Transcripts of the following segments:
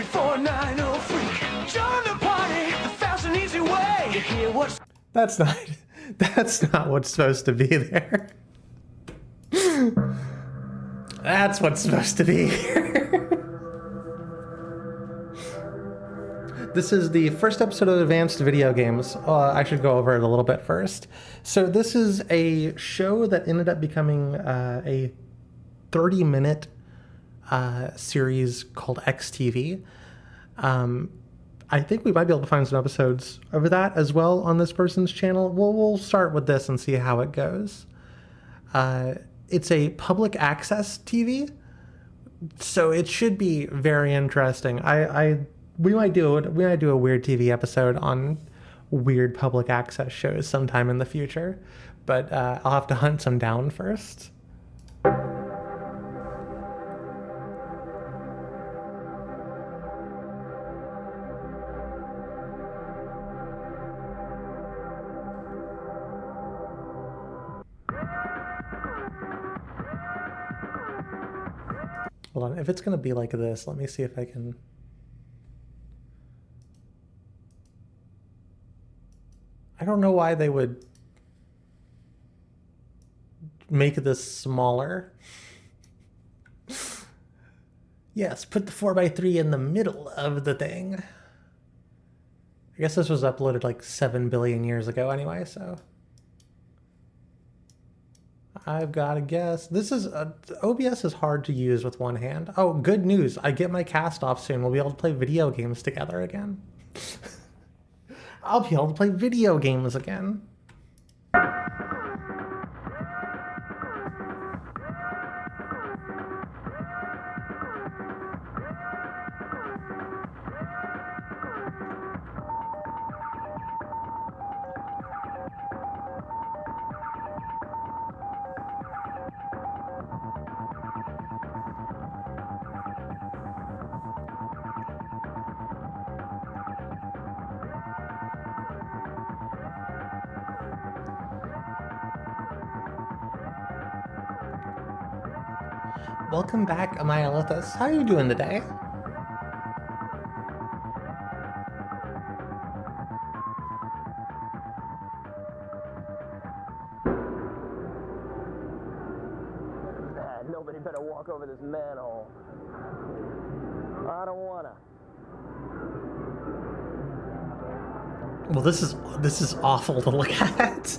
34903. Join the party, the fast and easy way to hear what's... That's not what's supposed to be there. That's what's supposed to be here. This is the first episode of Advanced Video Games. I should go over it a little bit first. So this is a show that ended up becoming a 30-minute series called XTV. I think we might be able to find some episodes of that as well on this person's channel. We'll start with this and see how it goes. It's a public access TV, so it should be very interesting. We might do a weird TV episode on weird public access shows sometime in the future, but I'll have to hunt some down first. Hold on, if it's gonna be like this, let me see if I can. I don't know why they would make this smaller. Yes, put the 4x3 in the middle of the thing. I guess this was uploaded like 7 billion years ago anyway, so. I've got to guess. This is OBS is hard to use with one hand. Oh, good news. I get my cast off soon. We'll be able to play video games together again. I'll be able to play video games again. Welcome back, Amyalithus. How are you doing today? Nobody better walk over this manhole. I don't wanna. Well, this is awful to look at.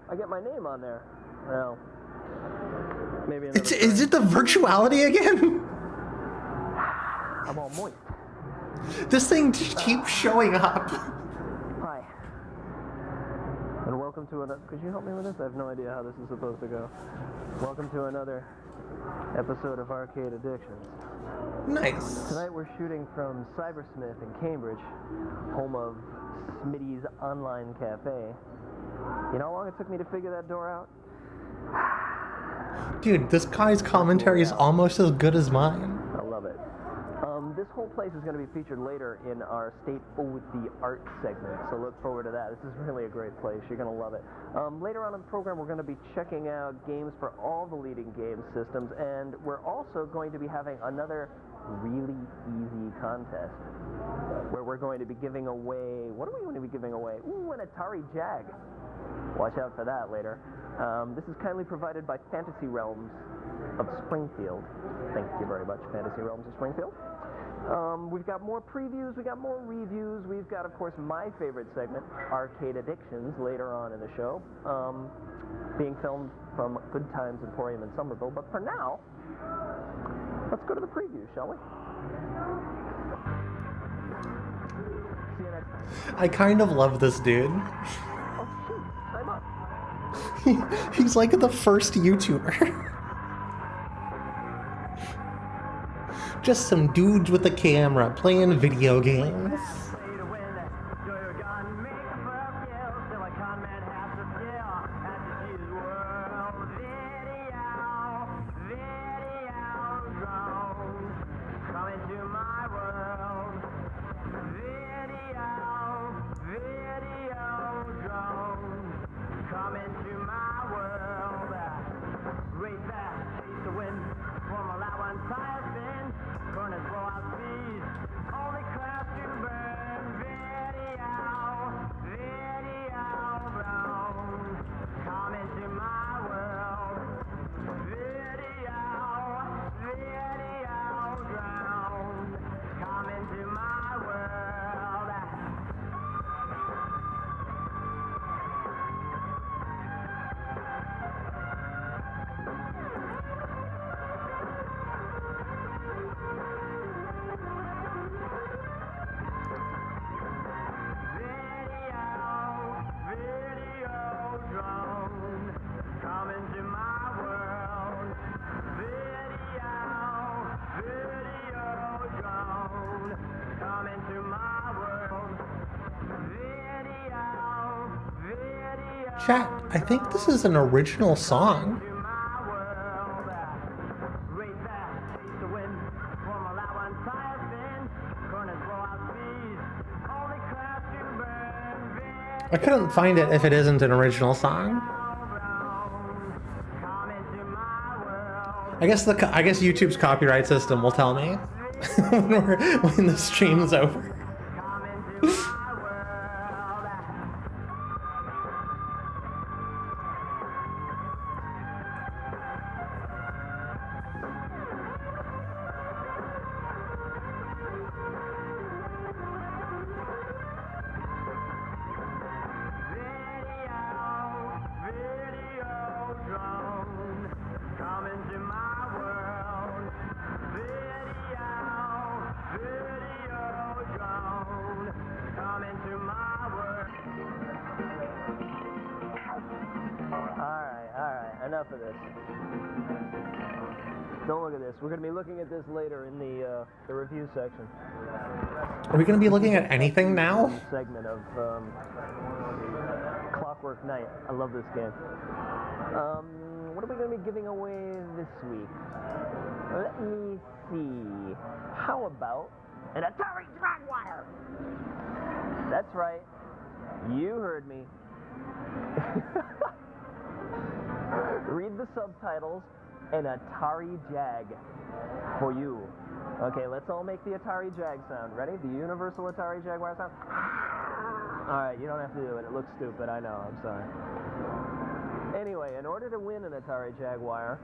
I get my name on there. Well, maybe another Is it the virtuality again? I'm all moist. This thing just keeps showing up. Hi. And welcome to another... Could you help me with this? I have no idea how this is supposed to go. Welcome to another episode of Arcade Addictions. Nice. Tonight we're shooting from Cybersmith in Cambridge, home of Smitty's Online Cafe. You know how long it took me to figure that door out? Dude, this guy's commentary is almost as good as mine. I love it. This whole place is going to be featured later in our State of the Art segment, so look forward to that. This is really a great place. You're going to love it. Later on in the program, we're going to be checking out games for all the leading game systems, and we're also going to be having another really easy contest where we're going to be giving away... What are we going to be giving away? Ooh, an Atari Jag. Watch out for that later. This is kindly provided by Fantasy Realms of Springfield. Thank you very much, Fantasy Realms of Springfield. We've got more previews, we've got more reviews, we've got, of course, my favorite segment, Arcade Addictions, later on in the show, being filmed from Good Times Emporium in Somerville. But for now, let's go to the preview, shall we? See you next time. I kind of love this dude. Oh, shoot, I'm up. He's like the first YouTuber. Just some dudes with a camera playing video games. Chat, I think this is an original song. I couldn't find it if it isn't an original song. I guess YouTube's copyright system will tell me when the stream's over. Enough of this. Don't look at this. We're going to be looking at this later in the review section. Are we going to be looking at anything now? Segment of Clockwork Knight. I love this game. What are we going to be giving away this week? Let me see. How about an Atari Jaguar? That's right. You heard me. Read the subtitles, an Atari Jag for you. Okay, let's all make the Atari Jag sound. Ready? The universal Atari Jaguar sound? Alright, you don't have to do it. It looks stupid, I know, I'm sorry. Anyway, in order to win an Atari Jaguar,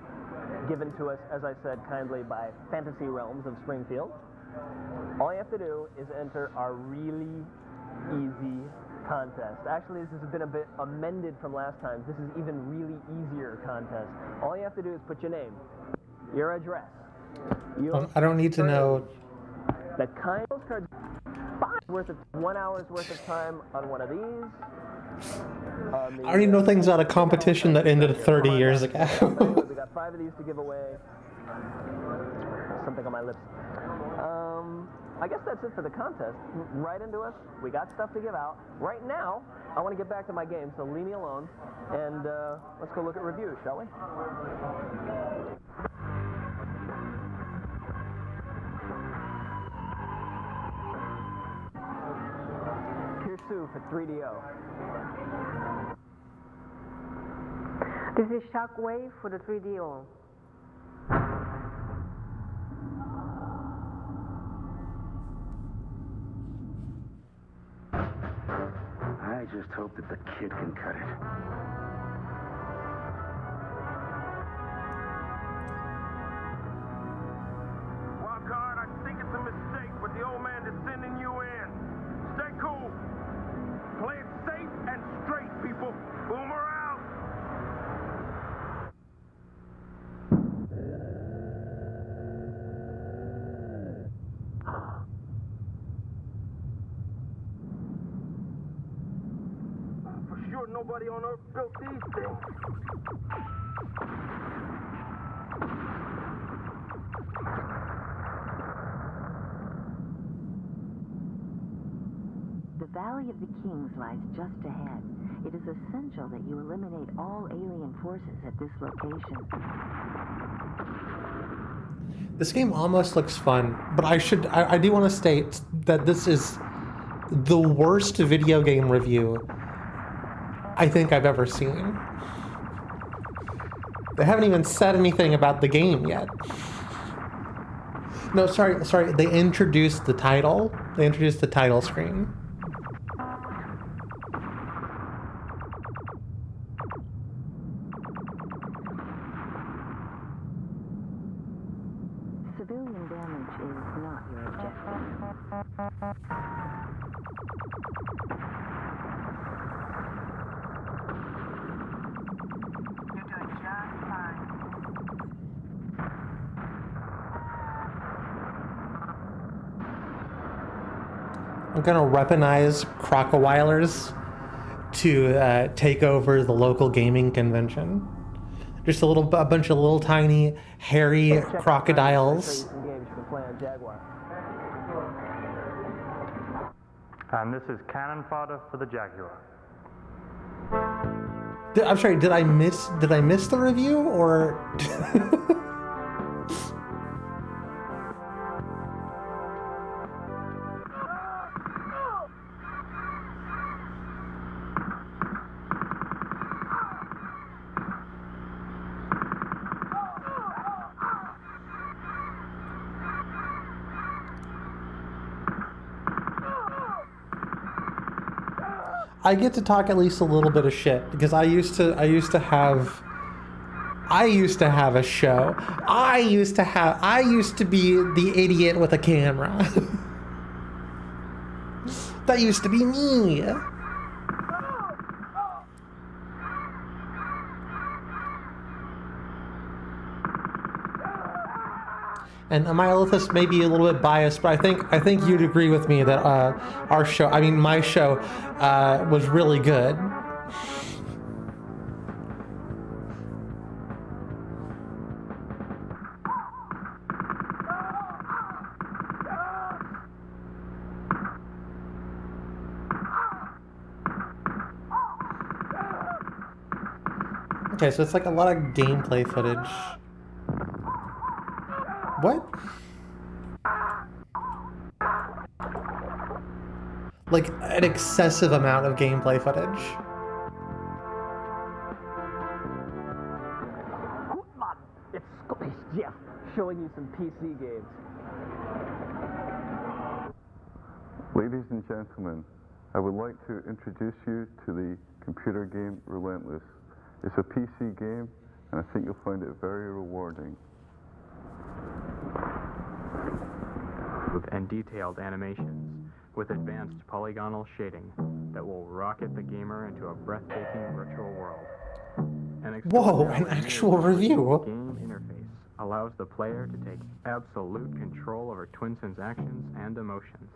given to us, as I said, kindly by Fantasy Realms of Springfield, all you have to do is enter our really easy contest. Actually, this has been a bit amended from last time. This is even really easier contest. All you have to do is put your name, your address. I don't need to know. The kind of postcards, 1 hour's worth of time on one of these. I already know things about a competition that ended 30 years ago. We got 5 of these to give away. Something on my lips. I guess that's it for the contest. Write into us. We got stuff to give out. Right now, I want to get back to my game, so leave me alone. And let's go look at reviews, shall we? Here's Sue for 3DO. This is Shockwave for the 3DO. I just hope that the kid can cut it. Wildcard, I think it's a mistake, but the old man is sending you in. Stay cool. Play it safe and straight, people. Boomer out. Nobody on Earth built these things. The Valley of the Kings lies just ahead. It is essential that you eliminate all alien forces at this location. This game almost looks fun, but I do want to state that this is the worst video game review I think I've ever seen. They haven't even said anything about the game yet. No, sorry, they introduced the title. They introduced the title screen. Civilian damage is not your objective. I'm gonna weaponize crocodilers to take over the local gaming convention. Just a bunch of little tiny hairy crocodiles. And this is cannon fodder for the Jaguar. I'm sorry, did I miss the review or I get to talk at least a little bit of shit because I used to have a show. I used to be the idiot with a camera. That used to be me. And Amylothus may be a little bit biased, but I think you'd agree with me that my show was really good. Okay, so it's like a lot of gameplay footage. What? Like an excessive amount of gameplay footage. It's Space Jeff showing you some PC games. Ladies and gentlemen, I would like to introduce you to the computer game Relentless. It's a PC game, and I think you'll find it very rewarding. And detailed animations with advanced polygonal shading that will rocket the gamer into a breathtaking virtual world. Whoa, an actual review. Game interface allows the player to take absolute control over Twinson's actions and emotions.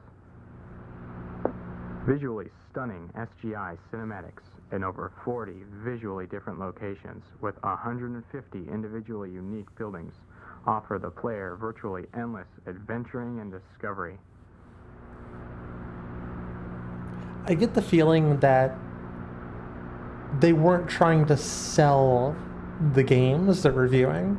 Visually stunning SGI cinematics in over 40 visually different locations with 150 individually unique buildings offer the player virtually endless adventuring and discovery. I get the feeling that they weren't trying to sell the games they're reviewing.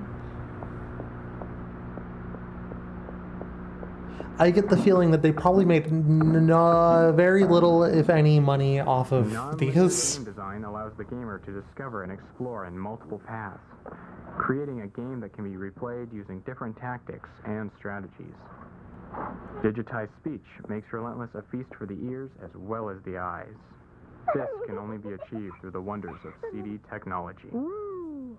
I get the feeling that they probably made very little, if any, money off of these. Game design allows the gamer to discover and explore in multiple paths, creating a game that can be replayed using different tactics and strategies. Digitized speech makes Relentless a feast for the ears as well as the eyes. This can only be achieved through the wonders of CD technology. Woo!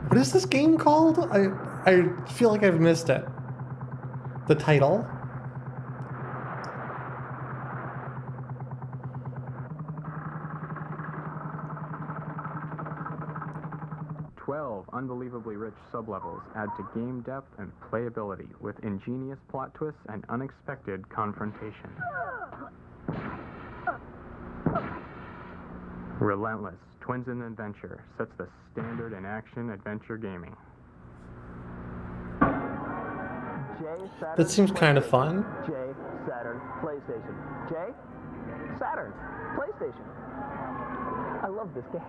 What is this game called? I feel like I've missed it. The title. Unbelievably rich sublevels add to game depth and playability with ingenious plot twists and unexpected confrontation. Relentless Twinson Adventure sets the standard in action adventure gaming. That seems kind of fun. J, Saturn, PlayStation. J, Saturn, PlayStation. I love this game.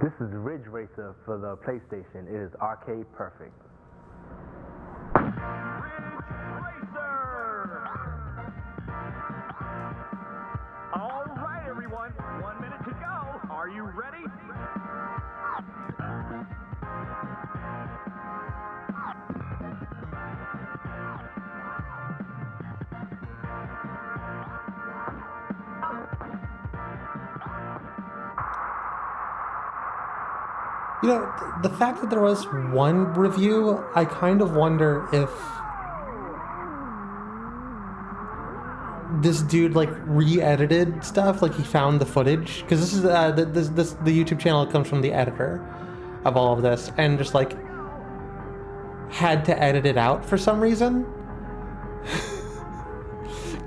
This is Ridge Racer for the PlayStation. It is arcade perfect. Ridge Racer! All right, everyone. 1 minute to go. Are you ready? You know, the fact that there was one review, I kind of wonder if this dude like re-edited stuff, like he found the footage, because this is the YouTube channel comes from the editor of all of this, and just like had to edit it out for some reason.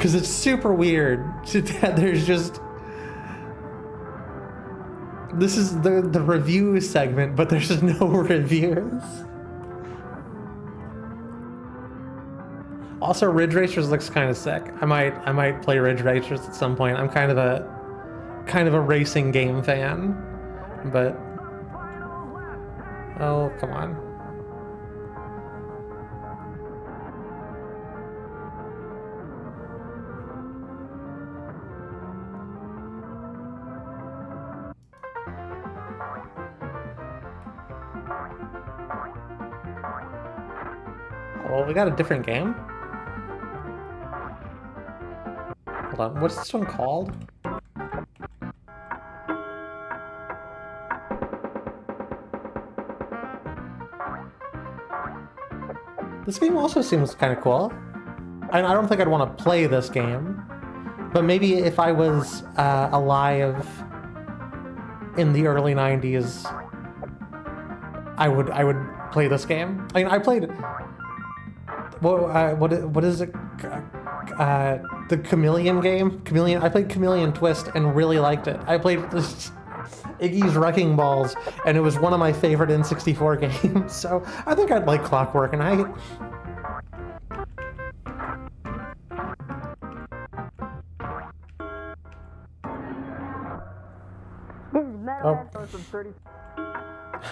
because it's super weird. There's just... This is the review segment, but there's no reviews. Also, Ridge Racers looks kind of sick. I might play Ridge Racers at some point. I'm kind of a racing game fan, but oh, come on. Well, we got a different game. Hold on, what's this one called? This game also seems kind of cool. I don't think I'd want to play this game, but maybe if I was alive in the early 90s, I would play this game. I mean, I played... what is it? The Chameleon game? I played Chameleon Twist and really liked it. I played Iggy's Wrecking Balls, and it was one of my favorite N64 games, so I think I'd like Clockwork Knight. This is Metalhead.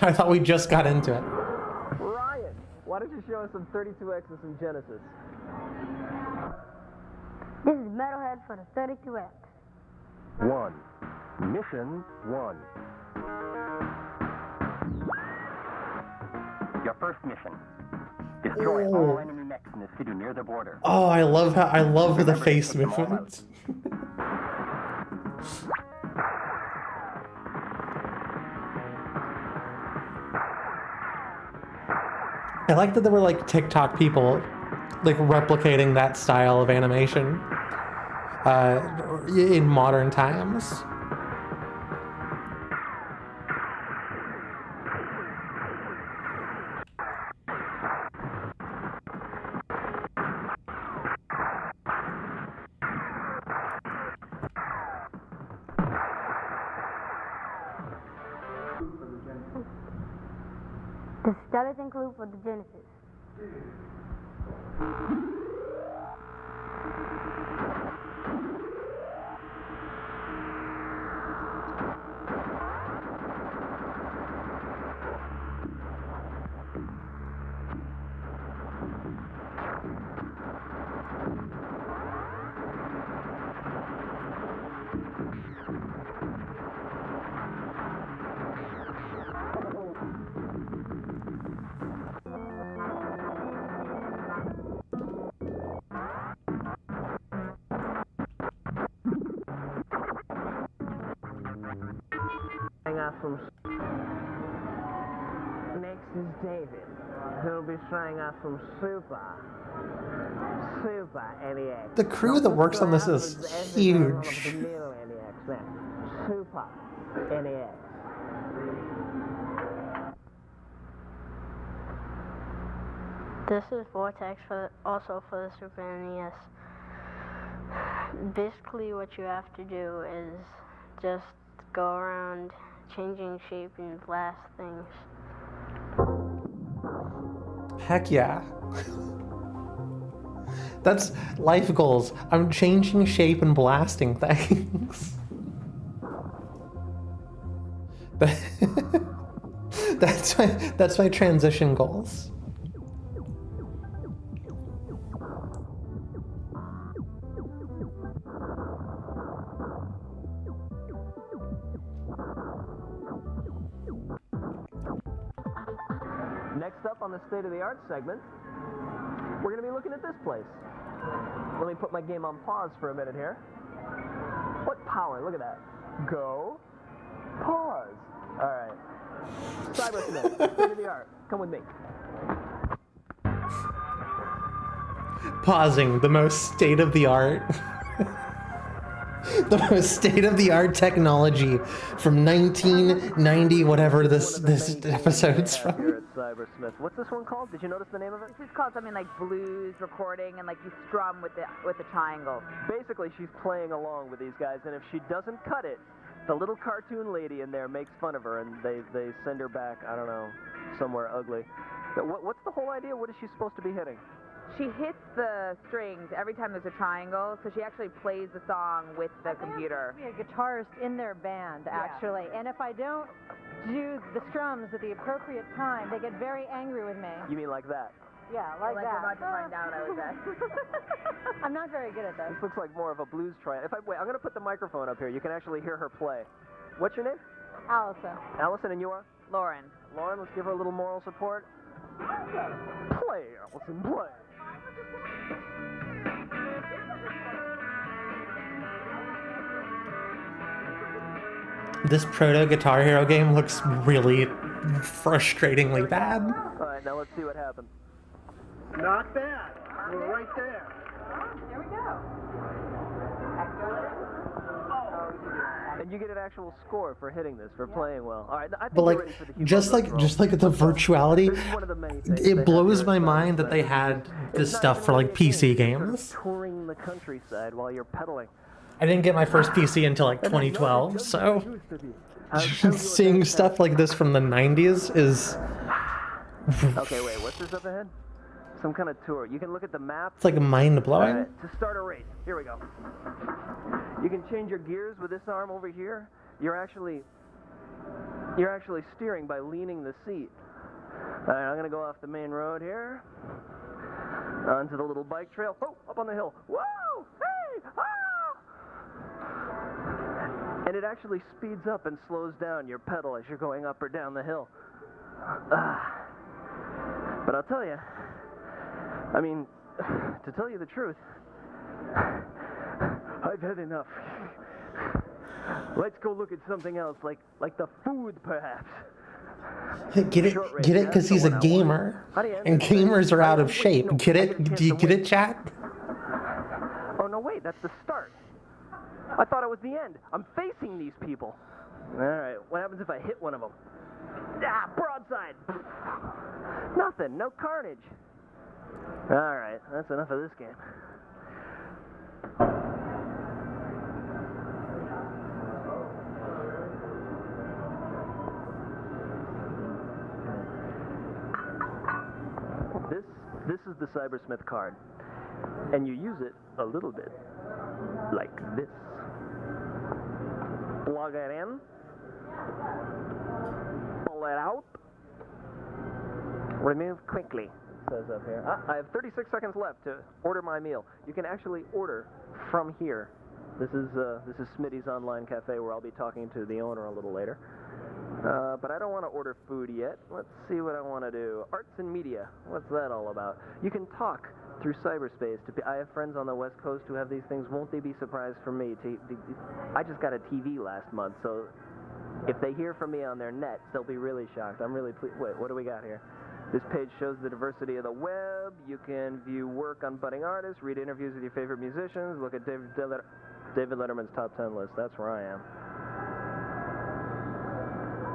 I thought we just got into it. Ryan, why don't you show us some 32X's from Genesis? This is Metalhead for the 32X. 1. Mission 1. Your first mission. Destroy all enemy mechs in the city near the border. Oh, I love the face movement. I like that there were like TikTok people like replicating that style of animation in modern times. The skeleton clue for the Genesis. From next is David, who'll be trying out from Super NEX. The crew that works on this is huge. Super NEX. This is Vortex also for the Super NES. Basically what you have to do is just go around changing shape and blast things. Heck yeah. That's life goals. I'm changing shape and blasting things. That's my transition goals. Next up on the State of the Art segment, we're going to be looking at this place. Let me put my game on pause for a minute here. What power? Look at that. Go. Pause. All right. Cybersmith, State of the Art. Come with me. Pausing, the most state of the art. The most state-of-the-art technology from 1990, whatever this episode's Here from. at Cybersmith. What's this one called? Did you notice the name of it? This is called something like blues recording, and like you strum with the triangle. Basically, she's playing along with these guys, and if she doesn't cut it, the little cartoon lady in there makes fun of her, and they send her back, I don't know, somewhere ugly. What's the whole idea? What is she supposed to be hitting? She hits the strings every time there's a triangle, so she actually plays the song with the computer. Be a guitarist in their band, actually, and if I don't do the strums at the appropriate time, they get very angry with me. You mean like that? Yeah, like that. We're about to find out, I was at. I'm not very good at this. This looks like more of a blues triad. Wait, I'm going to put the microphone up here. You can actually hear her play. What's your name? Allison. Allison, and you are? Lauren. Lauren, let's give her a little moral support. Play, Allison, play. This proto Guitar Hero game looks really frustratingly bad. All right, now let's see what happens. Not bad. We're right there. There we go. And you get an actual score for hitting this, for playing well. All right, I think But we're like, ready for the just like the virtuality, This is one of the many things they it have blows here my at mind that they Cybersmith. had It's this not stuff even for like really a game, PC you're sort of games. touring the countryside while you're pedaling. I didn't get my first PC until like 2012, so seeing stuff like this from the 90s is... Okay, wait, what's this up ahead? Some kind of tour. You can look at the map. It's like mind-blowing. All right, to start a race. Here we go. You can change your gears with this arm over here. You're actually steering by leaning the seat. All right, I'm gonna go off the main road here, onto the little bike trail. Oh, up on the hill. Whoa! Hey! Ah! And it actually speeds up and slows down your pedal as you're going up or down the hill. But I'll tell you, I mean, to tell you the truth, I've had enough. Let's go look at something else, like the food, perhaps. Get it? Get it? Because he's a gamer, and gamers are out of shape. Get it? Do you get it, chat? Oh no, wait, that's the start. I thought it was the end. I'm facing these people. All right, what happens if I hit one of them? Ah, broadside. Nothing, no carnage. All right, that's enough of this game. This is the Cybersmith card, and you use it a little bit like this. Plug it in, pull it out, remove quickly, says up here. I have 36 seconds left to order my meal. You can actually order from here. This is Smitty's Online Cafe, where I'll be talking to the owner a little later. But I don't want to order food yet. Let's see what I want to do. Arts and media. What's that all about? You can talk through cyberspace. I have friends on the West Coast who have these things. Won't they be surprised for me? I just got a TV last month, so if they hear from me on their net, they'll be really shocked. I'm really pleased. Wait, what do we got here? This page shows the diversity of the web. You can view work on budding artists, read interviews with your favorite musicians, look at David Letterman's top 10 list. That's where I am.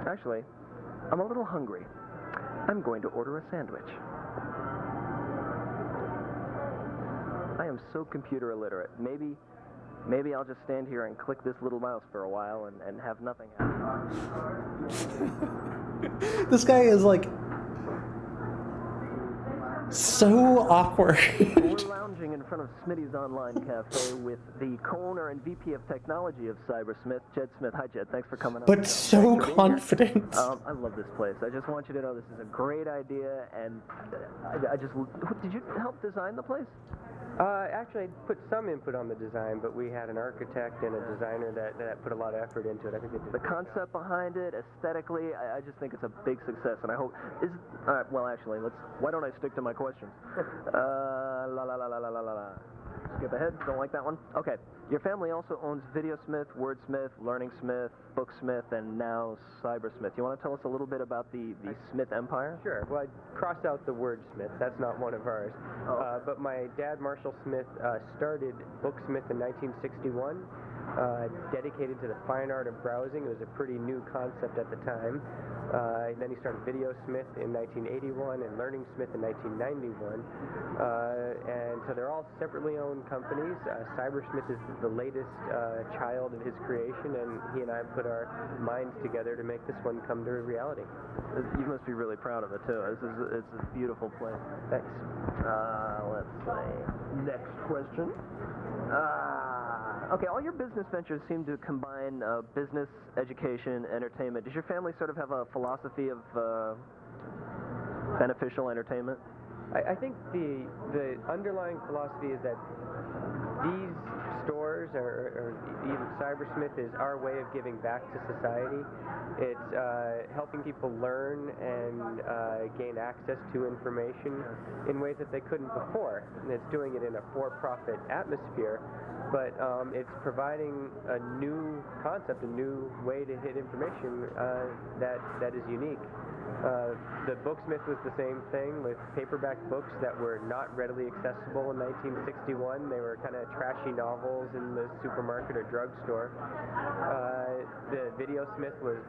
Actually, I'm a little hungry. I'm going to order a sandwich. I am so computer illiterate. Maybe I'll just stand here and click this little mouse for a while and have nothing happen. This guy is like so awkward. We're lounging in front of Smitty's Online Cafe with the co-owner and VP of Technology of Cybersmith, Jed Smith. Hi, Jed. Thanks for coming on. But so confident. I love this place. I just want you to know this is a great idea, and did you help design the place? Actually, I put some input on the design, but we had an architect and a designer that put a lot of effort into it. I think they did the concept behind it, aesthetically, I just think it's a big success, and I hope all right, well, actually, why don't I stick to my questions? Skip ahead. Don't like that one. Okay. Your family also owns VideoSmith, WordSmith, LearningSmith, BookSmith, and now Cybersmith. You want to tell us a little bit about the Smith empire? Sure. Well, I crossed out the word Smith. That's not one of ours. But my dad, Marshall Smith, started BookSmith in 1961. dedicated to the fine art of browsing. It was a pretty new concept at the time. Then he started VideoSmith in 1981 and LearningSmith in 1991. And so they're all separately owned companies. Cybersmith is the latest child of his creation, and he and I put our minds together to make this one come to reality. You must be really proud of it, too. It's a beautiful place. Thanks. Let's see. Next question. Okay, all your business ventures seem to combine business, education, entertainment. Does your family sort of have a philosophy of beneficial entertainment? I think the underlying philosophy is that these stores, or even Cybersmith, is our way of giving back to society. It's helping people learn and gain access to information in ways that they couldn't before. And it's doing it in a for-profit atmosphere, but it's providing a new concept, a new way to hit information that is unique. The Booksmith was the same thing with paperback books that were not readily accessible in 1961. They were kind of trashy novels in the supermarket or drugstore. The VideoSmith was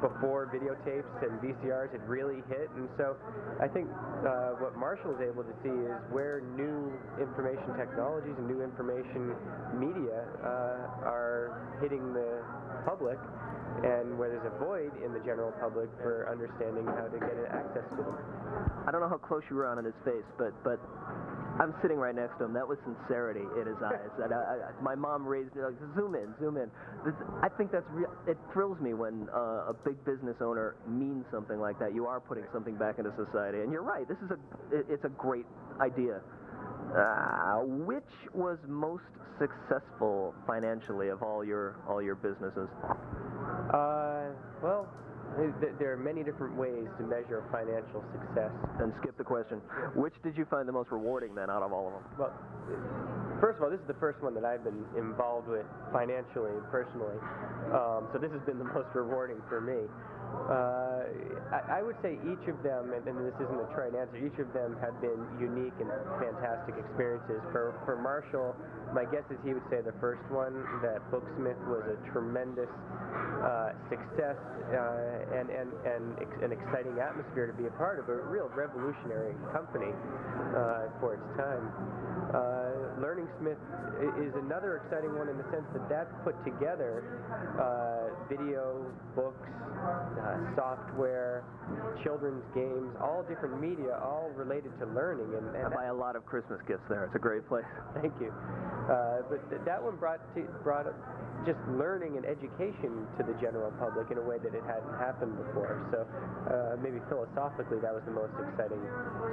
before videotapes and VCRs had really hit, and so I think what Marshall is able to see is where new information technologies and new information media are hitting the public, and where there's a void in the general public for understanding how to get access to them. I don't know how close you were on his face, but I'm sitting right next to him. That was sincerity in his eyes. And my mom raised me like, zoom in. I think that's real. It thrills me when a big business owner means something like that. You are putting something back into society, and you're right. It's a great idea. Which was most successful financially of all your businesses? Well, there are many different ways to measure financial success. Then skip the question. Which did you find the most rewarding then out of all of them? Well, first of all, this is the first one that I've been involved with financially, personally. So this has been the most rewarding for me. I would say each of them, and this isn't a trite answer, each of them have been unique and fantastic experiences. For Marshall, my guess is he would say the first one, that Booksmith was a tremendous success and an exciting atmosphere to be a part of, a real revolutionary company for its time. LearningSmith is another exciting one in the sense that put together video, books, software, children's games, all different media, all related to learning. And I buy a lot of Christmas gifts there. It's a great place. Thank you. But that one brought just learning and education to the general public in a way that it hadn't happened before. So maybe philosophically, that was the most exciting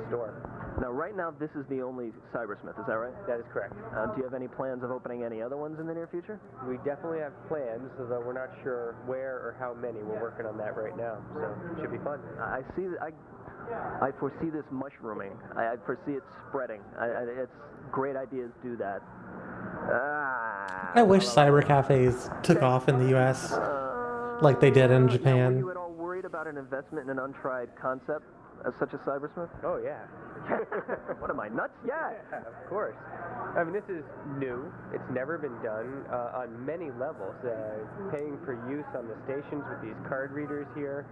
store. Now, right now, this is the only Cybersmith, is that right? That is correct. Do you have any plans of opening any other ones in the near future? We definitely have plans, although we're not sure where or how many. We're working on that right now, so it should be fun. I foresee this mushrooming. I foresee it spreading. It's great ideas do that. I wish cyber cafes took off in the U.S. like they did in Japan. Were you at all worried about an investment in an untried concept such as Cybersmith? Oh, yeah. What am I, nuts? Yeah, of course. I mean, this is new. It's never been done on many levels. Paying for use on the stations with these card readers here,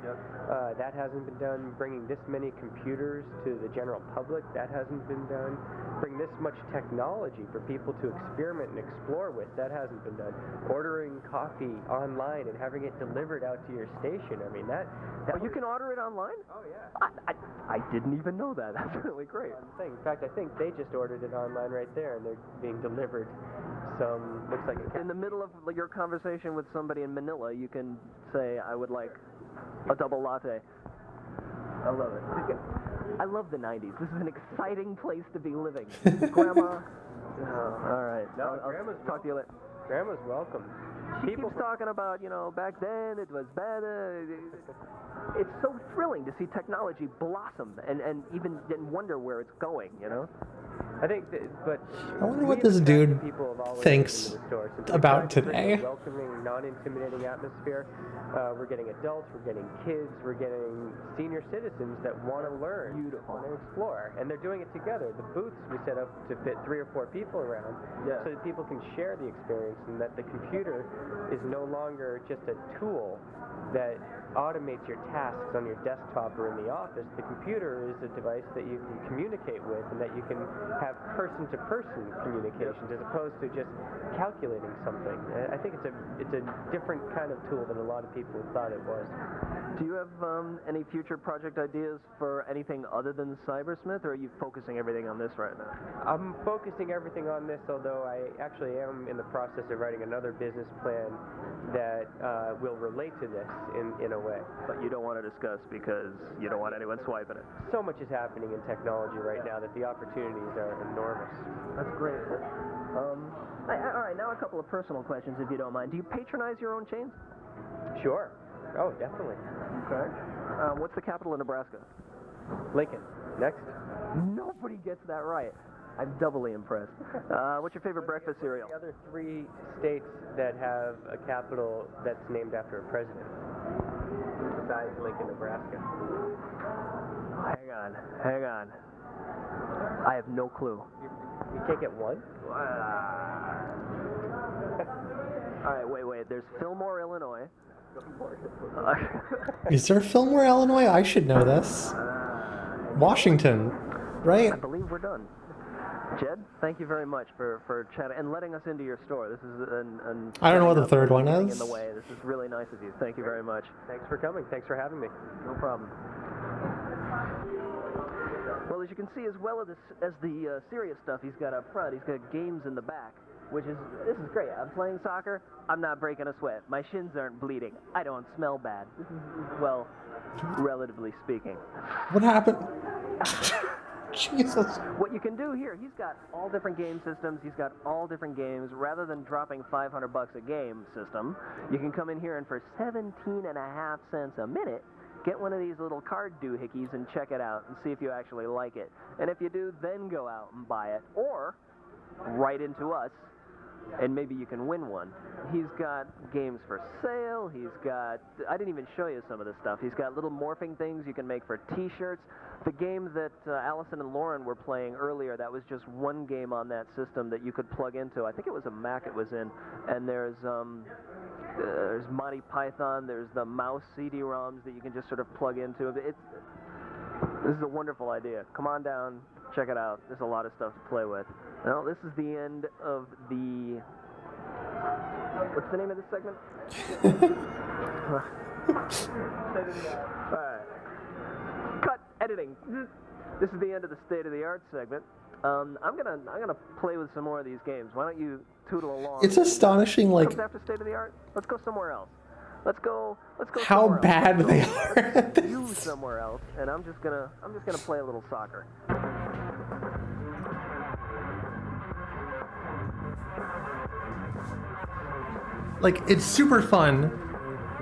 that hasn't been done. Bringing this many computers to the general public, that hasn't been done. Bring this much technology for people to experiment and explore with, that hasn't been done. Ordering coffee online and having it delivered out to your station, I mean, you can order it online? Oh, yeah. I didn't even know that. That's really great. In fact, I think they just ordered it online right there, and they're being delivered some, looks like in the middle of your conversation with somebody in Manila, you can say, I would like a double latte. I love it. I love the 90s. This is an exciting place to be living. Grandma? All right. No, I'll talk to you later. Grandma's welcome. She keeps talking about, back then it was better. It's so thrilling to see technology blossom and even wonder where it's going, I think but I wonder what this dude thinks So we about tried to bring today. a welcoming, non-intimidating atmosphere. We're getting adults, we're getting kids, we're getting senior citizens that want to learn, want to explore, and they're doing it together. The booths we set up to fit 3 or 4 people around, so that people can share the experience, and that the computer is no longer just a tool that automates your tasks on your desktop or in the office. The computer is a device that you can communicate with, and that you can have person-to-person communications as opposed to just calculating something. I think it's a different kind of tool than a lot of people thought it was. Do you have any future project ideas for anything other than Cybersmith, or are you focusing everything on this right now? I'm focusing everything on this, although I actually am in the process of writing another business plan that will relate to this in a way. But you don't want to discuss because you don't want anyone swiping it. So much is happening in technology right now that the opportunities are enormous. That's great. All right, now a couple of personal questions, if you don't mind. Do you patronize your own chains? Sure. Oh, definitely. Okay. What's the capital of Nebraska? Lincoln. Next. Nobody gets that right. I'm doubly impressed. What's your favorite breakfast cereal? The other 3 states that have a capital that's named after a president, besides Lincoln, Nebraska. Hang on. I have no clue. You can't get one? All right, wait. There's Fillmore, Illinois. Is there Fillmore, Illinois? I should know this. Washington, right? I believe we're done. Jed, thank you very much for chatting and letting us into your store. This is I don't know what the third one in is. the way. This is really nice of you. Thank you very much. Thanks for coming. Thanks for having me. No problem. Well, as you can see, as well as the serious stuff he's got up front, he's got games in the back, this is great. I'm playing soccer. I'm not breaking a sweat. My shins aren't bleeding. I don't smell bad. Well, relatively speaking. What happened? Jesus. What you can do here, he's got all different game systems, he's got all different games. Rather than dropping $500 a game system, you can come in here and for 17.5 cents a minute, get one of these little card doohickeys and check it out and see if you actually like it. And if you do, then go out and buy it. Or write into us, and maybe you can win one. He's got games for sale. He's got, I didn't even show you some of this stuff. He's got little morphing things you can make for t-shirts. The game that Allison and Lauren were playing earlier, that was just one game on that system that you could plug into. I think it was a Mac it was in. And there's Monty Python. There's the mouse CD-ROMs that you can just sort of plug into. This is a wonderful idea. Come on down, check it out. There's a lot of stuff to play with. Well, this is the end of the... What's the name of this segment? All right. Cut. Editing. This is the end of the State of the Art segment. I'm gonna play with some more of these games. Why don't you tootle along? It's astonishing, like... Comes after State of the Art? Let's go somewhere else. Let's go how bad else. they are at this. You somewhere else, and I'm just gonna play a little soccer. Like, it's super fun,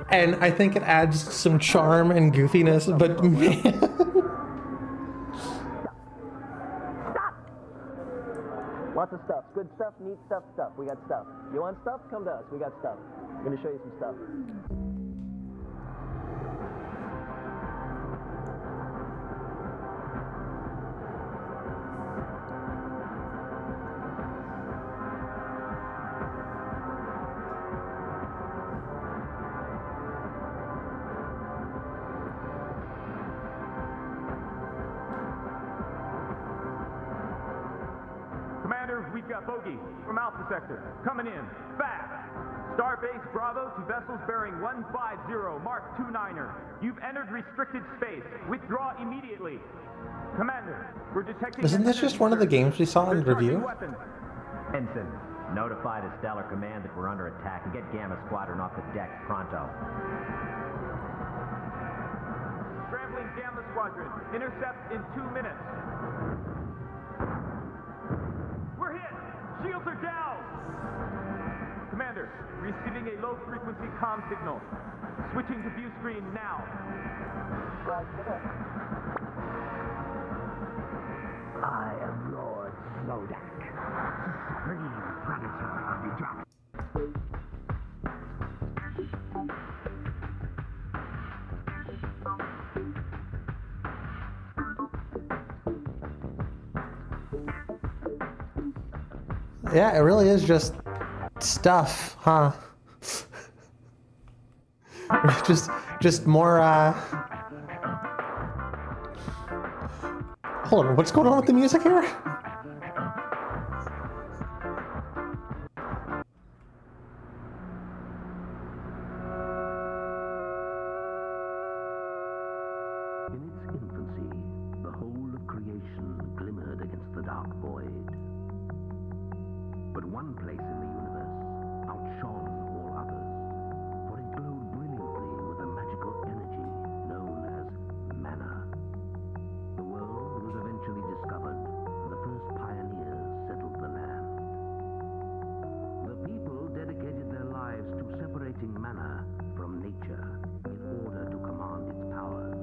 and I think it adds some charm and goofiness, but man... Lots of stuff. Good stuff, neat stuff. We got stuff. You want stuff? Come to us. We got stuff. I'm going to show you some stuff. We've got Bogey from Alpha Sector coming in fast. Starbase Bravo to vessels bearing 150, Mark 29er. You've entered restricted space. Withdraw immediately. Commander, we're detecting... Isn't this just one of the games we saw in review? Ensign, notify the Stellar Command that we're under attack and get Gamma Squadron off the deck pronto. Scrambling Gamma Squadron. Intercept in 2 minutes. We're hit! Shields are down! Commander, receiving a low-frequency comm signal. Switching to view screen now. I am Lord Slodak. Supreme Predator of the Dark. Yeah, it really is just stuff, huh? just more, Hold on, what's going on with the music here? In its infancy, the whole of creation glimmered against the dark void. But one place in the universe outshone all others, for it glowed brilliantly with a magical energy known as mana. The world was eventually discovered, and the first pioneers settled the land. The people dedicated their lives to separating mana from nature in order to command its powers.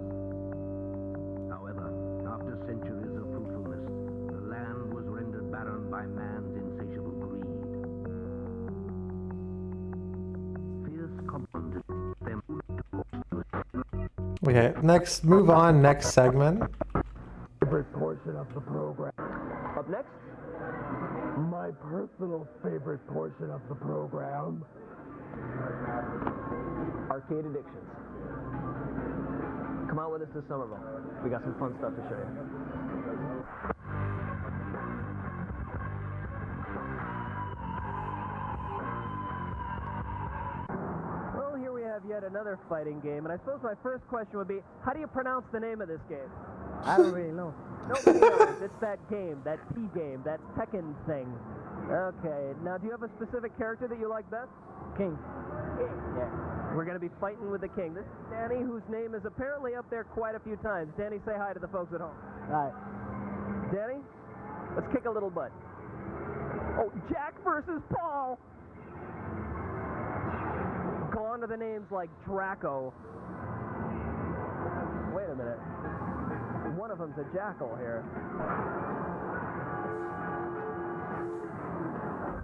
However, after centuries of fruitfulness, the land was rendered barren by man's insatiable greed. Fierce commanded them to Okay, move on, next segment. Favorite portion of the program. Up next? My personal favorite portion of the program. Arcade addictions. Come out with us to Somerville. We got some fun stuff to show you. Well, here we have yet another fighting game, and I suppose my first question would be, how do you pronounce the name of this game? I don't really know. Nobody knows. It's that game, that T game, that Tekken thing. Okay, now do you have a specific character that you like best? King. King, yeah. We're going to be fighting with the king. This is Danny, whose name is apparently up there quite a few times. Danny, say hi to the folks at home. Hi. Danny, let's kick a little butt. Oh, Jack versus Paul! Go on to the names like Draco. Wait a minute. One of them's a jackal here.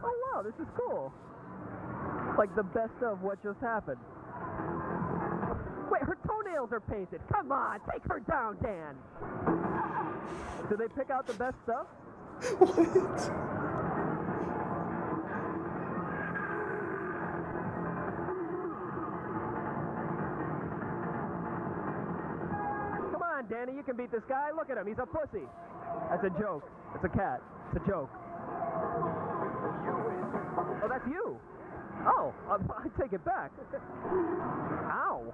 Oh wow, this is cool. Like the best of what just happened. Wait, her toenails are painted. Come on, take her down, Dan. Do they pick out the best stuff? What? Danny, you can beat this guy. Look at him. He's a pussy. That's a joke. It's a cat. It's a joke. Oh, that's you. Oh, I take it back. Ow.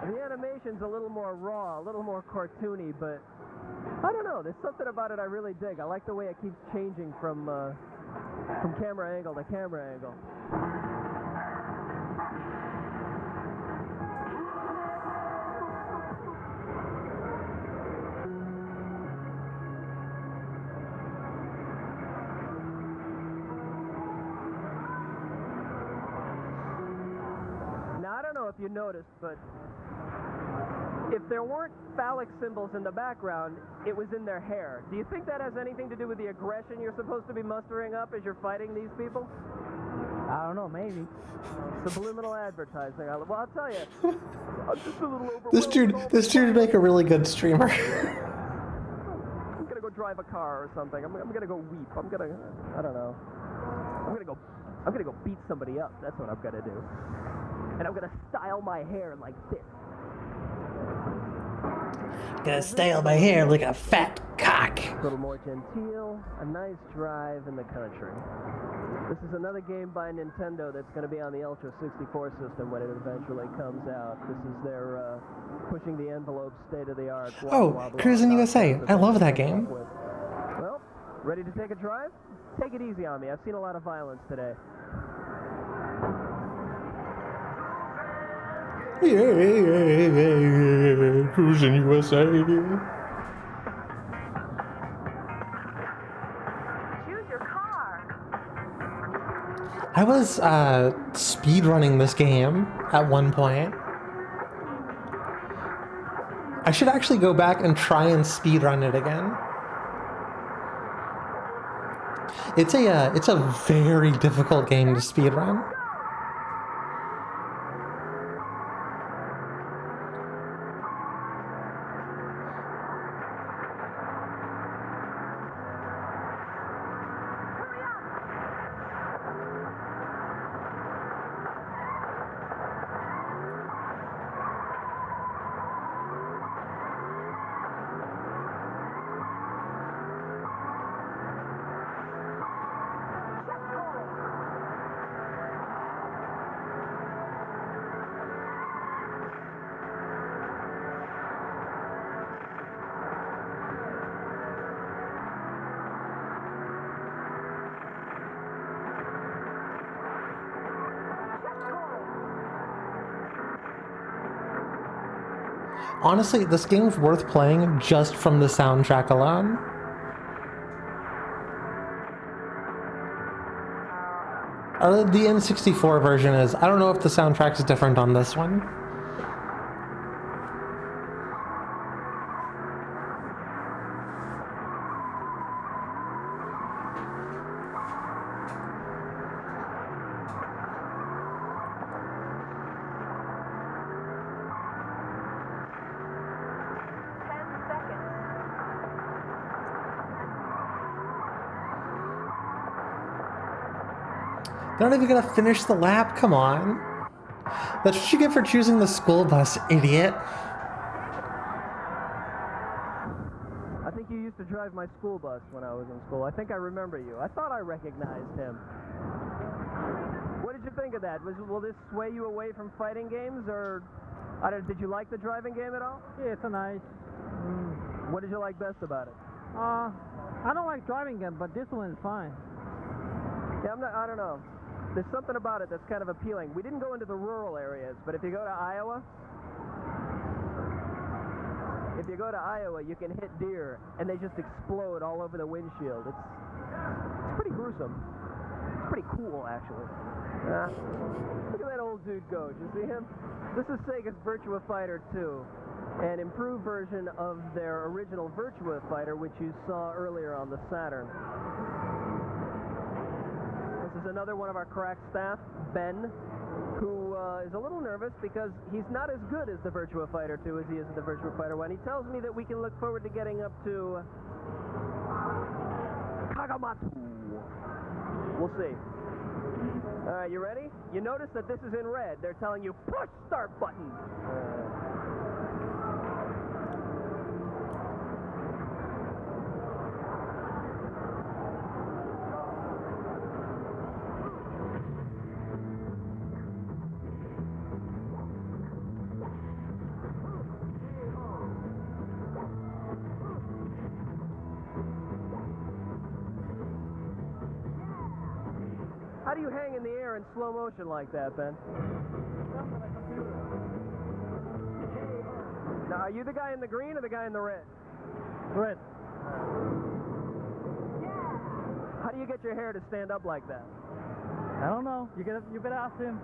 The animation's a little more raw, a little more cartoony, but I don't know. There's something about it I really dig. I like the way it keeps changing from camera angle to camera angle. Now, I don't know if you noticed, but if there weren't phallic symbols in the background, it was in their hair. Do you think that has anything to do with the aggression you're supposed to be mustering up as you're fighting these people? I don't know, maybe. Subliminal advertising. Well, I'll tell you. I'm just a little overwhelmed. This dude would make a really good streamer. I'm gonna go drive a car or something. I'm gonna go weep. I don't know. I'm gonna go beat somebody up. That's what I'm gonna do. And I'm gonna style my hair like this. Gonna style my hair like a fat cock. A little more genteel, a nice drive in the country. This is another game by Nintendo that's going to be on the Ultra 64 system when it eventually comes out. This is their pushing the envelope, state-of-the-art. Oh, Cruisin' USA. I love that game. Well, ready to take a drive? Take it easy on me. I've seen a lot of violence today. Yeah, Cruisin' USA. Choose your car. I was speedrunning this game at one point. I should actually go back and try and speedrun it again. It's a very difficult game to speedrun. Honestly, this game's worth playing just from the soundtrack alone. The N64 version is. I don't know if the soundtrack is different on this one. They're not even gonna finish the lap, come on. That's what you get for choosing the school bus, idiot. I think you used to drive my school bus when I was in school. I think I remember you. I thought I recognized him. What did you think of that? Will this sway you away from fighting games, or did you like the driving game at all? Yeah, it's a nice. What did you like best about it? I don't like driving game, but this one is fine. Yeah, I don't know. There's something about it that's kind of appealing. We didn't go into the rural areas, but if you go to Iowa, you can hit deer, and they just explode all over the windshield. It's pretty gruesome. It's pretty cool, actually. Look at that old dude go. Did you see him? This is Sega's Virtua Fighter 2, an improved version of their original Virtua Fighter, which you saw earlier on the Saturn. This is another one of our crack staff, Ben, who is a little nervous because he's not as good as the Virtua Fighter 2 as he is in the Virtua Fighter 1. He tells me that we can look forward to getting up to Kagamatsu. We'll see. All right, you ready? You notice that this is in red. They're telling you, push start button. How do you hang in the air in slow motion like that, Ben? Now, are you the guy in the green or the guy in the red? Red. How do you get your hair to stand up like that? I don't know. You better ask him.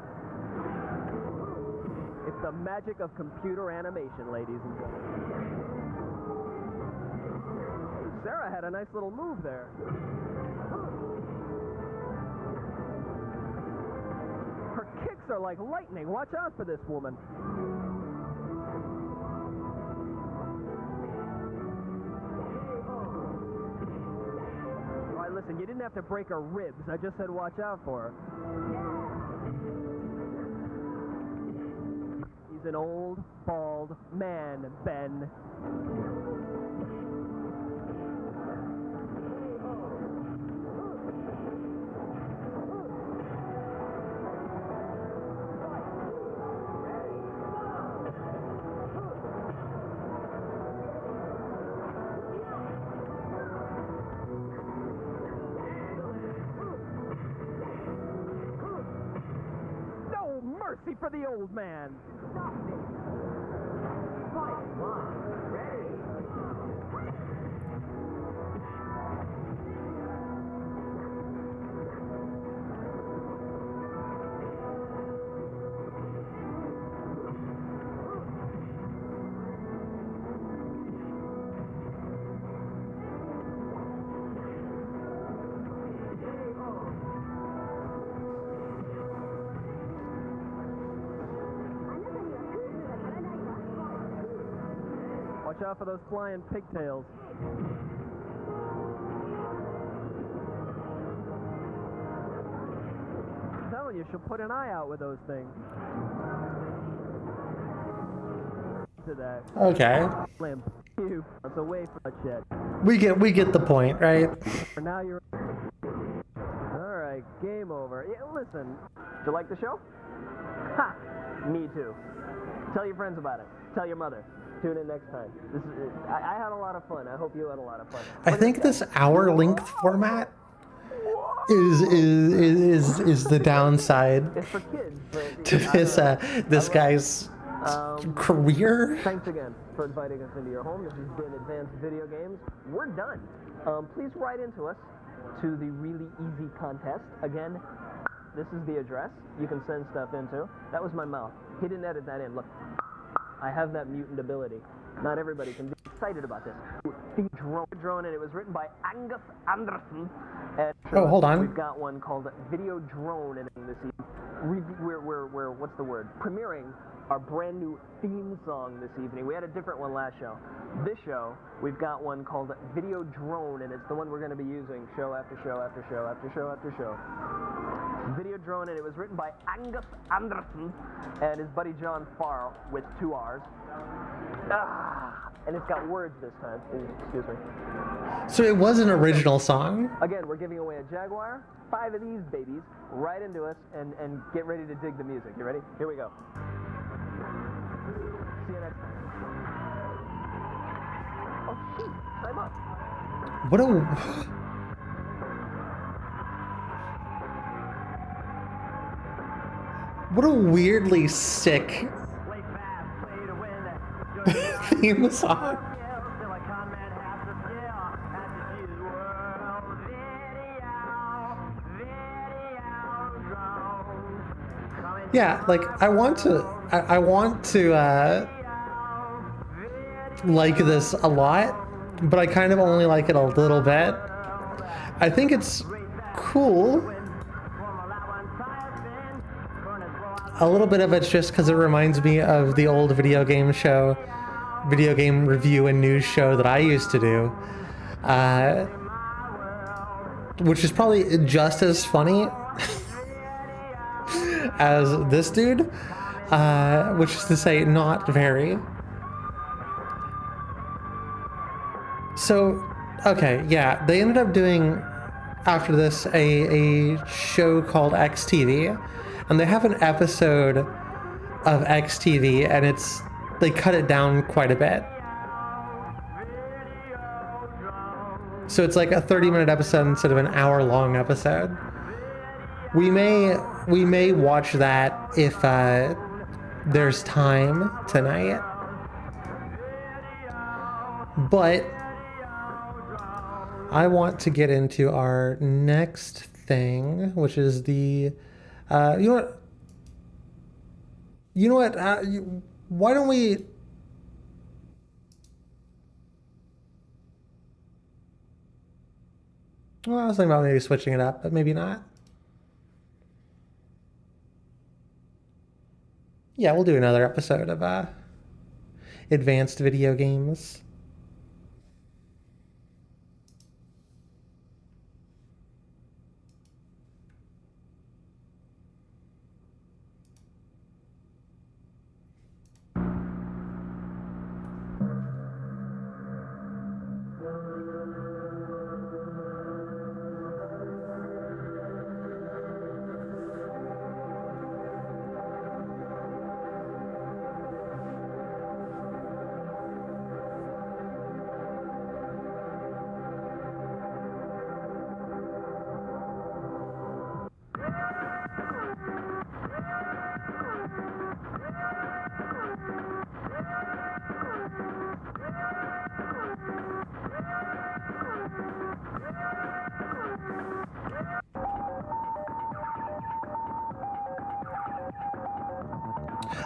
It's the magic of computer animation, ladies and gentlemen. Sarah had a nice little move there. Her kicks are like lightning. Watch out for this woman. All right, listen, you didn't have to break her ribs. I just said watch out for her. He's an old, bald man, Ben. Mercy for the old man. out for those flying pigtails. I'm telling you, she'll put an eye out with those things. To that. Okay. Limp. You. It's away from that shit. We get the point, right? Now you're. Alright, game over. Yeah, listen. Did you like the show? Ha! Me too. Tell your friends about it. Tell your mother. Tune in next time. I had a lot of fun. I hope you had a lot of fun. I think this hour-length format is the downside It's for kids, but to this guy's career. Thanks again for inviting us into your home. This has been Advanced Video Games. We're done. Please write into us to the really easy contest. Again, this is the address you can send stuff into. That was my mouth. He didn't edit that in. Look, I have that mutant ability. Not everybody can be excited about this. The drone, and it was written by Angus Anderson. And oh, hold on. We've got one called Video Drone in this evening. We're what's the word? Premiering our brand new theme song this evening. We had a different one last show. This show, we've got one called Video Drone, and it's the one we're going to be using show after show after show after show after show. Video Drone, and it was written by Angus Anderson and his buddy John Farr with 2 R's. And it's got words this time. Excuse me. So it was an original song? Again, we're giving away a Jaguar, 5 of these babies, right into us, and get ready to dig the music. You ready? Here we go. See you next time. Oh, shoot. Time up. What a... What a weirdly sick theme song. Yeah, like I want to like this a lot, but I kind of only like it a little bit. I think it's cool. A little bit of it's just because it reminds me of the old video game review and news show that I used to do, which is probably just as funny as this dude, which is to say not very. So, okay, yeah, they ended up doing, after this, a show called XTV, and they have an episode of XTV, and they cut it down quite a bit. So it's like a 30-minute episode instead of an hour-long episode. We may watch that if there's time tonight. But I want to get into our next thing, which is the you know what? Why don't we? Well, I was thinking about maybe switching it up, but maybe not. Yeah, we'll do another episode of Advanced Video Games.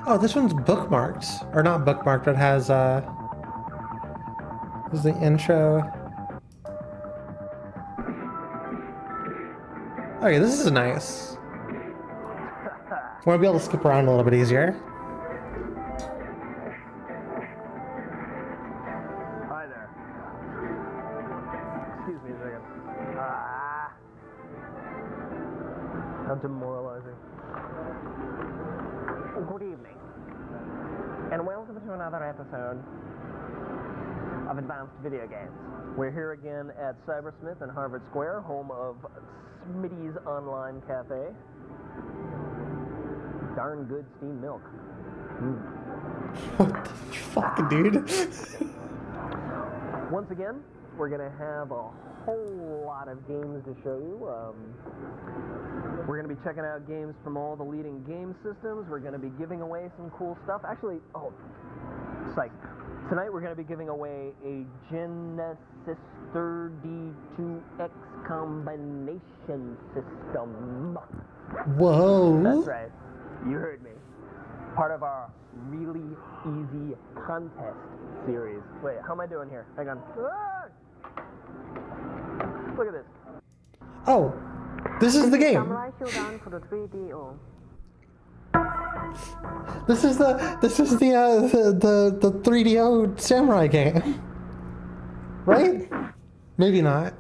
Oh, this one's bookmarked. Or not bookmarked, but has, this is the intro. Okay, this is nice. I want to be able to skip around a little bit easier. crazy. Good evening, and welcome to another episode of Advanced Video Games. We're here again at Cybersmith in Harvard Square, home of Smitty's Online Cafe. Darn good steamed milk. What the fuck, dude? Once again, we're going to have a whole lot of games to show you. We're going to be checking out games from all the leading game systems. We're going to be giving away some cool stuff. Actually, psych. Tonight we're going to be giving away a Genesis 32X combination system. Whoa. That's right. You heard me. Part of our really easy contest series. Wait, how am I doing here? Hang on. Ah! Look at this. Oh, this is the game. Samurai Showdown for the 3DO. This is the 3DO samurai game, right? Maybe not.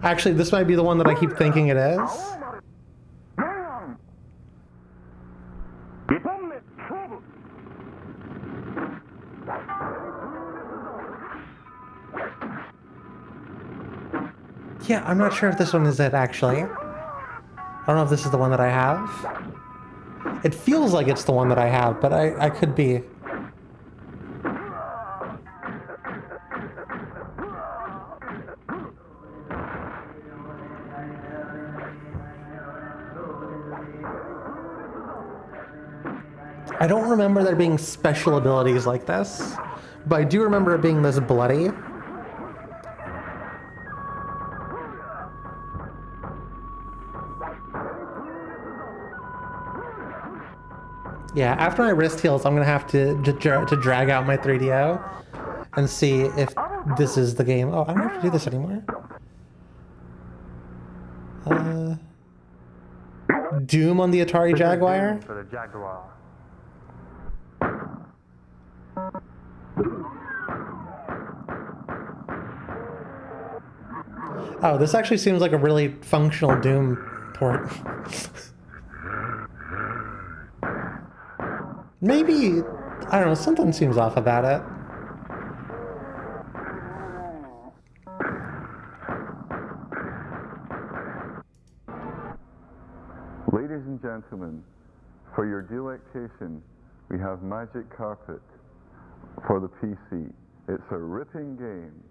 Actually, this might be the one that I keep thinking it is. Yeah, I'm not sure if this one is it, actually. I don't know if this is the one that I have. It feels like it's the one that I have, but I could be. I don't remember there being special abilities like this, but I do remember it being this bloody. Yeah, after my wrist heals, I'm gonna have to drag out my 3DO and see if this is the game. Oh, I don't have to do this anymore. Doom on the Atari Jaguar? For the Jaguar. Oh, this actually seems like a really functional Doom port. Maybe, I don't know, something seems off about it. Ladies and gentlemen, for your delectation, we have Magic Carpet for the PC. It's a ripping game.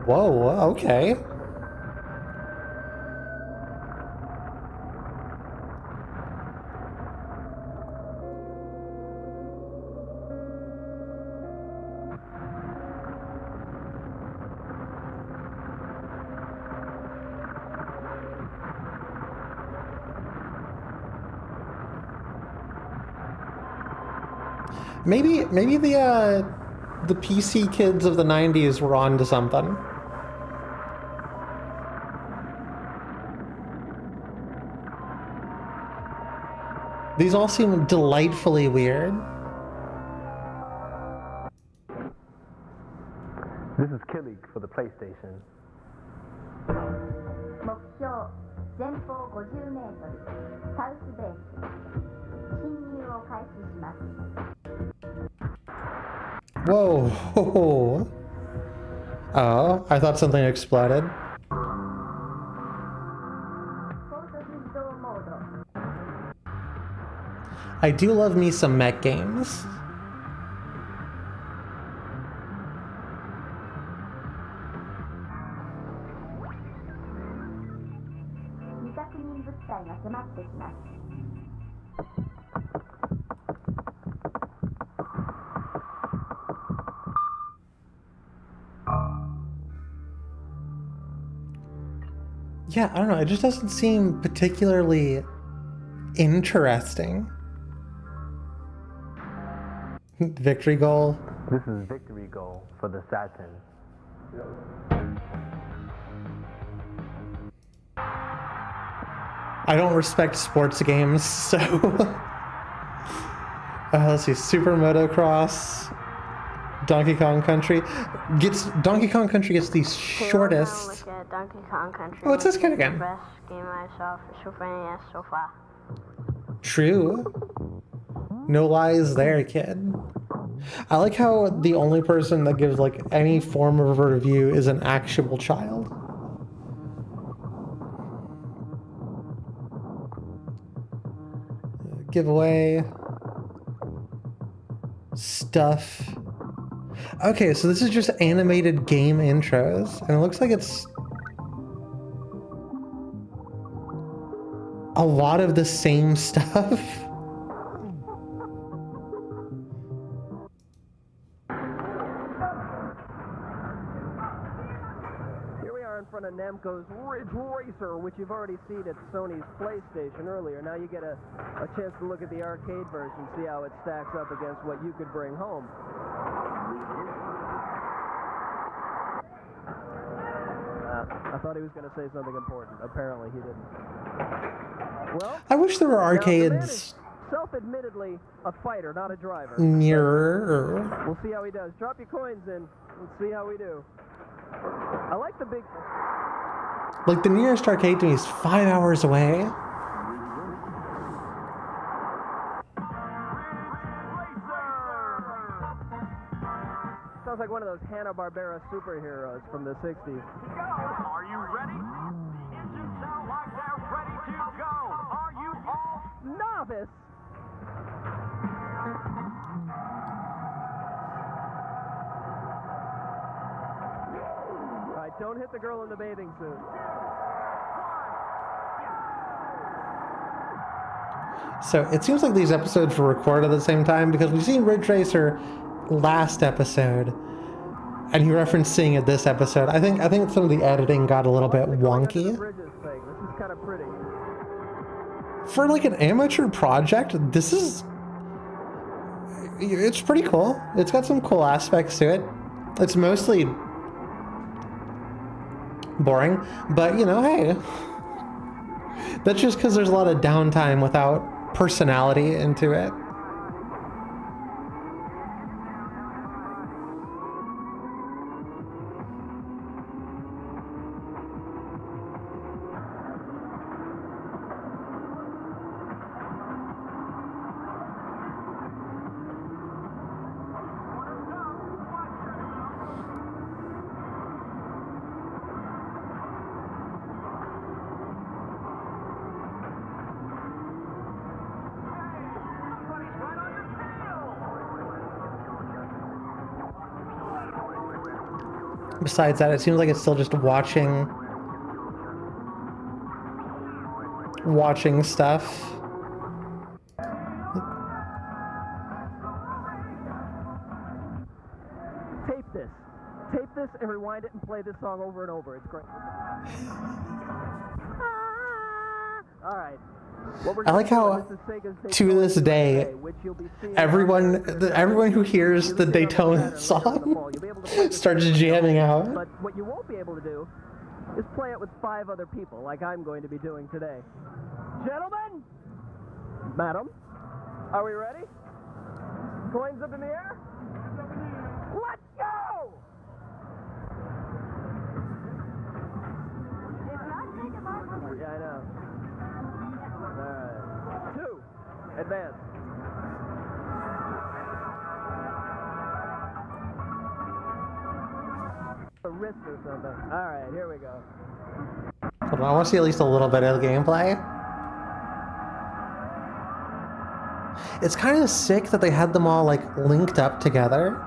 Whoa, okay. Maybe the PC kids of the 90s were on to something. These all seem delightfully weird. This is Killig for the PlayStation. 目標前方50メートルサウスベース進入を開始します Whoa. Oh, I thought something exploded. I do love me some mech games. Yeah, I don't know, it just doesn't seem particularly interesting. Victory goal. This is victory goal for the Saturn. I don't respect sports games, so... let's see, Super Motocross, Donkey Kong Country. Donkey Kong Country gets the shortest... Look at Donkey Kong Country. Oh, what's this kid again? The best game I saw for Super NES so far. True. No lies there, kid. I like how the only person that gives like any form of a review is an actual child. Giveaway. Stuff. Okay, so this is just animated game intros, and it looks like it's a lot of the same stuff. Here we are in front of Namco's Ridge Racer, which you've already seen at Sony's PlayStation earlier. Now you get a chance to look at the arcade version, see how it stacks up against what you could bring home. I thought he was going to say something important. Apparently he didn't. Well, I wish there were now, the man arcades is self-admittedly a fighter, not a driver. nearer. We'll see how he does. Drop your coins in. Let's see how we do. I like the big... Like, the nearest arcade to me is 5 hours away. Sounds like one of those Hanna-Barbera superheroes from the 60s. Are you ready? The engines sound like they're ready to go. Are you all novice? All right, don't hit the girl in the bathing suit. So it seems like these episodes were recorded at the same time because we've seen Ridge Racer last episode, and he referenced seeing it this episode. I think some of the editing got a little bit wonky. This is kind of pretty. For like an amateur project, it's pretty cool. It's got some cool aspects to it. It's mostly boring, but you know, hey, that's just because there's a lot of downtime without personality into it. Besides that, it seems like it's still just watching stuff. Tape this and rewind it and play this song over and over. It's great. All right. I like how, to this day, everyone who hears the Daytona song starts jamming out. But what you won't be able to do is play it with 5 other people, like I'm going to be doing today. Gentlemen, madam, are we ready? Coins up in the air? Let's go! Yeah, I know. Alright. 2. Advance. A wrist or something. Alright, here we go. Hold on, I want to see at least a little bit of the gameplay. It's kind of sick that they had them all like linked up together.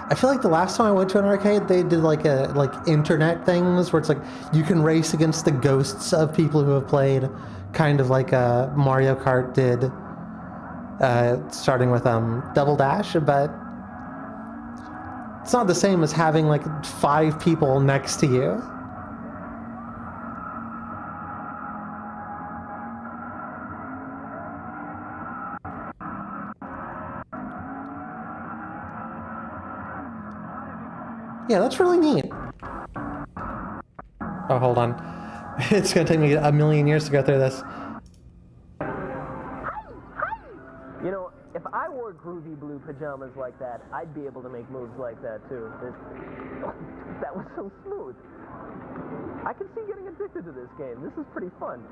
I feel like the last time I went to an arcade, they did like internet things where it's like you can race against the ghosts of people who have played, kind of like Mario Kart did, starting with Double Dash, but it's not the same as having like 5 people next to you. Yeah, that's really neat. Oh, hold on. It's gonna take me a million years to go through this. You know, if I wore groovy blue pajamas like that, I'd be able to make moves like that too. That was so smooth. I can see getting addicted to this game. This is pretty fun.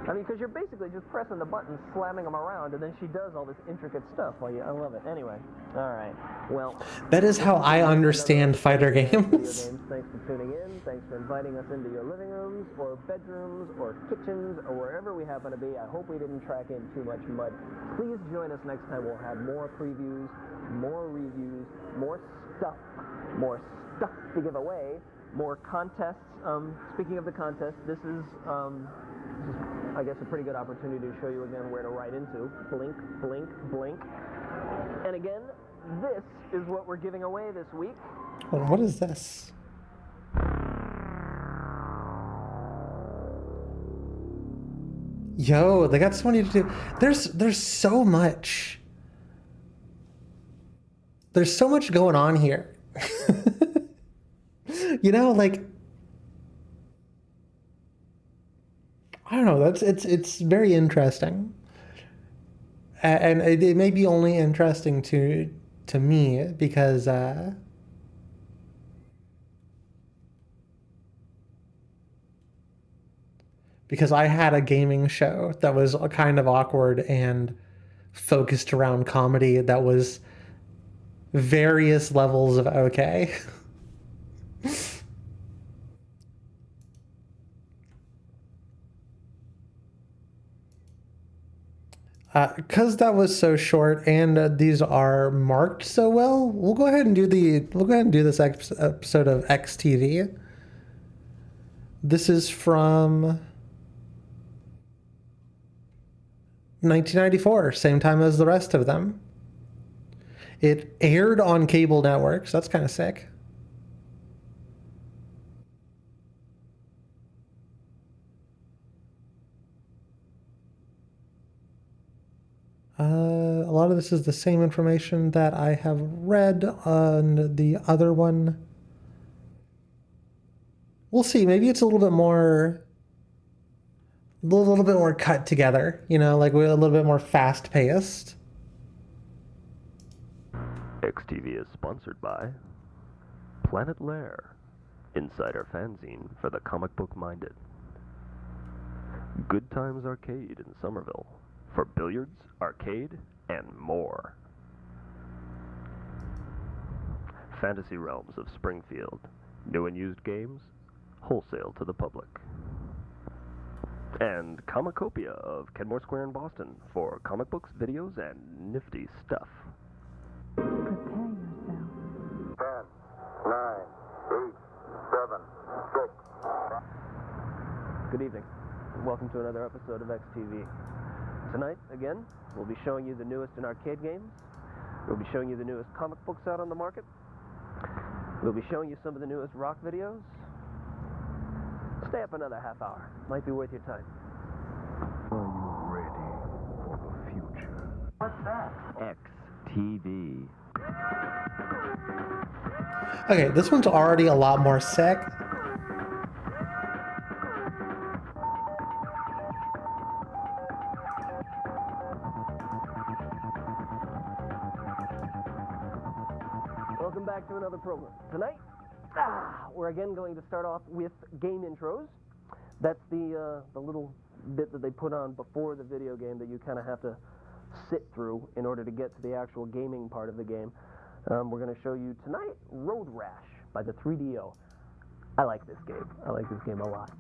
I mean, because you're basically just pressing the buttons, slamming them around, and then she does all this intricate stuff while you... I love it. Anyway, all right. Well... That is how I understand fighter games. Thanks for tuning in. Thanks for inviting us into your living rooms, or bedrooms, or kitchens, or wherever we happen to be. I hope we didn't track in too much mud. Please join us next time. We'll have more previews, more reviews, more stuff to give away, more contests. Speaking of the contest, this is, I guess, a pretty good opportunity to show you again where to write into. Blink, blink, blink. And again, this is what we're giving away this week. Hold on, what is this? Yo, they got so many to do. There's so much. There's so much going on here. You know, like, I don't know. It's very interesting, and it may be only interesting to me because I had a gaming show that was kind of awkward and focused around comedy that was various levels of okay. Because that was so short and these are marked so well, we'll go ahead and do this episode of XTV. This is from 1994, same time as the rest of them. It aired on cable networks. That's kind of sick. A lot of this is the same information that I have read on the other one. We'll see. Maybe it's a little bit more cut together, you know, like we're a little bit more fast-paced. XTV is sponsored by Planet Lair, insider fanzine for the comic book minded. Good Times Arcade in Somerville, for billiards, arcade, and more. Fantasy Realms of Springfield, new and used games, wholesale to the public. And Comicopia of Kenmore Square in Boston for comic books, videos, and nifty stuff. Prepare yourself. 10, 9, 8, 7, 6. Good evening. Welcome to another episode of XTV. Tonight, again, we'll be showing you the newest in arcade games. We'll be showing you the newest comic books out on the market. We'll be showing you some of the newest rock videos. Stay up another half hour. Might be worth your time. Are you ready for the future? What's that? XTV. Okay, this one's already a lot more sick. Welcome back to another program. Tonight, we're again going to start off with game intros. That's the little bit that they put on before the video game that you kind of have to sit through in order to get to the actual gaming part of the game. We're going to show you tonight Road Rash by the 3DO. I like this game. I like this game a lot.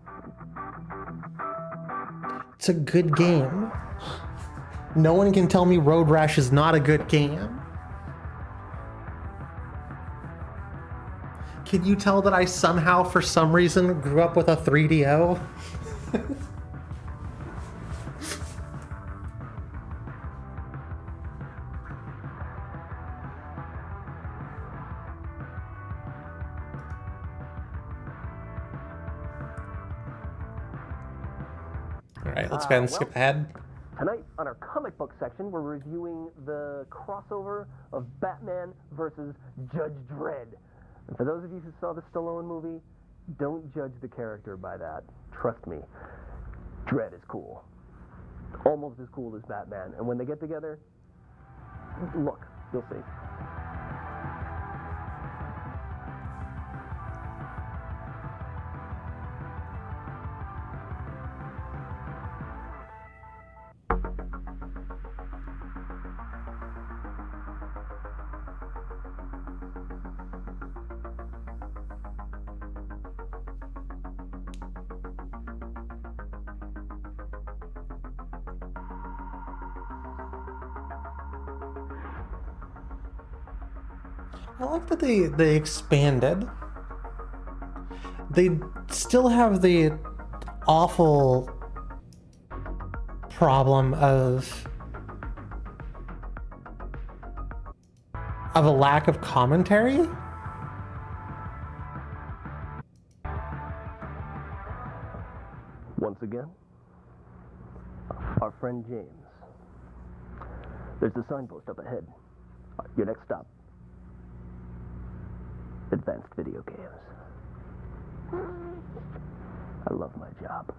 It's a good game. No one can tell me Road Rash is not a good game. Can you tell that I somehow, for some reason, grew up with a 3DO? Alright, let's go ahead and skip ahead. Tonight, on our comic book section, we're reviewing the crossover of Batman versus Judge Dredd. And for those of you who saw the Stallone movie, don't judge the character by that. Trust me, Dredd is cool. Almost as cool as Batman. And when they get together, look, you'll see. I like that they expanded. They still have the awful problem of a lack of commentary. Once again, our friend James. There's a signpost up ahead. Your next stop. Advanced video games. I love my job.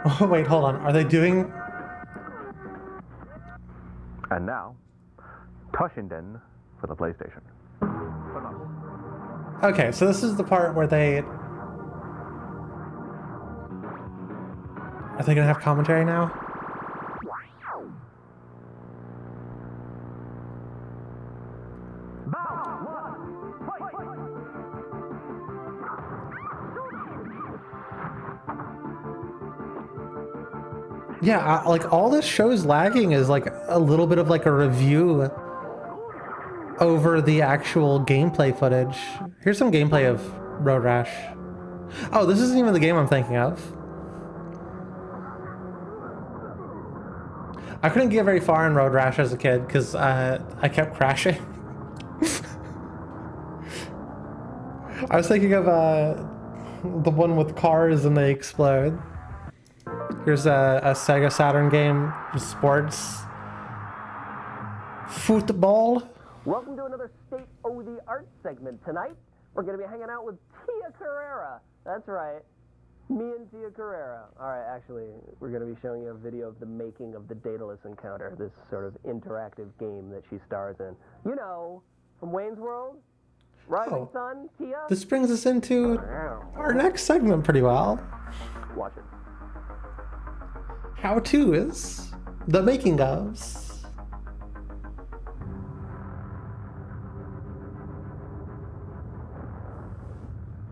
Oh, wait, hold on. Are they doing... And now, Toshinden for the PlayStation. Okay, so this is the part where they... Are they gonna have commentary now? Yeah, like all this show's lagging is like a little bit of like a review over the actual gameplay footage. Here's some gameplay of Road Rash. Oh, this isn't even the game I'm thinking of. I couldn't get very far in Road Rash as a kid because I kept crashing. I was thinking of the one with cars and they explode. Here's a Sega Saturn game, sports, football. Welcome to another State of the Art segment. Tonight, we're going to be hanging out with Tia Carrera. That's right. Me and Tia Carrera. All right, actually, we're going to be showing you a video of the making of the Daedalus Encounter, this sort of interactive game that she stars in. You know, from Wayne's World, Rising Sun, Tia. This brings us into our next segment pretty well. Watch it. How-tos, the making ofs.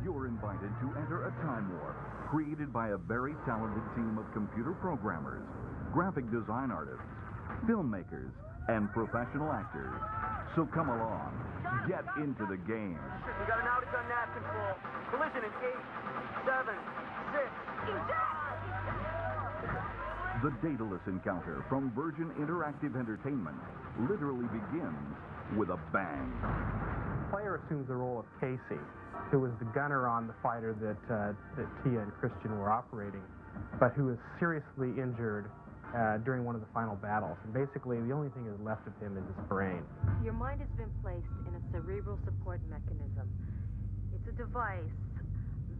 You're invited to enter a time warp created by a very talented team of computer programmers, graphic design artists, filmmakers, and professional actors. So come along, get into the game. We got an outage on nav control. Collision in 8, 7, 6. The Daedalus Encounter from Virgin Interactive Entertainment literally begins with a bang. The player assumes the role of Casey, who was the gunner on the fighter that Tia and Christian were operating, but who was seriously injured during one of the final battles. And basically, the only thing that's left of him is his brain. Your mind has been placed in a cerebral support mechanism. It's a device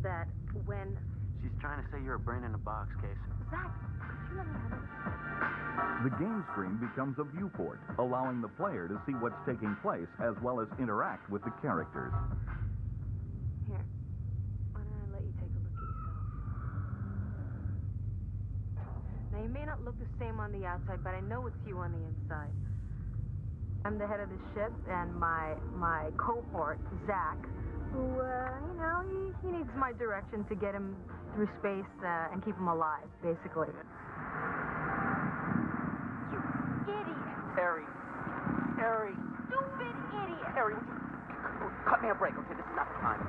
that when... She's trying to say you're a brain in a box, Casey. Zach, could you let me have it? The game screen becomes a viewport, allowing the player to see what's taking place as well as interact with the characters. Here, why don't I let you take a look at yourself? Now, you may not look the same on the outside, but I know it's you on the inside. I'm the head of the ship, and my cohort, Zach, who, you know, he needs my direction to get him through space and keep him alive, basically. You idiot! Harry. Stupid idiot! Harry, would you cut me a break, okay? This is not the time.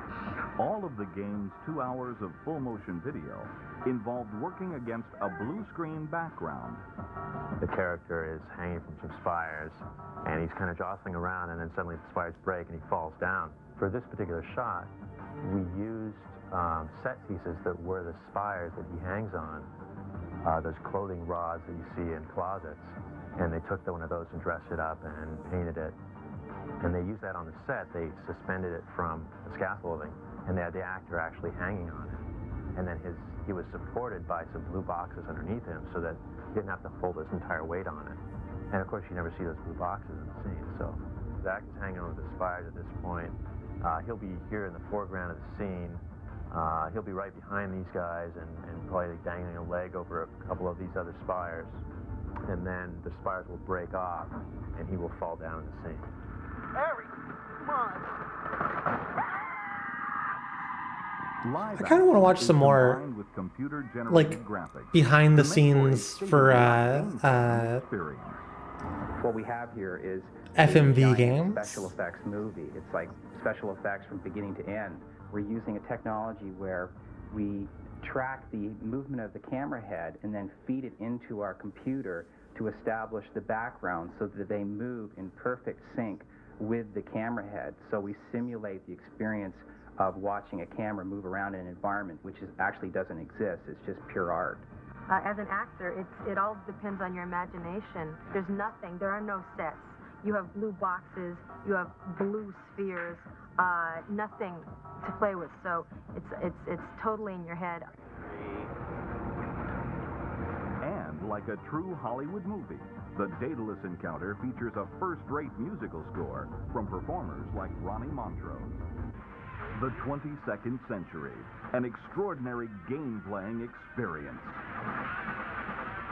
All of the game's 2 hours of full motion video involved working against a blue screen background. The character is hanging from some spires, and he's kind of jostling around, and then suddenly the spires break and he falls down. For this particular shot, we used set pieces that were the spires that he hangs on, those clothing rods that you see in closets, and they took one of those and dressed it up and painted it. And they used that on the set. They suspended it from the scaffolding, and they had the actor actually hanging on it. And then he was supported by some blue boxes underneath him so that he didn't have to hold his entire weight on it. And of course, you never see those blue boxes in the scene. So Zach is hanging on the spires at this point. He'll be here in the foreground of the scene. He'll be right behind these guys and probably dangling a leg over a couple of these other spires. And then the spires will break off, and he will fall down in the scene. Harry, come on. I kind of want to watch some more, like, behind the scenes for what we have here is FMV games. Special effects movie. It's like special effects from beginning to end. We're using a technology where we track the movement of the camera head and then feed it into our computer to establish the background so that they move in perfect sync with the camera head. So we simulate the experience of watching a camera move around in an environment which actually doesn't exist. It's just pure art. As an actor, it all depends on your imagination. There's nothing. There are no sets. You have blue boxes. You have blue spheres. Nothing to play with. So it's totally in your head. And like a true Hollywood movie, the Daedalus Encounter features a first-rate musical score from performers like Ronnie Montrose. The 22nd Century, an extraordinary game-playing experience.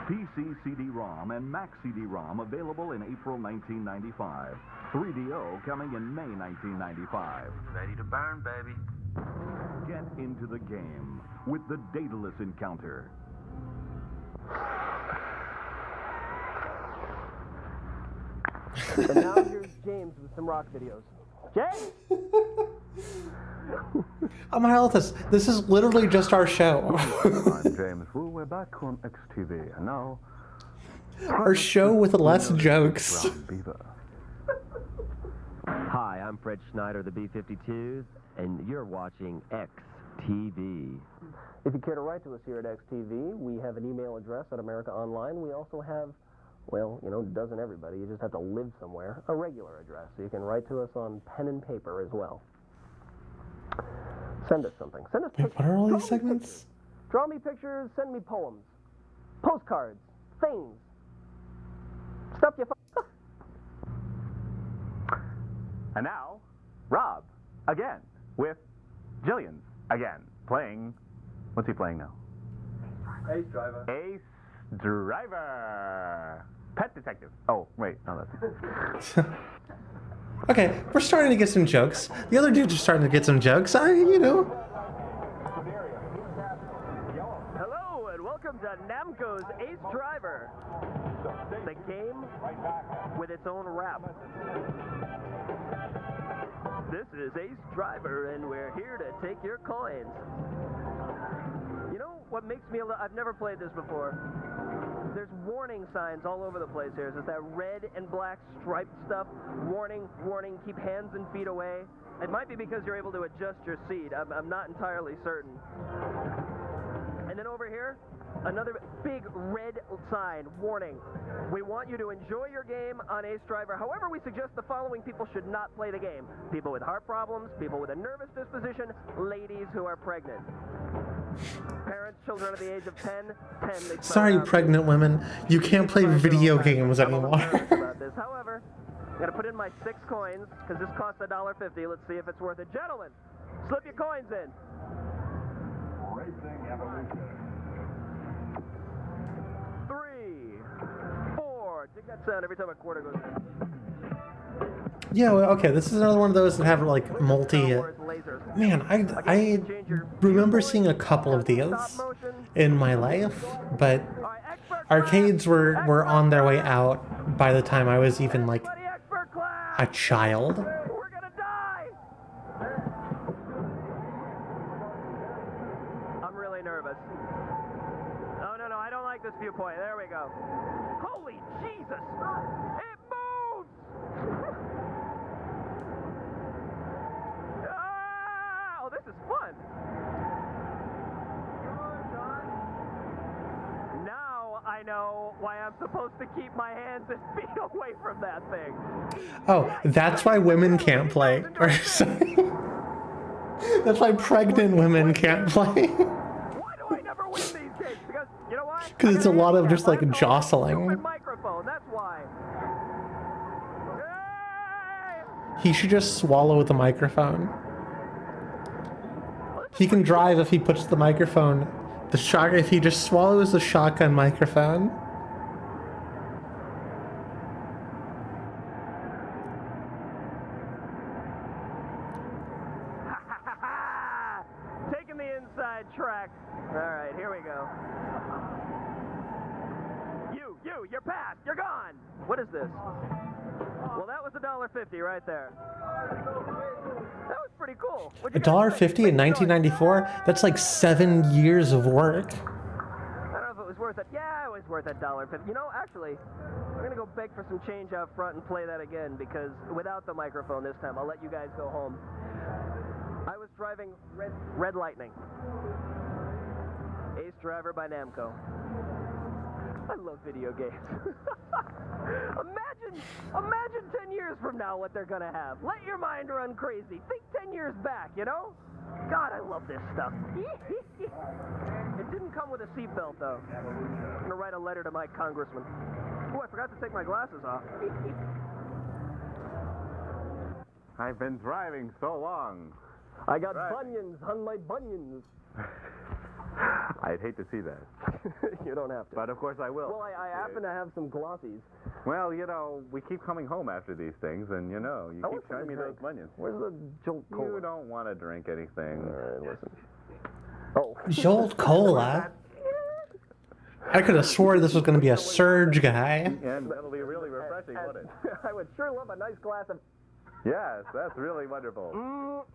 PC CD-ROM and Mac CD-ROM available in April 1995. 3DO coming in May 1995. Ready to burn, baby. Get into the game with the Daedalus Encounter. And now here's James with some rock videos. James! I'm gonna help this. This is literally just our show. I'm James Wu. We're back on XTV, and now our show with less jokes. Hi, I'm Fred Schneider, the B-52s, and you're watching XTV. If you care to write to us here at XTV, we have an email address at America Online. We also have, well, you know, doesn't everybody. You just have to live somewhere. A regular address. So you can write to us on pen and paper as well. Send us something. Send us pictures. What are all these segments? Draw me pictures, send me poems. Postcards. Things. Stuff you And now, Rob, again, with Jillian, again, playing, what's he playing now? Ace Driver. Ace Driver. Pet Detective. Oh, wait, no, that's Okay, we're starting to get some jokes. The other dudes are starting to get some jokes. You know. Hello, and welcome to Namco's Ace Driver. The game with its own rap. This is Ace Driver, and we're here to take your coins. You know what makes me I've never played this before. There's warning signs all over the place here. There's that red and black striped stuff. Warning, warning, keep hands and feet away. It might be because you're able to adjust your seat. I'm not entirely certain. And then over here, another big red sign, warning. We want you to enjoy your game on Ace Driver. However, we suggest the following people should not play the game. People with heart problems, people with a nervous disposition, ladies who are pregnant. Parents, children under the age of 10. Sorry, pregnant women. You can't play video games anymore. However, I'm going to put in my 6 coins, because this costs $1.50. Let's see if it's worth it. Gentlemen, slip your coins in. Racing Evolution. 3, 4. Dig that sound every time a quarter goes in. Yeah, well, okay, this is another one of those that have, like, multi... Man, I remember seeing a couple of these in my life, but arcades were on their way out by the time I was even, like, a child. We're gonna die! I'm really nervous. Oh, no, I don't like this viewpoint. There we go. Holy Jesus! It moves! Oh, this is fun! Now I know why I'm supposed to keep my hands and feet away from that thing. Oh, that's why women can't play. Or that's why pregnant women can't play. Why do I never win these games? Because, you know why? Because it's a lot of just like jostling. Microphone, that's why. He should just swallow the microphone. He can drive if he puts the microphone, if he just swallows the shotgun microphone. Taking the inside track. All right, here we go. You're past. You're gone. What is this? Well, that was $1.50 right there. That was pretty cool. $1.50 in 1994? That's like 7 years of work. I don't know if it was worth it. Yeah, it was worth that $1.50. You know, actually, I'm gonna go beg for some change out front and play that again because without the microphone this time, I'll let you guys go home. I was driving Red Lightning. Ace Driver by Namco. I love video games. Imagine 10 years from now what they're gonna have. Let your mind run crazy. Think 10 years back, you know? God, I love this stuff. It didn't come with a seatbelt, though. I'm gonna write a letter to my congressman. Oh, I forgot to take my glasses off. I've been driving so long. I got bunions on my bunions. I'd hate to see that. You don't have to. But of course I will. Well, I happen to have some glossies. Well, you know, we keep coming home after these things, and you know, you keep showing me those bunions. Where's the Jolt Cola? You don't want to drink anything. All right, listen. Oh. Jolt Cola? I could have swore this was going to be a Surge guy. And that'll be really refreshing, won't it? I would sure love a nice glass of... Yes, that's really wonderful.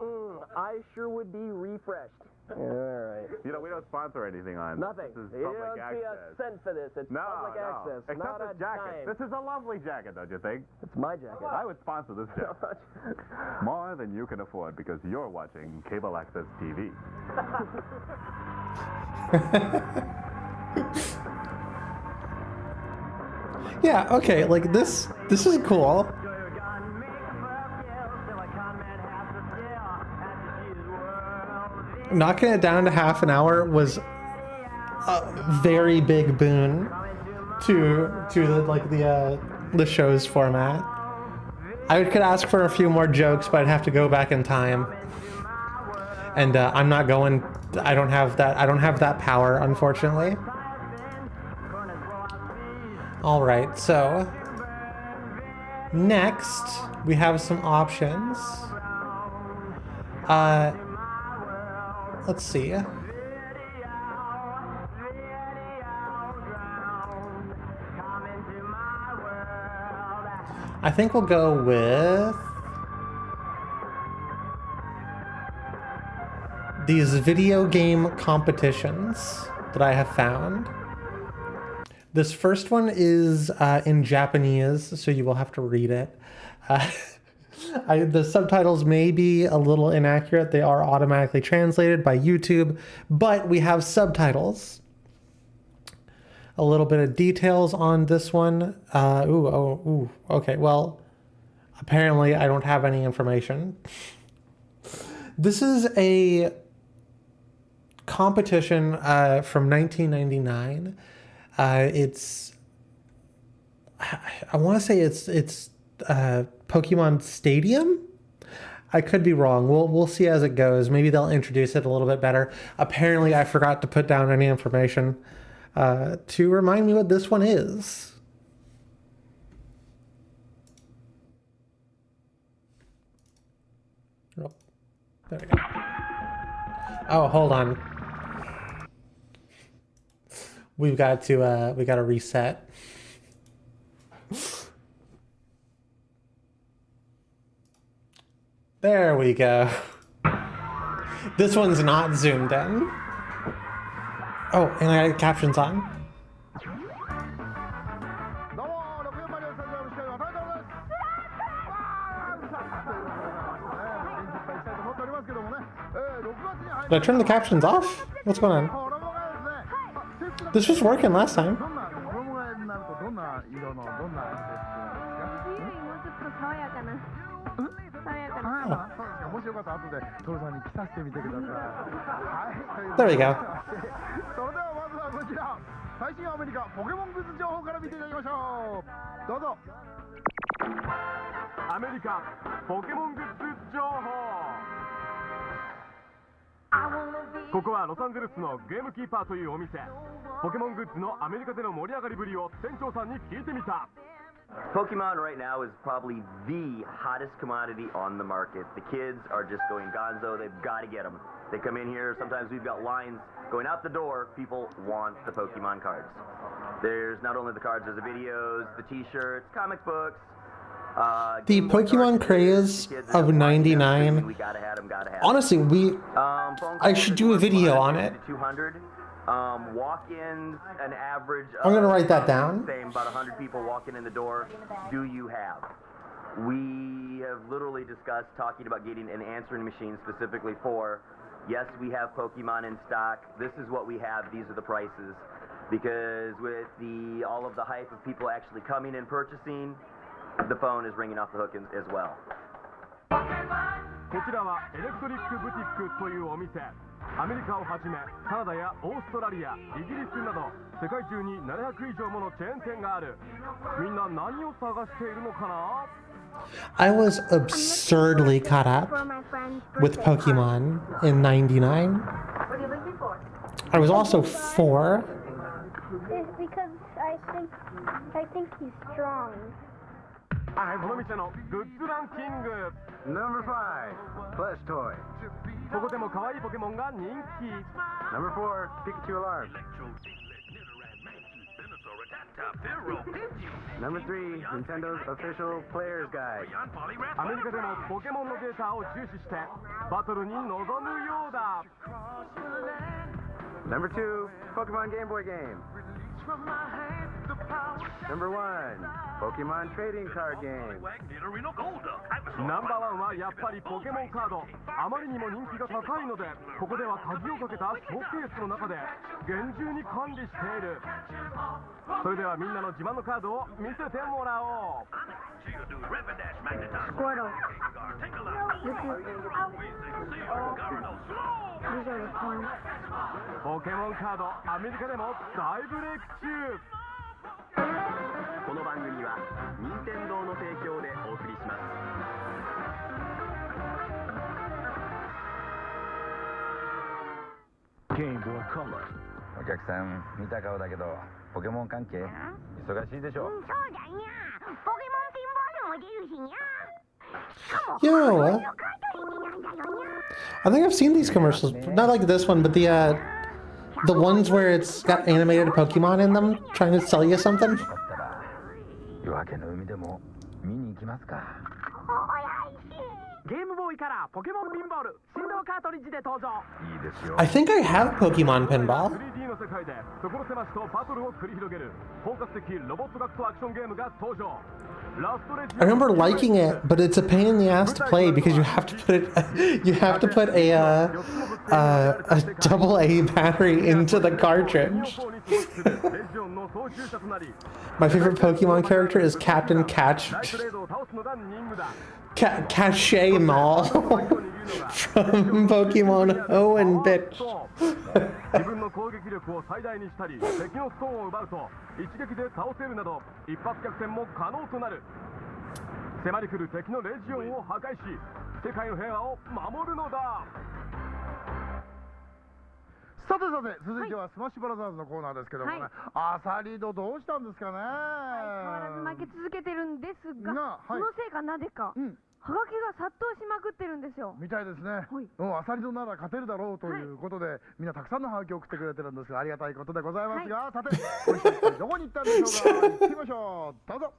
I sure would be refreshed. All right. You know, we don't sponsor anything on Nothing. This is You public don't see a access. cent for this. It's public access. Except not this a jacket. dime. This is a lovely jacket, don't you think? It's my jacket. I would sponsor this jacket. More than you can afford because you're watching Cable Access TV. Yeah, okay, like this is cool. Knocking it down to half an hour was a very big boon to the show's format. I could ask for a few more jokes, but I'd have to go back in time. And I'm not going. I don't have that power, unfortunately. All right, so next we have some options. Let's see. I think we'll go with these video game competitions that I have found. This first one is in Japanese, so you will have to read it. The subtitles may be a little inaccurate. They are automatically translated by YouTube, but we have subtitles. A little bit of details on this one. Okay, well, apparently I don't have any information. This is a competition from 1999. It's, I want to say it's Pokemon Stadium. I could be wrong. We'll see as it goes. Maybe they'll introduce it a little bit better. Apparently, I forgot to put down any information to remind me what this one is. Oh, there we go. Oh, hold on. We've got to reset. There we go. This one's not zoomed in. Oh, and I had captions on. Did I turn the captions off? What's going on? This was working last time. 色のどんな色ですか？冬よりもうちょっと爽やかな。爽やかな。そうですか。もしよかったら後でトルさんに着させてみてください。はい。という There we go. それではまずはこちら最新アメリカポケモングッズ情報から見ていただきましょう。どうぞ。アメリカポケモングッズ情報。ここはロサンゼルスのゲームキーパーというお店。ポケモングッズのアメリカでの盛り上がりぶりを店長さんに聞いてみた。Pokemon right now is probably the hottest commodity on the market. The kids are just going gonzo. They've got to get them. They come in here. Sometimes we've got lines going out the door. People want the Pokemon cards. There's not only the cards, there's the videos, the t-shirts, comic books. The Pokemon craze of '99. Honestly, I should do a video on it. 200. Walk-ins, an average. I'm gonna write that down. Same, about 100 people walking in the door. Do you have? We have literally discussed talking about getting an answering machine specifically for. Yes, we have Pokemon in stock. This is what we have. These are the prices. Because with all of the hype of people actually coming and purchasing, the phone is ringing off the hook as well. こちらはエレクトリックブティックというお店。アメリカをはじめカナダやオーストラリア、イギリスなど世界中に700以上ものチェーン店がある。みんな何を探しているのかな？ I was absurdly caught up with Pokemon in '99. I was also 4. It's because I think he's strong. この店のグッズランキング。 Number 5, Plush Toy. ここでも可愛いポケモンが人気。 Number 4, Pikachu Alarm. Number 3, Nintendo's official player's guide. アメリカでもポケモンのデータを重視してバトルに臨むようだ。 Number 2, Pokemon Game Boy game. Number 1, Pokemon Trading Card Game. ナンバー1はやっぱりポケモンカード。あまりにも人気が高いので、ここでは鍵をかけたショーケースの中で厳重に管理している。それではみんなの自慢のカードを見せてもらおう。 Squirtle. These are the coins. ポケモンカード、アメリカでも大ブレイク中。 この番組は任天堂の提供でお送りします。 Game Boy Color. お客さん見た顔だけどポケモン関係忙しいでしょ。そうだにゃ。ポケモンピンボールも出るしにゃ。 Yo, I think I've seen these commercials. Not like this one, but the ones where it's got animated Pokemon in them, trying to sell you something. 夜明けの海でも見に行きますか。ゲームボーイからポケモンピンボール振動カートリッジで登場。いいですよ。 I think I have Pokemon Pinball. 3D の世界で所狭しとバトルを繰り広げる本格的ロボット学とアクションゲームが登場。 I remember liking it, but it's a pain in the ass to play because you have to put a AA battery into the cartridge. My favorite Pokemon character is Captain Cache Mall from Pokemon O and Bitch. 自分の攻撃力を最大にしたり、敵のストーンを奪うと一撃で倒せるなど一発逆転も可能となる。迫り来る敵のレジオンを破壊し、世界の平和を守るのだ。 さてさて、続いてはスマッシュブラザーズのコーナーですけどもね、アサリドどうしたんですかね。変わらず負け続けてるんですが、そのせいかなぜか、はがきが殺到しまくってるんですよ。みたいですね。アサリドなら勝てるだろうということで、みんなたくさんのハガキを送ってくれてるんですが、ありがたいことでございますが、さて、今週はどこに行ったんでしょうか。行ってみましょう。どうぞ。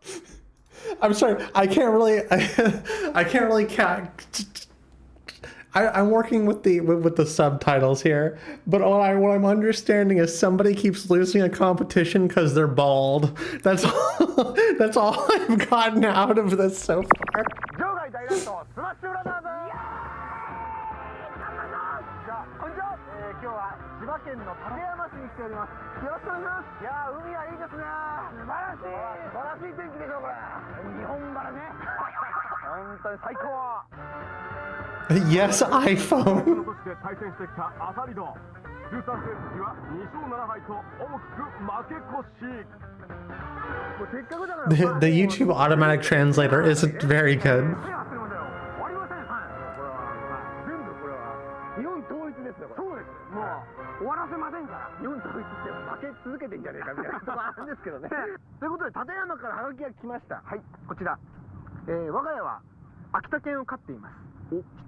I'm sorry, I can't really I'm working with the subtitles here, but what I'm understanding is somebody keeps losing a competition because they're bald. That's all I've gotten out of this so far. 場外大乱闘スマッシュブラザーズ。こんにちは。今日は渋葉県の館山市に来ております。よろしくお願いします。いやー、海はいいですね。素晴らしい。素晴らしい天気でしょこれ。日本晴れね。本当に最高。Yes, iPhone. として対戦してきたアサリド。通算成績は2勝7敗と大きく負け越し。The YouTube automatic translator isn't very good. 日本統一ですよ。そうです。もう終わらせませんから。日本統一って負け続けてんじゃねえかみたいなとこあるんですけどね。ということで館山からハガキが来ました。はい、こちら。我が家は秋田犬を飼っています。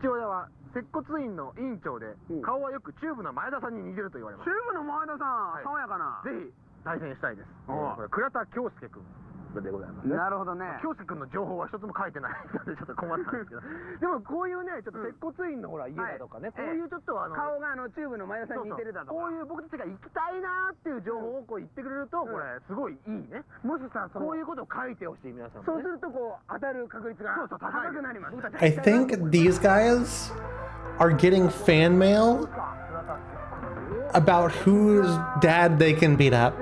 父親は接骨院の院長で、顔はよくチューブの前田さんに似てると言われます。チューブの前田さん、爽やかな。ぜひ対戦したいです。これ倉田恭介君でございますね。なるほどね。恭介君の情報は一つも書いてないのでちょっと困ったんですけど。でもこういうね、ちょっと接骨院のほら家だとかね、こういうちょっと顔がチューブの前田さんに似てるだとか、こういう僕たちが行きたいなーっていう情報をこう言ってくれると、これすごいいいね。もしさ、こういうことを書いてほしい皆さん。そうするとこう当たる確率が高くなります。I think these guys are getting fan mail about whose dad they can beat up.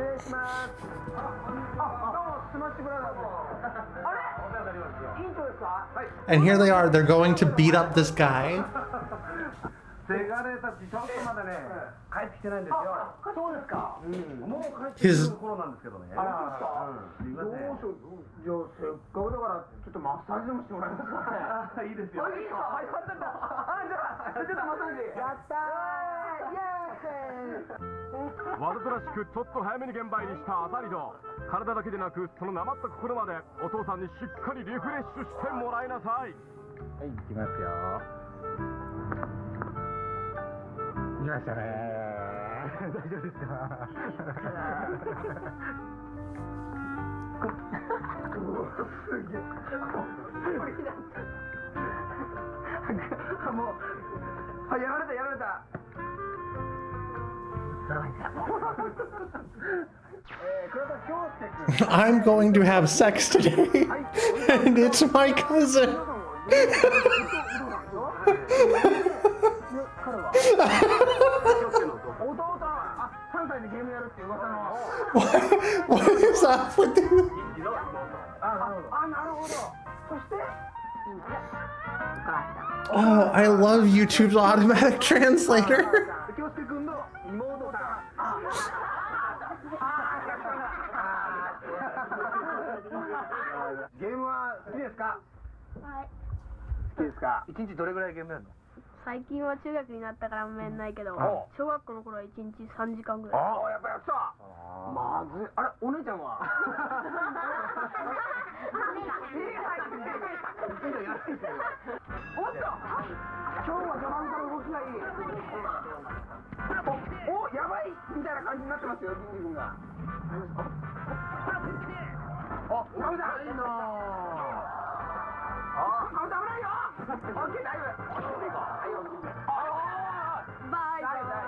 And here they are, they're going to beat up this guy. Hisわざとらしくちょっと早めに現場入りしたアサリド。体だけでなくそのなまった心までお父さんにしっかりリフレッシュしてもらいなさい。はい、行きますよ。行きましたね。大丈夫ですか。すげえ。もう、あ、やられたやられた。I'm going to have sex today, and it's my cousin. What is up with this? Oh, I love YouTube's automatic translator. One日どれぐらいゲームやるの？最近は中学になったからあんまやんないけど、小学校の頃は1日3時間ぐらい。ああ、やっぱやった。まずい。あれ、お姉ちゃんは？おっと、今日は序盤から動きがいい。お、やばいみたいな感じになってますよ、ジンジ君が。あ、ダメだ。いいな。あ、危ないよ。オッケー、大丈夫。バイバイ。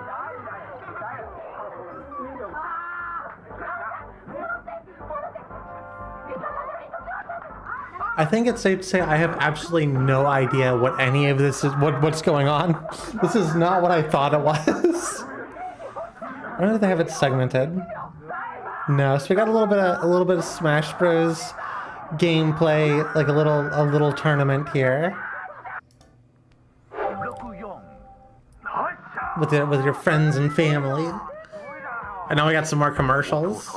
I think it's safe to say I have absolutely no idea what any of this is. What's going on? This is not what I thought it was. I don't know if they have it segmented. No, so we got a little bit of Smash Bros. Gameplay, like a little tournament here. With your friends and family. And now we got some more commercials.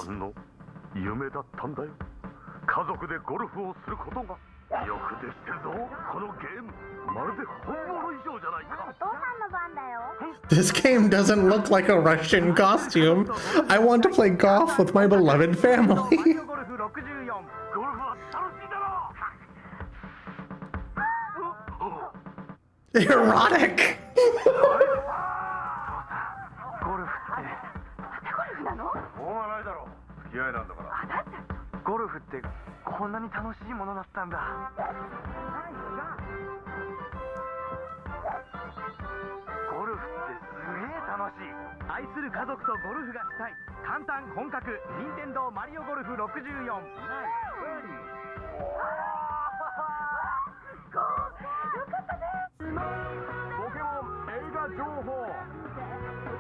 家族でゴルフをすることがよくできてるぞ。このゲームまるで本物以上じゃないか。お父さんの番だよ。This game doesn't look like a Russian costume. I want to play golf with my beloved family. Erotic. ゴルフってゴルフなの？しょうがないだろ。付き合いなんだから。だってゴルフってこんなに楽しいものだったんだ。ゴルフってすげえ楽しい。愛する家族とゴルフがしたい。簡単本格任天堂マリオゴルフ64。ポケモン映画情報。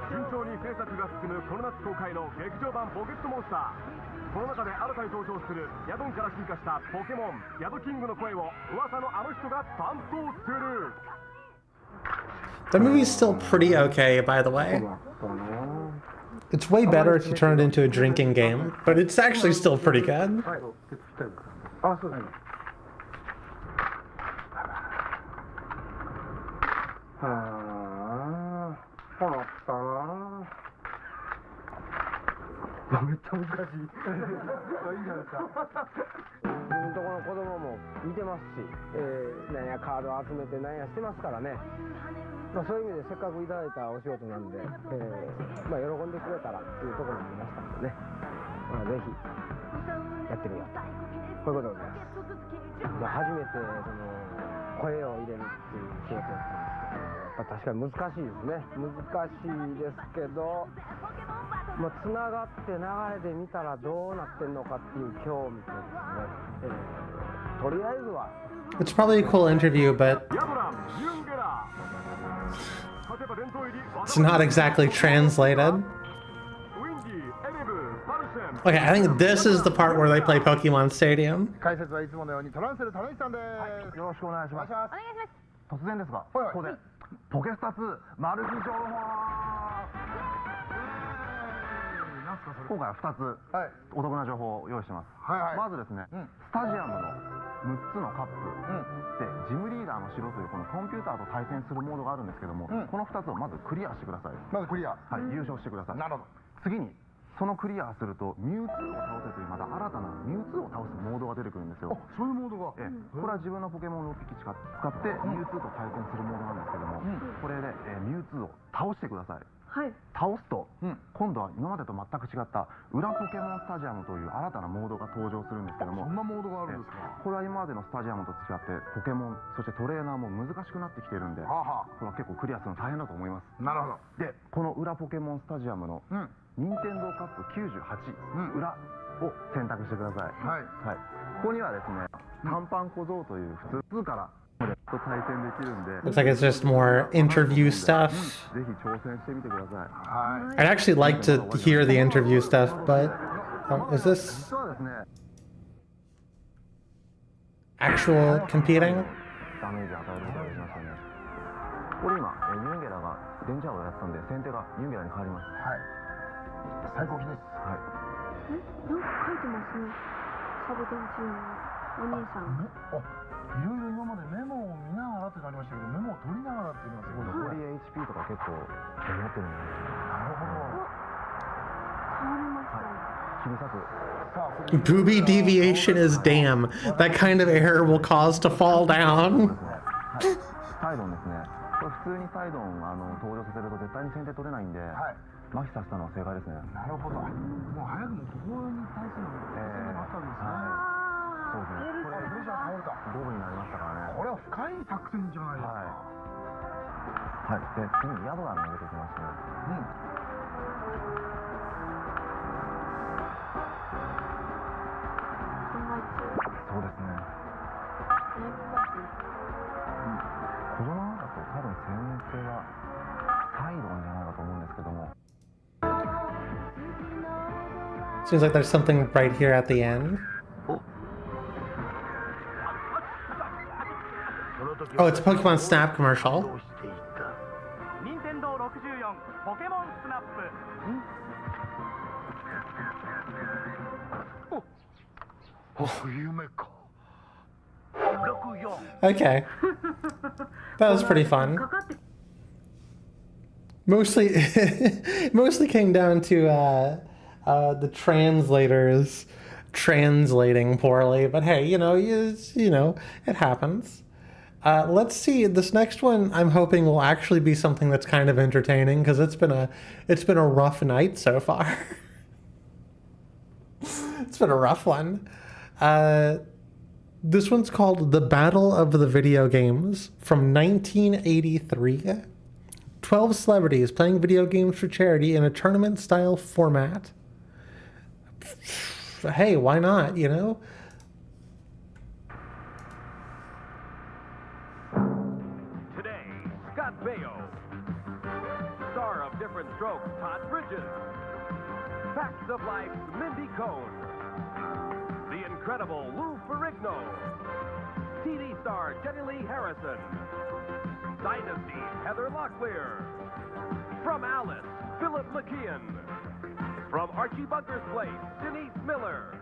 新着調に制作が進むこの夏公開の劇場版ポケットモンスター。この中で新たに登場するヤドンから進化したポケモンヤドキングの声を噂のあの人が担当する。 The movie's still pretty okay, by the way. It's way better if you turn it into a drinking game, but it's actually still pretty good. It's probably a cool interview, but it's not exactly translated. Okay, I think this is the part where they play Pokemon Stadium. 解説はいつものようにトランセル谷さんです。よろしくお願いします。突然ですが、ここでポケスタ2マル秘情報。今回は2つお得な情報を用意してます。まずですね、スタジアムの6つのカップでジムリーダーの城というこのコンピューターと対戦するモードがあるんですけども、この2つをまずクリアしてください。まずクリア。はい、優勝してください。なるほど。次にそのクリアするとミュウツーを倒せというまた新たなミュウツーを倒すモードが出てくるんですよ。そういうモードが。これは自分のポケモンを6匹使ってミュウツーと対戦するモードなんですけども、これでミュウツーを倒してください。倒すと、今度は今までと全く違った裏ポケモンスタジアムという新たなモードが登場するんですけども、そんなモードがあるんですか。これは今までのスタジアムと違ってポケモンそしてトレーナーも難しくなってきているんで、これは結構クリアするの大変だと思います。なるほど。でこの裏ポケモンスタジアムの任天堂カップ98、裏を選択してください。はい、ここにはですね短パン小僧という普通からLooks like it's just more interview stuff. I'd actually like to hear the interview stuff, but is this actual competing? これ今ユンゲラがデンジャーをやったんで先手がユンゲラに変わります。はい。最高期です。はい。なんか書いてますね。サボテンチームのお兄さん。いろいろ今までメモを見ながらってなりましたけど、メモを取りながらっていうのはすごい。残り HP とか結構持ってるんで。なるほど。変わりましたね。 Booby deviation is damn. That kind of error will cause to fall down. サイドンですね。これ普通にサイドン登場させると絶対に先手取れないんで、麻痺させたのは正解ですね。なるほど。もう早くもここに対する戦いがあったんですね。そうですね。これブレジャー倒れた。五分になりましたからね。これは深い作戦じゃないですか。はい。で次にヤドランが出てきまして。そうですね。子供だと多分先手はサイドンじゃないかと思うんですけども。Seems like there's something right here at the end. Oh, it's a Pokemon Snap commercial. 任天堂64ポケモンスナップ。夢か。Okay. That was pretty fun. Mostly came down to the translators translating poorly, but hey, you know, it happens. Let's see. This next one, I'm hoping will actually be something that's kind of entertaining because it's been a rough night so far. It's been a rough one. This one's called The Battle of the Video Games from 1983. 12 celebrities playing video games for charity in a tournament-style format. Hey, why not, you know? Today, Scott Baio, star of Different Strokes, Bridges, Facts of Life's Mindy Cohn, the incredible Lou Ferrigno, TV star Jenny Lee Harrison, Dynasty Heather Locklear, from Alice, Philip McKeon, from Archie Bunker's Place, Denise Miller,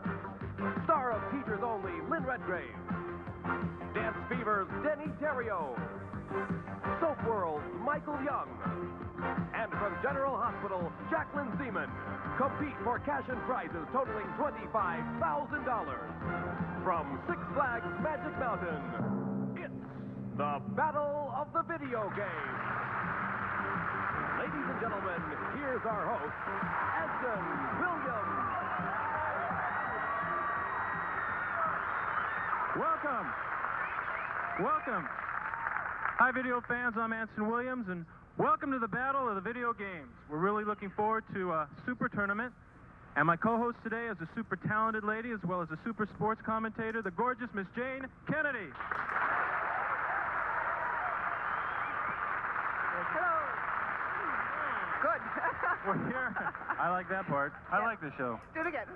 star of Teachers Only, Lynn Redgrave, Dance Fever's Denny Terrio, Soap World's Michael Young, and from General Hospital, Jacqueline Seaman. Compete for cash and prizes totaling $25,000. From Six Flags Magic Mountain, it's the Battle of the Video Game. Ladies and gentlemen, here's our host, Anson Williams. Welcome. Welcome. Hi, video fans. I'm Anson Williams, and welcome to the Battle of the Video Games. We're really looking forward to a super tournament. And my co-host today is a super talented lady, as well as a super sports commentator, the gorgeous Miss Jane Kennedy. Hello. Good. We're here. I like that part. I like this show. Do it again.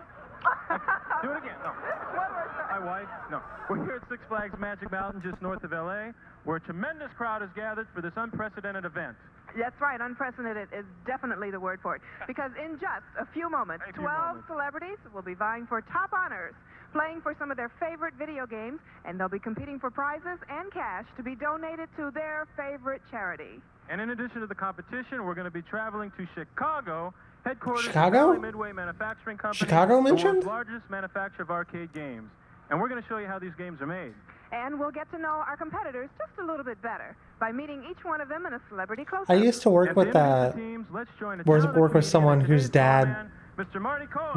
Do it again. No. One more time. My wife? No. We're here at Six Flags Magic Mountain, just north of L.A., where a tremendous crowd has gathered for this unprecedented event. That's right. Unprecedented is definitely the word for it. Because in just a few moments, 12 celebrities will be vying for top honors, playing for some of their favorite video games, and they'll be competing for prizes and cash to be donated to their favorite charity. And in addition to the competition, we're going to be traveling to Chicago, headquarters Chicago? of Midway Manufacturing Company, Chicago the mentioned? world's largest manufacturer of arcade games. And we're going to show you how these games are made. And we'll get to know our competitors just a little bit better by meeting each one of them in a celebrity close-up. I used to work with work with someone whose dad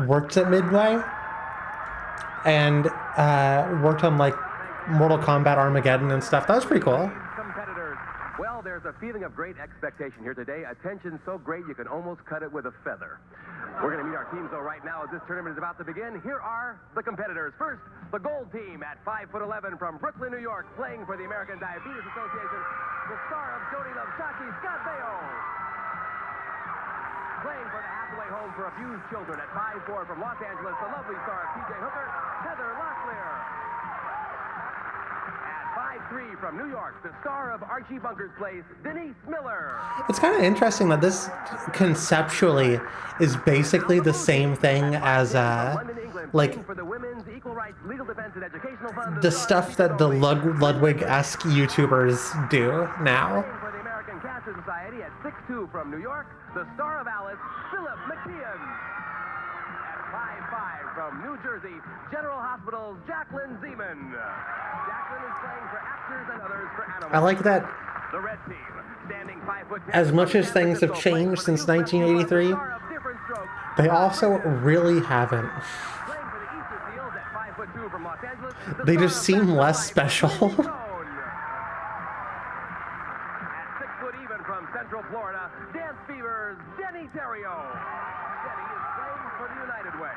worked at Midway and worked on like Mortal Kombat Armageddon and stuff. That was pretty cool. Competitors. Well, there's a feeling of great expectation here today. Attention so great you can almost cut it with a feather. We're going to meet our teams, though, right now as this tournament is about to begin. Here are the competitors. First, the gold team at 5'11" from Brooklyn, New York, playing for the American Diabetes Association, the star of Jody Loves Chachi, Scott Baio. Playing for the Hathaway Home for Abused Children at 5'4" from Los Angeles, the lovely star of TJ Hooker, Heather Locklear. At 5'3" from New York, the star of Archie Bunker's Place, Denise Miller. It's kind of interesting that this conceptually is basically the same thing as like the stuff that the Ludwig-esque YouTubers do now. For the American Cancer Society at 6'2" from New York, the star of Alice, Philip McKeon. At 5'5" from New Jersey, General Hospital's Jacqueline Zeman. Jacqueline is playing for actors and others for animals. I like that. The red team, standing 5'10", As much as things have changed since 1983, they also really haven't. They just seem less special. At 6 foot even from Central Florida, Dance Fever's Denny Terrio. Denny is playing for the United Way.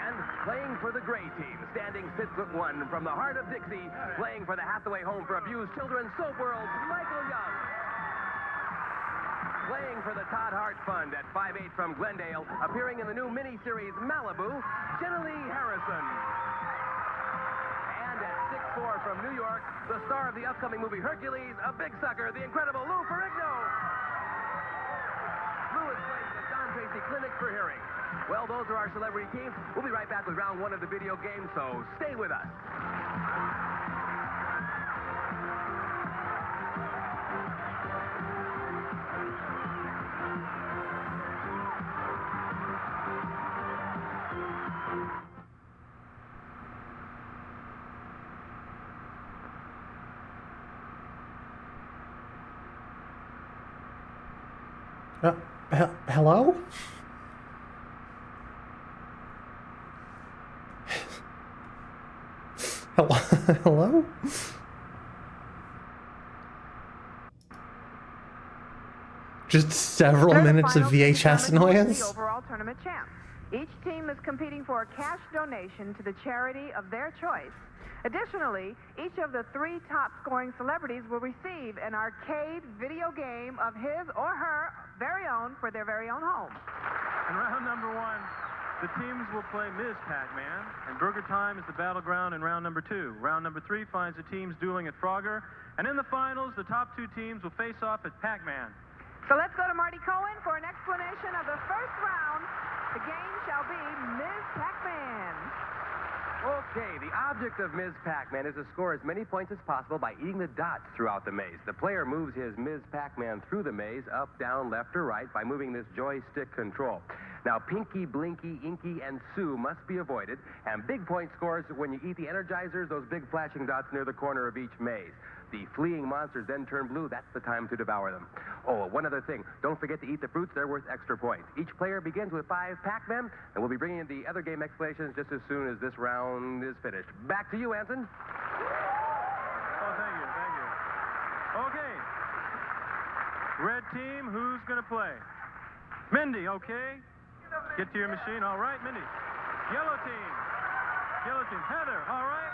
And playing for the gray team, standing 6'1" from the heart of Dixie, playing for the Hathaway Home for Abused Children, Soap World, Michael Young. Playing for the Todd Hart Fund at 5'8" from Glendale, appearing in the new miniseries Malibu, Jenny Lee Harrison. And at 6'4" from New York, the star of the upcoming movie Hercules, a big sucker, the incredible Lou Ferrigno. Lou is playing the John Tracy Clinic for Hearing. Well, those are our celebrity teams. We'll be right back with round 1 of the video game, so stay with us. Hello? Hello? Just several minutes of VHS noise? The overall tournament champs. Each team is competing for a cash donation to the charity of their choice. Additionally, each of the 3 top scoring celebrities will receive an arcade video game of his or her very own for their very own home. In round number 1, the teams will play Ms. Pac-Man, and Burger Time is the battleground in round number 2. Round number 3 finds the teams dueling at Frogger, and in the finals, the top 2 teams will face off at Pac-Man. So let's go to Marty Cohen for an explanation of the first round. The game shall be Ms. Pac-Man. Okay, the object of Ms. Pac-Man is to score as many points as possible by eating the dots throughout the maze. The player moves his Ms. Pac-Man through the maze, up, down, left, or right, by moving this joystick control. Now, Pinky, Blinky, Inky, and Sue must be avoided, and big point scores when you eat the Energizers, those big flashing dots near the corner of each maze. The fleeing monsters then turn blue. That's the time to devour them. Oh, one other thing. Don't forget to eat the fruits. They're worth extra points. Each player begins with 5 Pac-Men, and we'll be bringing in the other game explanations just as soon as this round is finished. Back to you, Anson. Oh, thank you, thank you. Okay. Red team, who's going to play? Mindy, okay. Get to your machine. All right, Mindy. Yellow team. Yellow team. Heather, all right.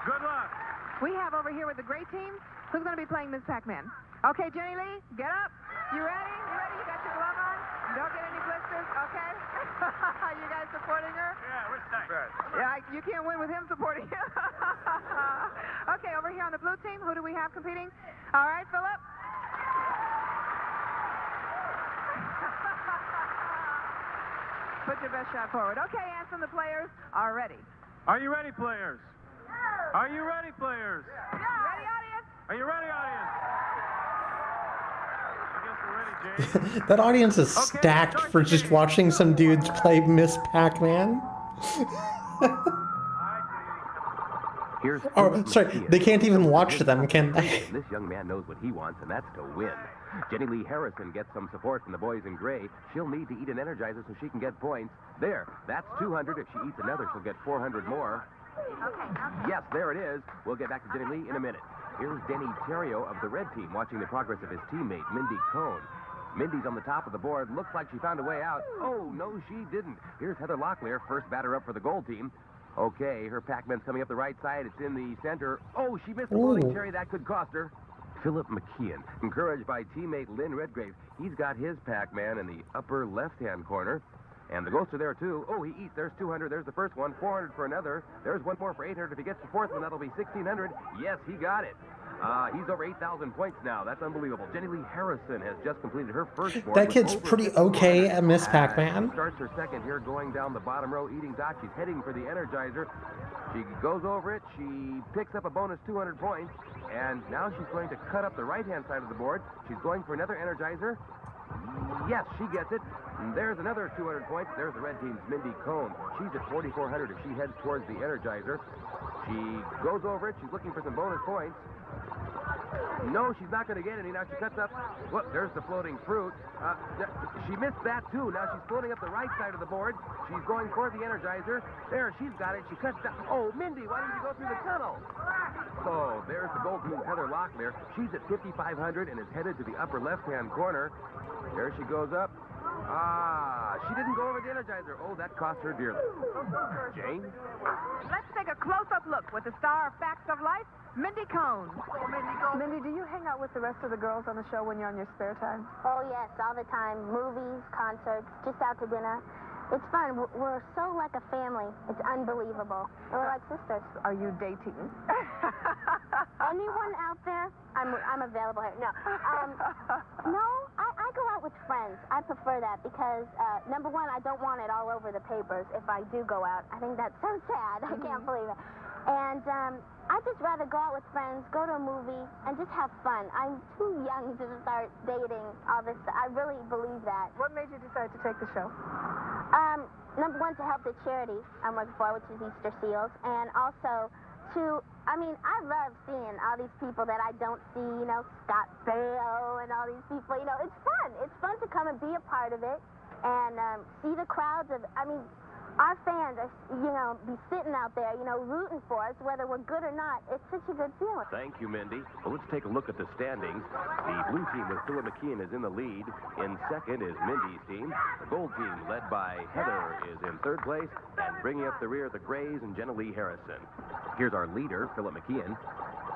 Good luck. We have over here with the gray team, who's going to be playing Ms. Pac-Man. Okay, Jenny Lee, get up. You ready? You ready? You got your glove on? Don't get any blisters, okay? You guys supporting her? Yeah, we're tight. Yeah, you can't win with him supporting you. Okay, over here on the blue team, who do we have competing? All right, Philip. Put your best shot forward. Okay, Anson, the players are ready. Are you ready, players? Are you ready, players? Ready, audience? Are you ready, audience? I guess we're ready, James. That audience is stacked for just watching some dudes play Miss Pac-Man. Oh, sorry, they can't even watch them, can they? This young man knows what he wants, and that's to win. Jenny Lee Harrison gets some support from the boys in gray. She'll need to eat an Energizer so she can get points. There, that's 200. If she eats another, she'll get 400 more. Yes, there it is. We'll get back to Jenny Lee in a minute. Here's Denny Terrio of the red team watching the progress of his teammate, Mindy Cohn. Mindy's on the top of the board. Looks like she found a way out. Oh, no, she didn't. Here's Heather Locklear, first batter up for the gold team. Okay, her Pac-Man's coming up the right side. It's in the center. Oh, she missed the floating cherry. That could cost her. Philip McKeon, encouraged by teammate Lynn Redgrave. He's got his Pac-Man in the upper left-hand corner. And the ghosts are there, too. Oh, he eats. There's 200. There's the first one. 400 for another. There's one more for 800. If he gets the fourth one, that'll be 1,600. Yes, he got it. He's over 8,000 points now. That's unbelievable. Jenny Lee Harrison has just completed her first board. That kid's pretty okay at Miss Pac-Man. She starts her second here, going down the bottom row, eating dots. She's heading for the Energizer. She goes over it. She picks up a bonus 200 points. And now she's going to cut up the right-hand side of the board. She's going for another Energizer. Yes, she gets it. And there's another 200 points. There's the red team's Mindy Cohn. She's at 4,400 as she heads towards the Energizer. She goes over it. She's looking for some bonus points. No, she's not going to get any. Now she cuts up. Look, there's the floating fruit. She missed that, too. Now she's floating up the right side of the board. She's going for the Energizer. There, she's got it. She cuts down. Oh, Mindy, why didn't you go through the tunnel? So there's the gold team's Heather Locklear. She's at 5,500 and is headed to the upper left-hand corner. There she goes up. She didn't go over the Energizer. Oh, that cost her dearly. Jane? Let's take a close-up look with the star of Facts of Life, Mindy Cohn. Mindy, do you hang out with the rest of the girls on the show when you're on your spare time? Oh, yes, all the time. Movies, concerts, just out to dinner. It's fun. We're so like a family. It's unbelievable. We're like sisters. Are you dating? Anyone out there? I'm available here. No. No, I go out with friends. I prefer that because, number one, I don't want it all over the papers if I do go out. I think that's so sad. I can't believe it. And I'd just rather go out with friends, go to a movie, and just have fun. I'm too young to start dating all this stuff. I really believe that. What made you decide to take the show? Number one, to help the charity I'm working for, which is Easter Seals, and also I love seeing all these people that I don't see, Scott Baio and all these people, it's fun. It's fun to come and be a part of it and see the crowds of, our fans are, be sitting out there, rooting for us, whether we're good or not. It's such a good feeling. Thank you, Mindy. Well, let's take a look at the standings. The blue team with Philip McKeon is in the lead. In second is Mindy's team. The gold team, led by Heather, is in third place. And bringing up the rear, the Grays and Jenna Lee Harrison. Here's our leader, Philip McKeon.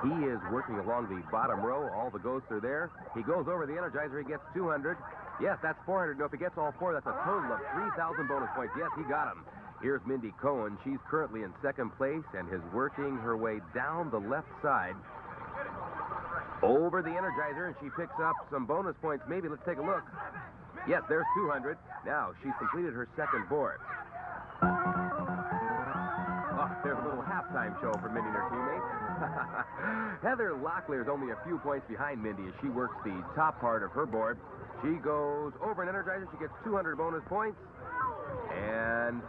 He is working along the bottom row. All the ghosts are there. He goes over the Energizer. He gets 200. Yes, that's 400. No, if he gets all four, that's a total of 3,000 bonus points. Yes, he got them. Here's Mindy Cohen. She's currently in second place and is working her way down the left side over the Energizer, and she picks up some bonus points. Maybe let's take a look. Yes, there's 200. Now, she's completed her second board. Oh, there's a little halftime show for Mindy and her teammates. Heather Locklear is only a few points behind Mindy as she works the top part of her board. She goes over an Energizer. She gets 200 bonus points. And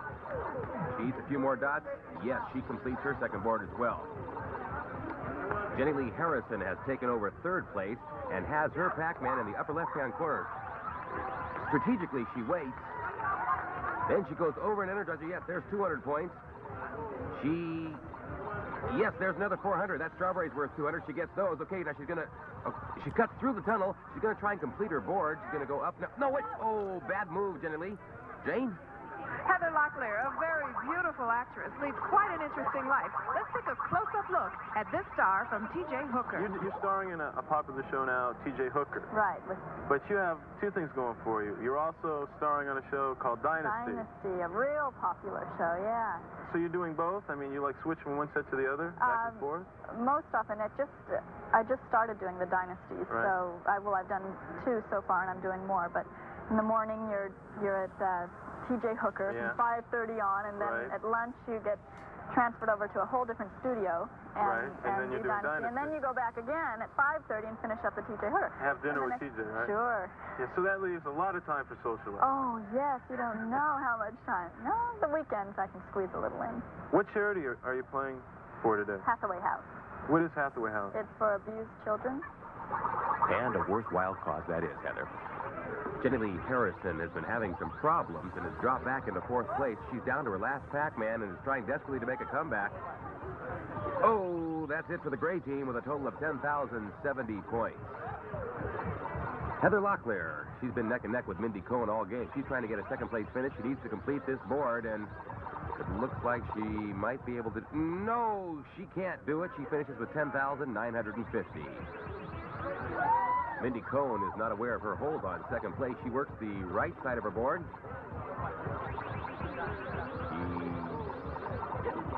she eats a few more dots. Yes, she completes her second board as well. Jenny Lee Harrison has taken over third place and has her Pac-Man in the upper left-hand corner. Strategically, she waits. Then she goes over an Energizer. Yes, there's 200 points. Yes, there's another 400. That strawberry's worth 200. She gets those. Okay, now she's going to... she cuts through the tunnel. She's going to try and complete her board. She's going to go up... No, wait. Oh, bad move, Jenny Lee. Jane? Heather Locklear, a very beautiful actress, leads quite an interesting life. Let's take a close-up look at this star from T.J. Hooker. You're starring in a popular show now, T.J. Hooker. Right. But you have two things going for you. You're also starring on a show called Dynasty. Dynasty, a real popular show, yeah. So you're doing both? I mean, you like switch from one set to the other, back and forth? Most often. I just started doing the Dynasties, right. So I've done 2 so far, and I'm doing more. But in the morning, you're at T.J. Hooker Yeah. from 5:30 on, and then Right. at lunch you get transferred over to a whole different studio, and, Right, and then you do Dynasty. and then you go back again at 5:30 and finish up the T.J. Hooker. Have dinner And with then TJ, right? Sure. Yeah, so that leaves a lot of time for social life. Oh yes, you don't know how much time. No, the weekends I can squeeze a little in. What charity are you playing for today? Hathaway House. What is Hathaway House? It's for abused children. And a worthwhile cause that is, Heather. Jenny Lee Harrison has been having some problems and has dropped back into fourth place. She's down to her last Pac-Man and is trying desperately to make a comeback. Oh, that's it for the gray team with a total of 10,070 points. Heather Locklear, she's been neck and neck with Mindy Cohen all game. She's trying to get a second place finish. She needs to complete this board, and it looks like she might be able to... No, she can't do it. She finishes with 10,950. Mindy Cohen is not aware of her hold on second place. She works the right side of her board.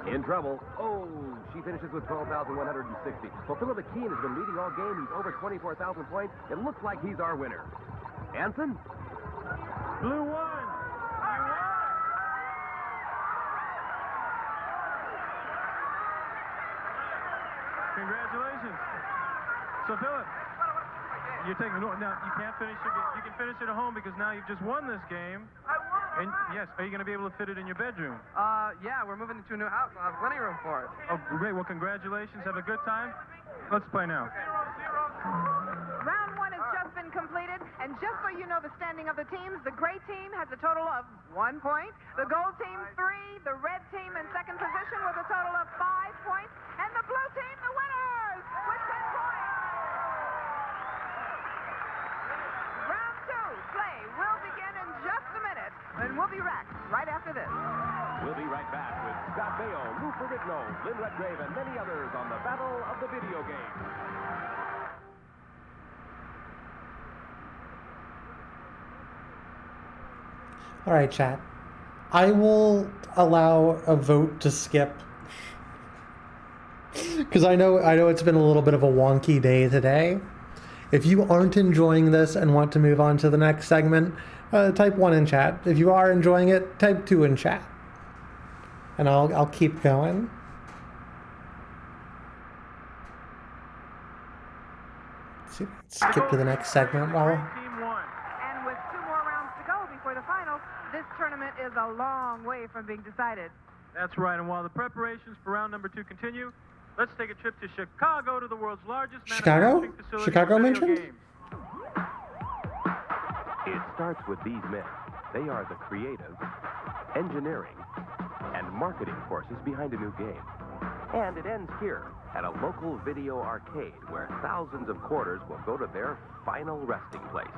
She's in trouble. Oh, she finishes with 12,160. Well, Philip McKeon has been leading all game. He's over 24,000 points. It looks like he's our winner. Anson? Blue won. Congratulations. So, Philip, you're taking now. You can't finish it. You can finish it at home because now you've just won this game. And yes, are you going to be able to fit it in your bedroom? Yeah, we're moving into a new house. I'll have plenty of room for it. Oh, great. Well, congratulations. Have a good time. Let's play now. Round 1 has just been completed, and just so you know the standing of the teams, the gray team has a total of 1 point, the gold team 3, the red team in second position with a total of 5 points, and the blue team, the winners, with 10 points. Round 2 play will begin in just a minute, and we'll be back right after this. We'll be right back with Scott Baio, Lou Ferrigno, Lynn Redgrave, and many others on the Battle of the Video Games. All right, chat. I will allow a vote to skip because I know it's been a little bit of a wonky day today. If you aren't enjoying this and want to move on to the next segment, type 1 in chat. If you are enjoying it, type 2 in chat, and I'll keep going. Let's skip to the next segment while. And with 2 more rounds to go before the final, this tournament is a long way from being decided. That's right. And while the preparations for round number 2 continue, let's take a trip to Chicago to the world's largest manufacturing facility Chicago for video mentioned? games. It starts with these men. They are the creative, engineering, marketing forces behind a new game. And it ends here, at a local video arcade where thousands of quarters will go to their final resting place.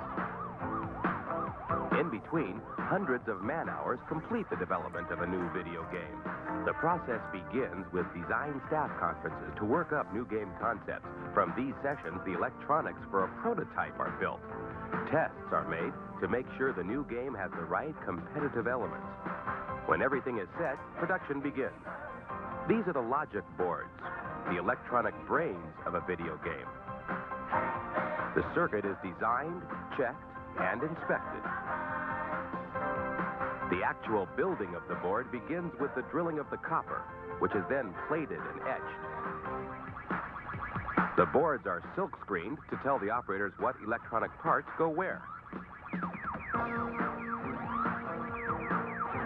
In between, hundreds of man-hours complete the development of a new video game. The process begins with design staff conferences to work up new game concepts. From these sessions, the electronics for a prototype are built. Tests are made to make sure the new game has the right competitive elements. When everything is set, production begins. These are the logic boards, the electronic brains of a video game. The circuit is designed, checked, and inspected. The actual building of the board begins with the drilling of the copper, which is then plated and etched. The boards are silk screened to tell the operators what electronic parts go where.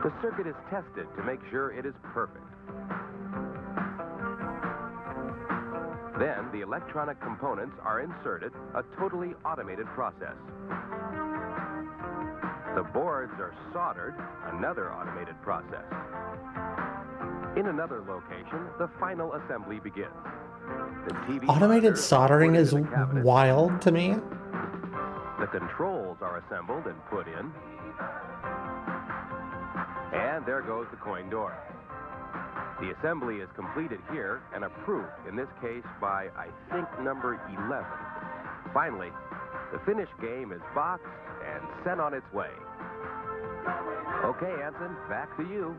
The circuit is tested to make sure it is perfect. Then the electronic components are inserted, a totally automated process. The boards are soldered, another automated process. In another location, the final assembly begins. The TV Automated soldering is wild to me. The controls are assembled and put in. And there goes the coin door. The assembly is completed here and approved, in this case by, I think, number 11. Finally, the finished game is boxed and sent on its way. Okay, Anson, back to you.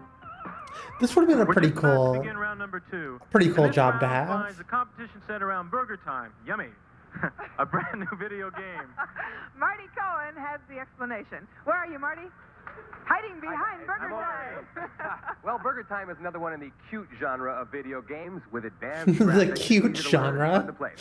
This would have been a pretty cool, Begin round number 2. pretty cool This job to round have. finds a competition set around Burger Time. Yummy. A brand new video game. Marty Cohen has the explanation. Where are you, Marty? Hiding behind Burger Time. Well, Burger Time is another one in the cute genre of video games with advanced The graphics cute easy to learn and genre. fun to play.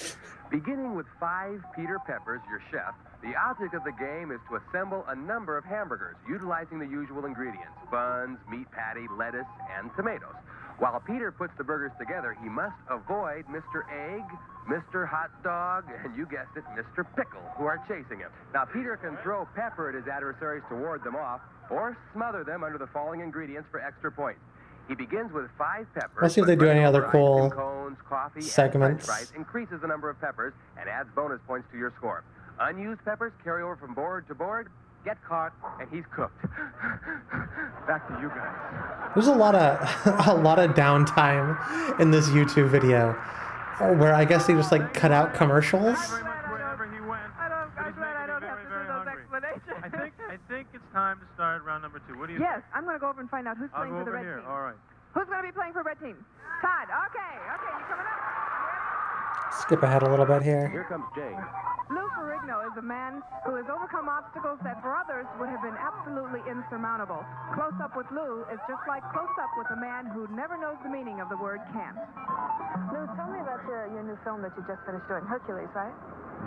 Beginning with 5 Peter Peppers, your chef, the object of the game is to assemble a number of hamburgers utilizing the usual ingredients: buns, meat patty, lettuce, and tomatoes. While Peter puts the burgers together, he must avoid Mr. Egg, Mr. Hot Dog, and you guessed it, Mr. Pickle, who are chasing him. Now, Peter can throw pepper at his adversaries to ward them off, or smother them under the following ingredients for extra points. He begins with 5 peppers. Let's see if they do any other cool segments. And French fries, increases the number of peppers and adds bonus points to your score. Unused peppers carry over from board to board, get caught, and he's cooked. Back to you guys. There's a lot of downtime in this YouTube video, where I guess they just like cut out commercials. I think it's time to start round number 2. What do you Yes, I'm going to go over and find out who's I'll playing go for the over red here. team. All right. Who's going to be playing for red team? Todd. Okay, you coming up? Skip ahead a little bit here. Here comes Jane. Lou Ferrigno is a man who has overcome obstacles that for others would have been absolutely insurmountable. Close Up with Lou is just like Close Up with a man who never knows the meaning of the word can't. Lou, tell me about your new film that you just finished doing, Hercules, right?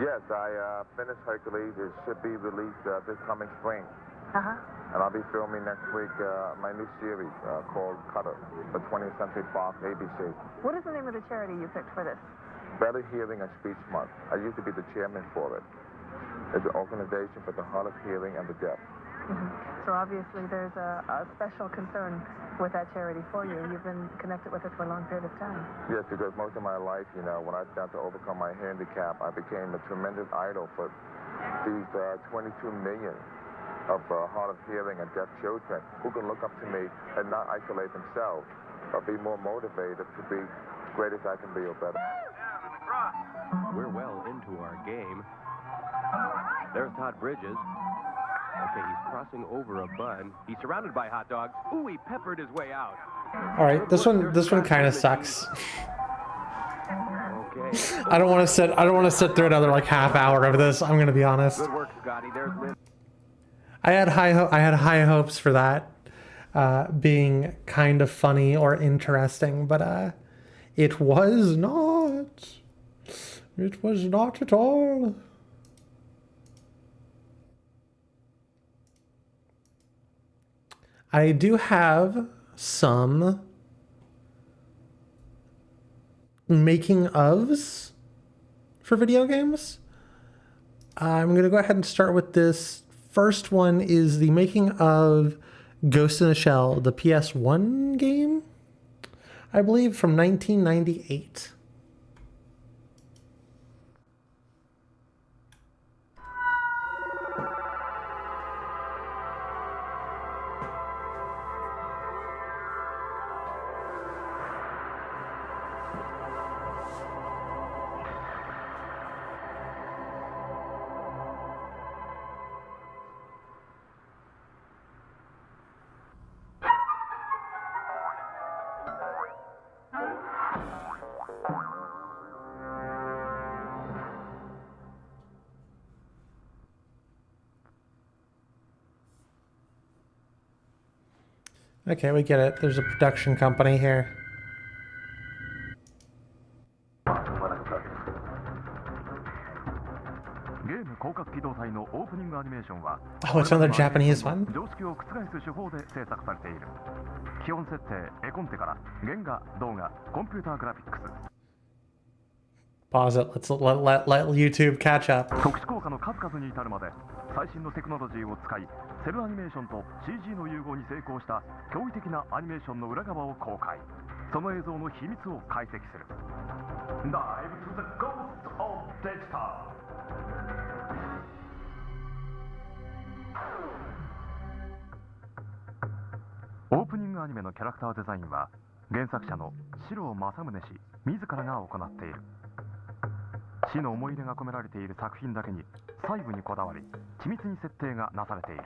Yes, I finished Hercules. It should be released this coming spring. Uh-huh. And I'll be filming next week my new series called Cutter for 20th Century Fox ABC. What is the name of the charity you picked for this? Better Hearing and Speech Month. I used to be the chairman for it. It's an organization for the hard of hearing and the deaf. Mm-hmm. So obviously there's a special concern with that charity for you. You've been connected with it for a long period of time. Yes, because most of my life, when I started to overcome my handicap, I became a tremendous idol for these 22 million of hard of hearing and deaf children who can look up to me and not isolate themselves, but be more motivated to be great as I can be or better. We're well into our game. There's Todd Bridges. Okay, he's crossing over a bun. He's surrounded by hot dogs. Ooh, he peppered his way out. All right, this one kind of sucks. Okay. I don't want to sit through another like half hour of this. I'm gonna be honest. Good work, Scotty. There's Lynn. I had high hopes for that being kind of funny or interesting, but it was not. It was not at all. I do have some making ofs for video games. I'm going to go ahead and start with this. First one is the making of Ghost in a Shell, the PS1 game. I believe from 1998. Okay, we get it. There's a production company here. Oh, it's another Japanese one? Pause it. Let's let YouTube catch up. 最新のテクノロジーを使い、セルアニメーションと CG の融合に成功した驚異的なアニメーションの裏側を公開。その映像の秘密を解析する。Dive to the ghost of digital. オープニングアニメのキャラクターデザインは原作者の四郎正宗氏自らが行っている。死の思い入れが込められている作品だけに細部にこだわり緻密に設定がなされている。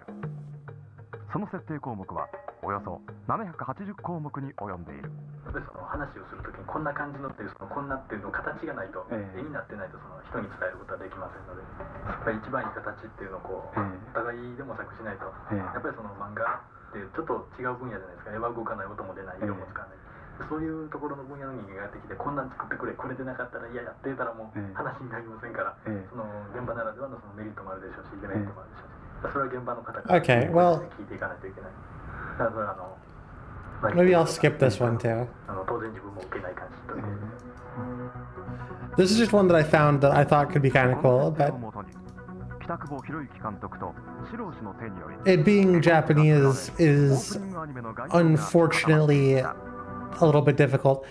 その設定項目はおよそ780項目に及んでいる。その話をするときにこんな感じのっていうそのこんなっていうの形がないと、絵になってないとその人に伝えることはできませんので、やっぱり一番いい形っていうのをこう、お互いで模索しないと、やっぱりその漫画ってちょっと違う分野じゃないですか。絵は動かない、音も出ない、色も使わない。そういうところの分野の人間がやってきて、こんなん作ってくれ、これでなかったら嫌やって言ったらもう話になりませんから、その現場ならではのそのメリットもあるでしょうし、デメリットもあるでしょうし、それは現場の方から Okay, well, 聞いていかないといけない。だからmaybe I'll skip this one too. 当然自分も受けない感じという。This is just one that I found that I thought could be kind of cool, but it being Japanese is unfortunately a little bit difficult.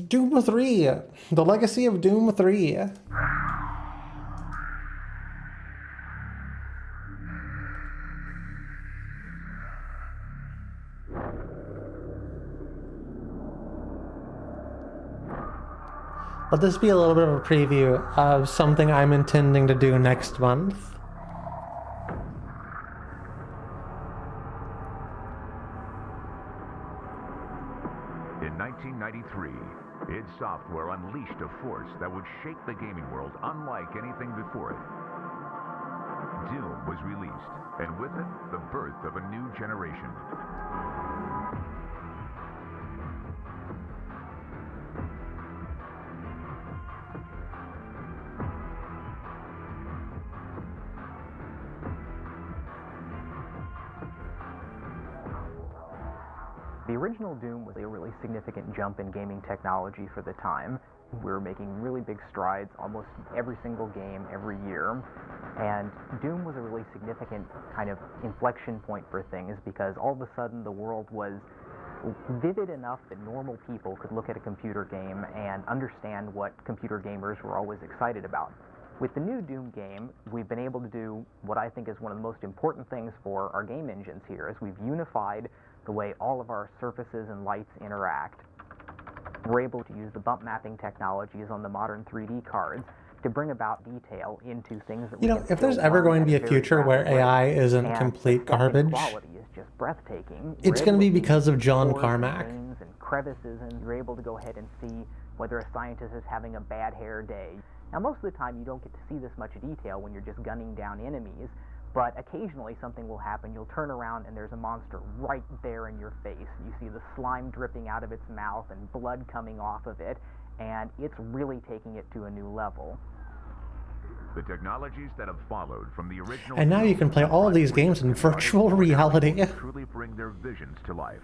Doom 3, The Legacy of Doom 3. Let this be a little bit of a preview of something I'm intending to do next month. In 1993, id Software unleashed a force that would shake the gaming world unlike anything before it. Doom was released, and with it, the birth of a new generation. The original Doom was a really significant jump in gaming technology for the time. We were making really big strides almost every single game every year. And Doom was a really significant kind of inflection point for things because all of a sudden the world was vivid enough that normal people could look at a computer game and understand what computer gamers were always excited about. With the new Doom game, we've been able to do what I think is one of the most important things for our game engines here, is we've unified the way all of our surfaces and lights interact. We're able to use the bump mapping technologies on the modern 3D cards to bring about detail into things that you know, if there's ever going to be a future where AI isn't complete garbage, quality is just breathtaking. It's going to be because of John Carmack. And crevices, and you're able to go ahead and see whether a scientist is having a bad hair day. Now, most of the time, you don't get to see this much detail when you're just gunning down enemies, but occasionally something will happen. You'll turn around and there's a monster right there in your face. You see the slime dripping out of its mouth and blood coming off of it, and it's really taking it to a new level. The technologies that have followed from the original, and now you can play all of these games in virtual reality, truly bring their visions to life.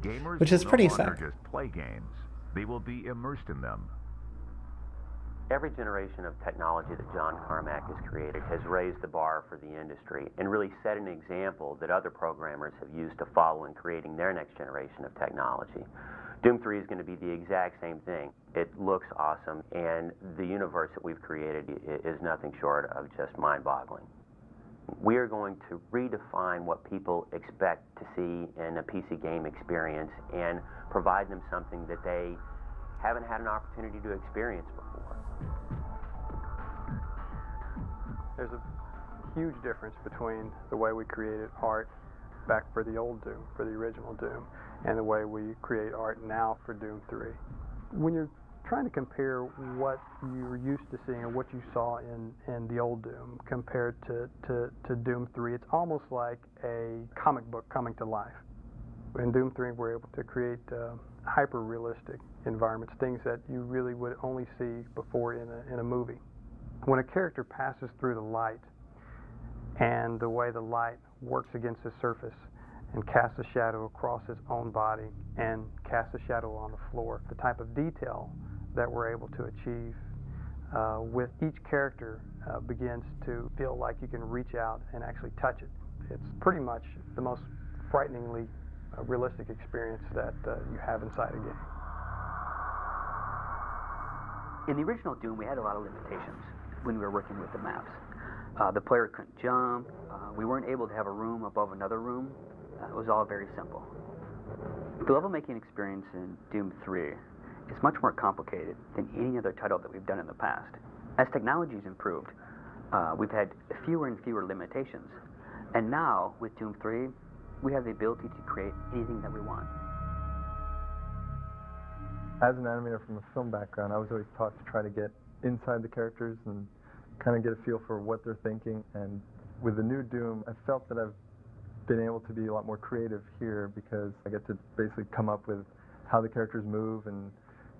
Gamers which is pretty will no longer sick. Just play games; they will be immersed in them. Every generation of technology that John Carmack has created has raised the bar for the industry and really set an example that other programmers have used to follow in creating their next generation of technology. Doom 3 is going to be the exact same thing. It looks awesome, and the universe that we've created is nothing short of just mind-boggling. We are going to redefine what people expect to see in a PC game experience and provide them something that they haven't had an opportunity to experience before. There's a huge difference between the way we created art back for the old Doom, for the original Doom, and the way we create art now for Doom 3. When you're trying to compare what you're used to seeing or what you saw in the old Doom compared to Doom 3, it's almost like a comic book coming to life. In Doom 3, we're able to create hyper-realistic environments, things that you really would only see before in a movie. When a character passes through the light and the way the light works against the surface and casts a shadow across his own body and casts a shadow on the floor, the type of detail that we're able to achieve with each character begins to feel like you can reach out and actually touch it. It's pretty much the most frighteningly realistic experience that you have inside a game. In the original Doom, we had a lot of limitations when we were working with the maps. The player couldn't jump. We weren't able to have a room above another room. It was all very simple. The level making experience in Doom 3 is much more complicated than any other title that we've done in the past. As technology's improved, we've had fewer and fewer limitations. And now, with Doom 3, we have the ability to create anything that we want. As an animator from a film background, I was always taught to try to get inside the characters and kind of get a feel for what they're thinking. And with the new Doom, I felt that I've been able to be a lot more creative here because I get to basically come up with how the characters move and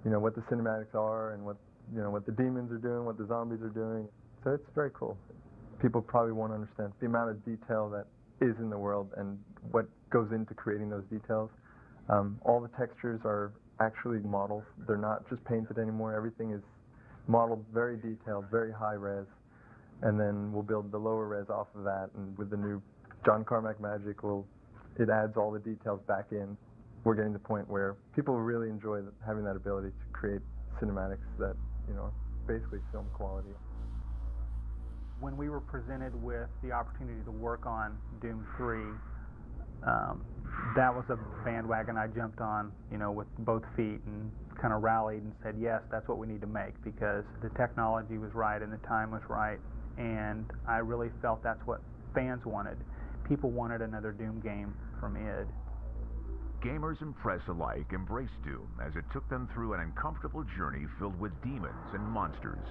what the cinematics are and what the demons are doing, what the zombies are doing. So it's very cool. People probably won't understand the amount of detail that is in the world and what goes into creating those details. All the textures are actually models. They're not just painted anymore. Everything is modeled very detailed, very high res, and then we'll build the lower res off of that. And with the new John Carmack magic, it adds all the details back in. We're getting to the point where people really enjoy having that ability to create cinematics that are basically film quality. When we were presented with the opportunity to work on Doom 3, that was a bandwagon I jumped on, with both feet and kind of rallied and said, yes, that's what we need to make because the technology was right and the time was right, and I really felt that's what fans wanted. People wanted another Doom game from id. Gamers and press alike embraced Doom as it took them through an uncomfortable journey filled with demons and monsters.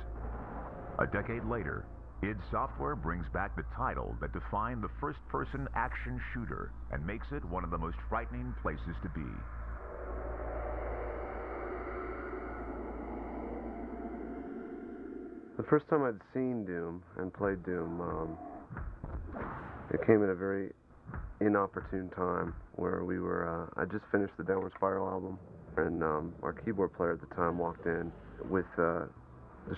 A decade later, id Software brings back the title that defined the first-person action shooter and makes it one of the most frightening places to be. The first time I'd seen Doom and played Doom, it came at a very inopportune time where we were, I just finished the Downward Spiral album, and our keyboard player at the time walked in with the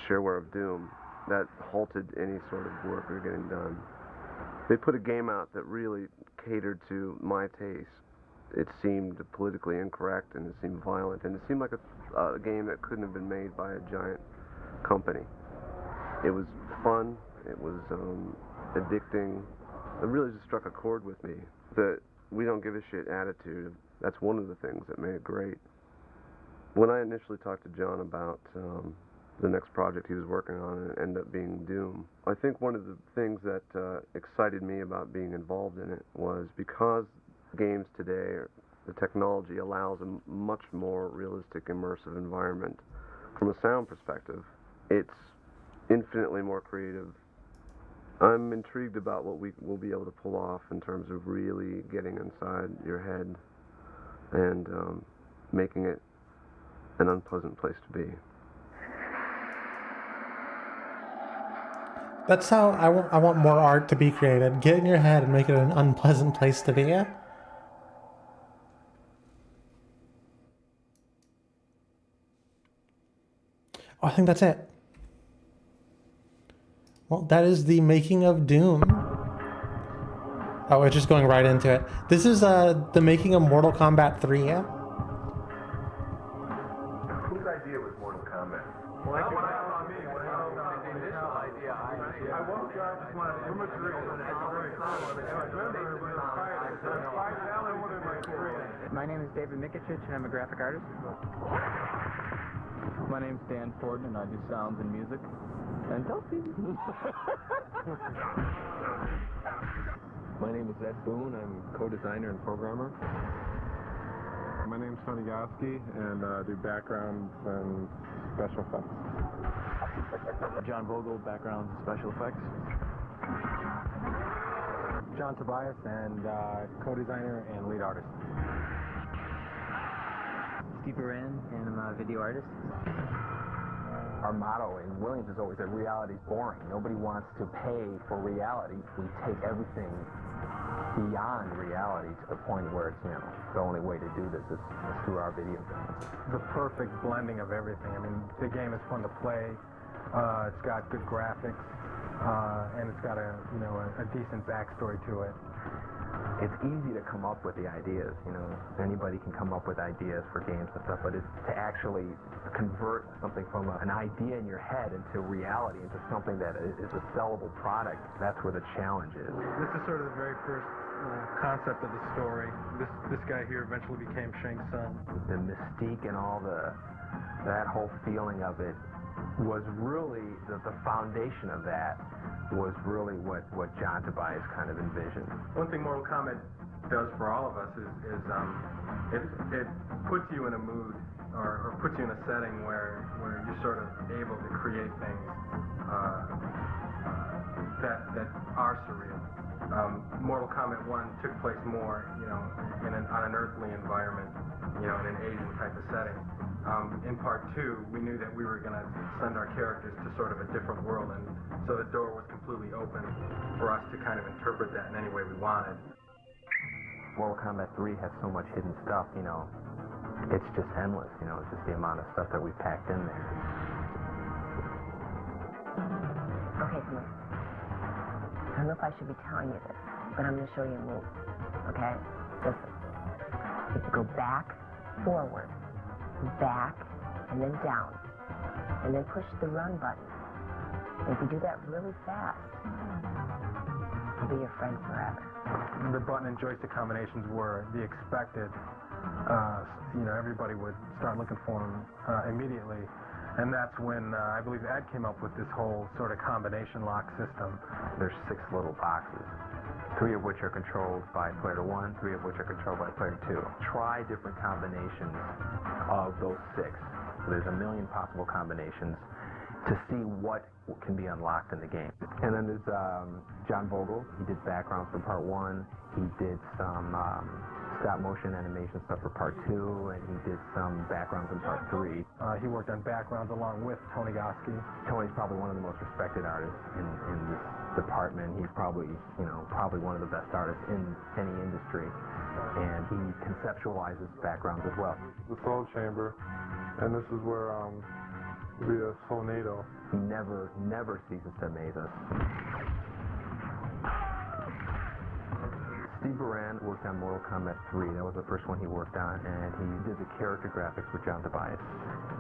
shareware of Doom. That halted any sort of work we were getting done. They put a game out that really catered to my taste. It seemed politically incorrect, and it seemed violent, and it seemed like a game that couldn't have been made by a giant company. It was fun, it was addicting. It really just struck a chord with me. The we don't give a shit attitude, that's one of the things that made it great. When I initially talked to John about the next project he was working on, and it ended up being Doom, I think one of the things that excited me about being involved in it was because games today, the technology allows a much more realistic, immersive environment. From a sound perspective, it's infinitely more creative. I'm intrigued about what we will be able to pull off in terms of really getting inside your head and making it an unpleasant place to be. That's how I want more art to be created. Get in your head and make it an unpleasant place to be. Oh, I think that's it. Well, that is the making of Doom. Oh, we're just going right into it. This is the making of Mortal Kombat 3, yeah? Whose idea was Mortal Kombat? Well, that's what happened on me. The initial idea, I woke up, number 3, My name is David Mikic, and I'm a graphic artist. My name's Dan Ford, and I do sounds and music. And My name is Ed Boone. I'm co-designer and programmer. My name's Tony Goski, and I do backgrounds and special effects. John Vogel, backgrounds and special effects. John Tobias, and co-designer and lead artist. Steve Moran, and I'm a video artist. Our motto in Williams is always that reality's boring. Nobody wants to pay for reality. We take everything beyond reality to the point where it's, the only way to do this is through our video games. The perfect blending of everything. I mean, the game is fun to play. It's got good graphics, and it's got a decent backstory to it. It's easy to come up with the ideas, anybody can come up with ideas for games and stuff, but it's to actually convert something from an idea in your head into reality, into something that is a sellable product. That's where the challenge is. This is sort of the very first concept of the story. This guy here eventually became Shang Tsung. The mystique and all that whole feeling of it was really, the foundation of that was really what John Tobias kind of envisioned. One thing Mortal Kombat does for all of us is it puts you in a mood or puts you in a setting where you're sort of able to create things that are surreal. Mortal Kombat 1 took place more, on an earthly environment, in an Asian type of setting. In part 2, we knew that we were going to send our characters to sort of a different world, and so the door was completely open for us to kind of interpret that in any way we wanted. Mortal Kombat 3 has so much hidden stuff, it's just endless, it's just the amount of stuff that we packed in there. Okay, come on. I don't know if I should be telling you this, but I'm going to show you a move, okay? Listen. If you go back, forward, back, and then down, and then push the run button. And if you do that really fast, I'll be your friend forever. The button and joystick combinations were the expected. Everybody would start looking for them immediately. And that's when I believe Ed came up with this whole sort of combination lock system. There's 6 little boxes, 3 of which are controlled by player 1, 3 of which are controlled by player 2. Try different combinations of those 6. There's a million possible combinations to see what can be unlocked in the game. And then there's John Vogel. He did backgrounds for part 1. He did some stop motion animation stuff for part 2, and he did some backgrounds in part 3. He worked on backgrounds along with Tony Goski. Tony's probably one of the most respected artists in this department. He's probably one of the best artists in any industry, and he conceptualizes backgrounds as well. The Soul Chamber, and this is where the Soulnado. He never ceases to amaze us. Steve Moran worked on Mortal Kombat 3. That was the first one he worked on, and he did the character graphics with John Tobias.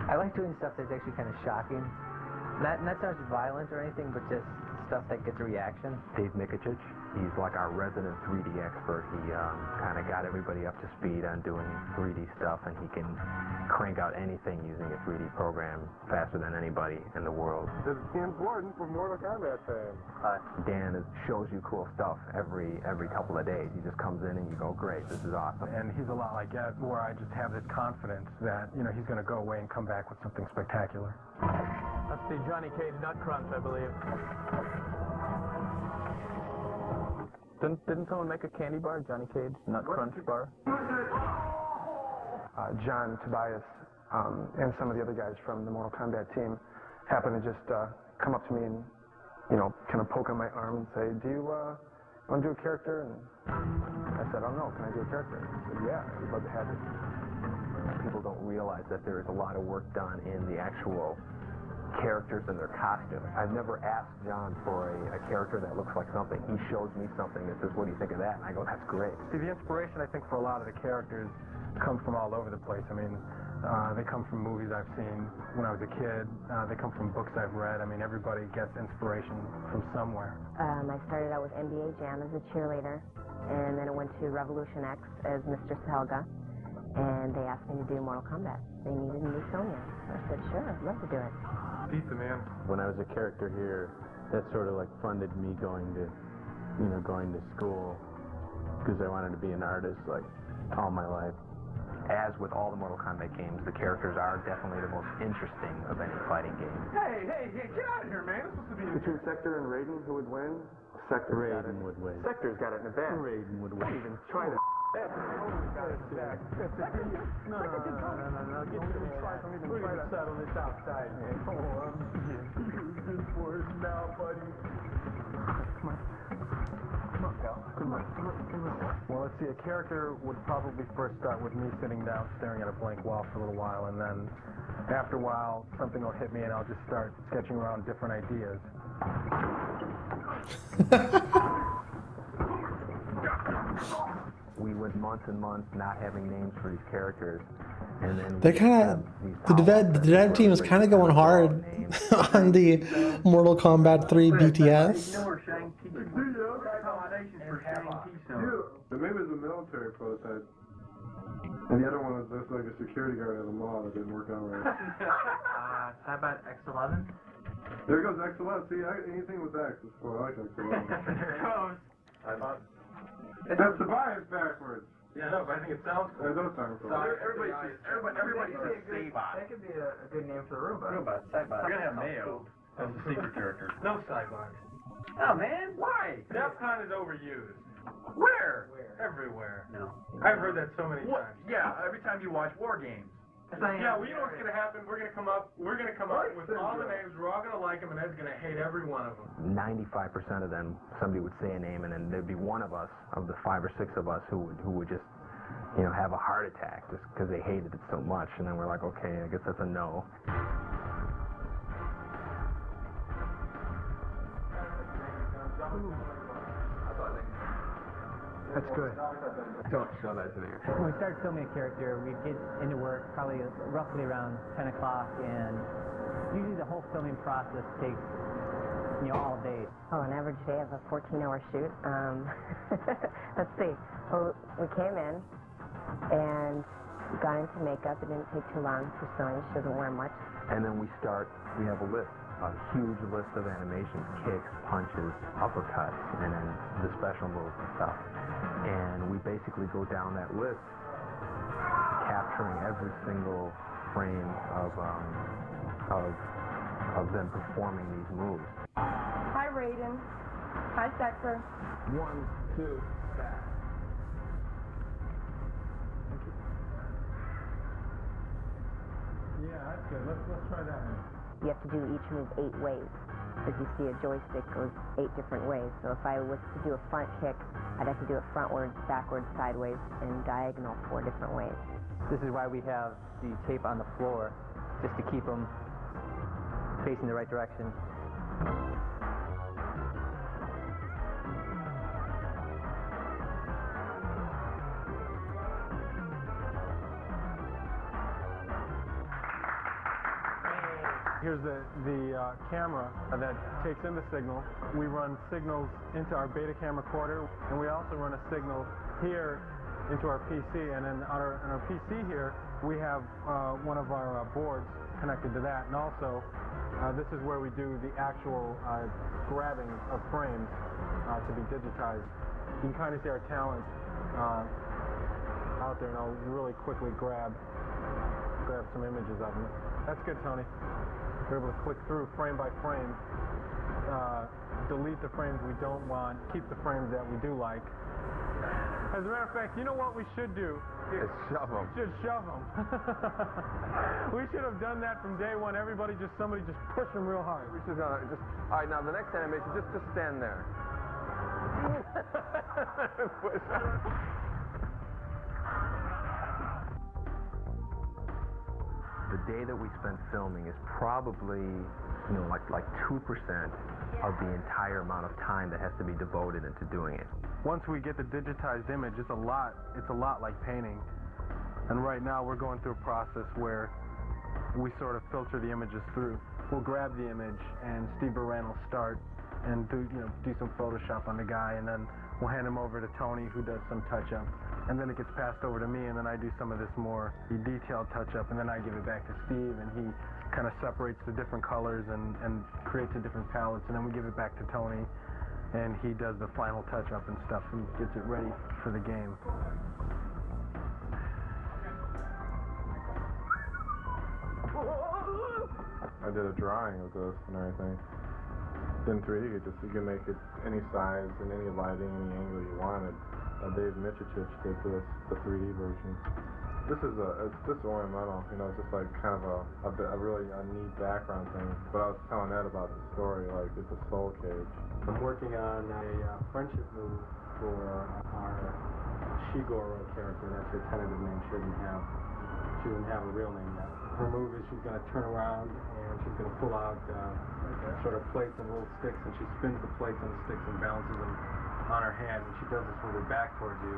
I like doing stuff that's actually kind of shocking. Not so much violent or anything, but just stuff that gets a reaction. Dave Mikic, he's like our resident 3D expert. He kind of got everybody up to speed on doing 3D stuff, and he can crank out anything using a 3D program faster than anybody in the world. This is Dan Gordon from Mortal Kombat fans. Hi. Dan shows you cool stuff every couple of days. He just comes in and you go, great, this is awesome. And he's a lot like Ed, where I just have this confidence that, he's going to go away and come back with something spectacular. That's the Johnny Cage Nut Crunch, I believe. Didn't someone make a candy bar, Johnny Cage Nut Crunch bar? John Tobias and some of the other guys from the Mortal Kombat team happened to just come up to me and, kind of poke on my arm and say, do you want to do a character? And I said, oh no, can I do a character? And he said, yeah, I'd love to have it. People don't realize that there is a lot of work done in the actual characters and their costumes. I've never asked John for a character that looks like something. He shows me something that says, what do you think of that? And I go, that's great. See, the inspiration, I think, for a lot of the characters comes from all over the place. I mean, they come from movies I've seen when I was a kid. They come from books I've read. I mean, everybody gets inspiration from somewhere. I started out with NBA Jam as a cheerleader, and then I went to Revolution X as Mistress Helga, and they asked me to do Mortal Kombat. They needed a new Sonya. I said, sure, I'd love to do it. Pizza Man. When I was a character here, that sort of like funded me going to school because I wanted to be an artist like all my life. As with all the Mortal Kombat games, the characters are definitely the most interesting of any fighting game. Hey, get out of here, man. This is supposed to be between Sector and Raiden, who would win? Sector. Raiden would win. Sector's got it in the bag. Raiden would win. Don't even try that. No. We're going to settle this outside, man. Come on. Good for it now, buddy. Come on. Come on, pal. Come on. Well, let's see. A character would probably first start with me sitting down, staring at a blank wall for a little while, and then after a while, something will hit me, and I'll just start sketching around different ideas. We went months and months not having names for these characters, and then They're kind of the dev team is kind of going hard on the Mortal Kombat 3 BTS. The name is a military prototype. And the other one is just like a security guard at a mall that didn't work out right. How about X11? There goes X11. See, anything with X is cool. I like X11. There it goes. I thought. That's Tobias backwards. Yeah, no, but I think it sounds cool. It does sound cool. Everybody says Saibot. That could be a good name for a robot. Saibot. We're going to have Mayo as the secret character. No Saibot. Oh, man, why? DEFCON is overused. Where? Everywhere. No. I've heard that so many times. Yeah, every time you watch War Games. Yeah, well, you know what's going to happen? We're going to come up with all the names, we're all going to like them, and Ed's going to hate every one of them. 95% of them, somebody would say a name, and then there'd be one of us, of the 5 or 6 of us, who would just, have a heart attack just because they hated it so much. And then we're like, okay, I guess that's a no. That's good. Don't show that to the When we started filming a character, we'd get into work probably roughly around 10 o'clock, and usually the whole filming process takes, all day. Oh, an average day of a 14-hour shoot. Let's see. Well, we came in and got into makeup. It didn't take too long for Sonya. She doesn't wear much. And then we have a list, a huge list of animations, kicks, punches, uppercuts, and then the special moves and stuff. And we basically go down that list, capturing every single frame of them performing these moves. Hi, Raiden. Hi, Sector. 1, 2, back. Yeah, that's good. Let's try that one. You have to do each move 8 ways. As you see, a joystick goes 8 different ways. So if I was to do a front kick, I'd have to do it frontwards, backwards, sideways, and diagonal 4 different ways. This is why we have the tape on the floor, just to keep them facing the right direction. Here's the camera that takes in the signal. We run signals into our beta cam recorder, and we also run a signal here into our PC. And then on our PC here, we have one of our boards connected to that. And also, this is where we do the actual grabbing of frames to be digitized. You can kind of see our talent out there, and I'll really quickly grab some images of them. That's good, Tony. We're able to click through frame by frame, delete the frames we don't want, keep the frames that we do like. As a matter of fact, you know what we should do? Is shove them. We should shove them. We should have done that from day one. Somebody just push them real hard. We should all right, now the next animation, just stand there. the day that we spend filming is probably, you know, like 2% of the entire amount of time that has to be devoted into doing it. Once we get the digitized image, it's a lot like painting. And right now we're going through a process where we sort of filter the images through. We'll grab the image and Steve Baran will start and do some Photoshop on the guy, and then we'll hand him over to Tony, who does some touch-up. And then it gets passed over to me, and then I do some of this more detailed touch-up, and then I give it back to Steve, and he kind of separates the different colors and creates the different palettes, and then we give it back to Tony, and he does the final touch-up and stuff and gets it ready for the game. I did a drawing of this and everything. In 3D, you can make it any size and any lighting, any angle you wanted. Dave Michich did this, the 3D version. It's just ornamental, you know, it's just like kind of a really neat background thing. But I was telling Ed about the story, like it's a soul cage. I'm working on a friendship move for our Shigoro character. That's her tentative name. She doesn't have a real name yet. Her move is she's going to turn around and she's going to pull out sort of plates and little sticks, and she spins the plates and the sticks and balances them on her hand, and she does this with her back towards you.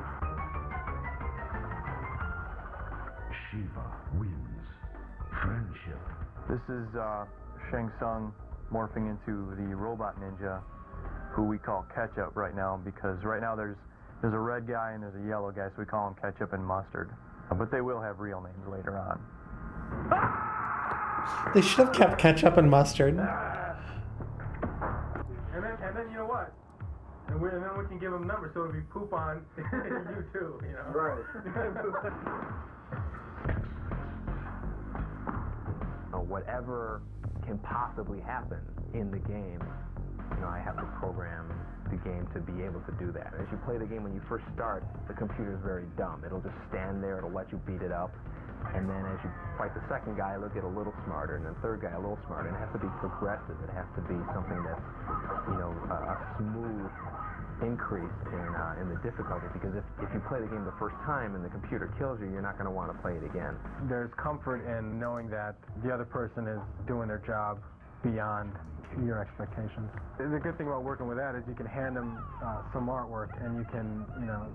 Shiva wins. Friendship. This is Shang Tsung morphing into the robot ninja, who we call Ketchup right now, because right now there's a red guy and there's a yellow guy, so we call them Ketchup and Mustard. But they will have real names later on. They should have kept Ketchup and Mustard. And then you know what? And then we can give them numbers, so if you poop on you too, you know. Right. Whatever can possibly happen in the game, you know, I have to program the game to be able to do that. As you play the game, when you first start, the computer is very dumb. It'll just stand there, it'll let you beat it up, and then as you fight the second guy, it'll get a little smarter, and then the third guy a little smarter, and it has to be progressive. It has to be something that's, you know, a smooth increase in the difficulty, because if you play the game the first time and the computer kills you, you're not going to want to play it again. There's comfort in knowing that the other person is doing their job beyond your expectations. The good thing about working with that is you can hand them some artwork, and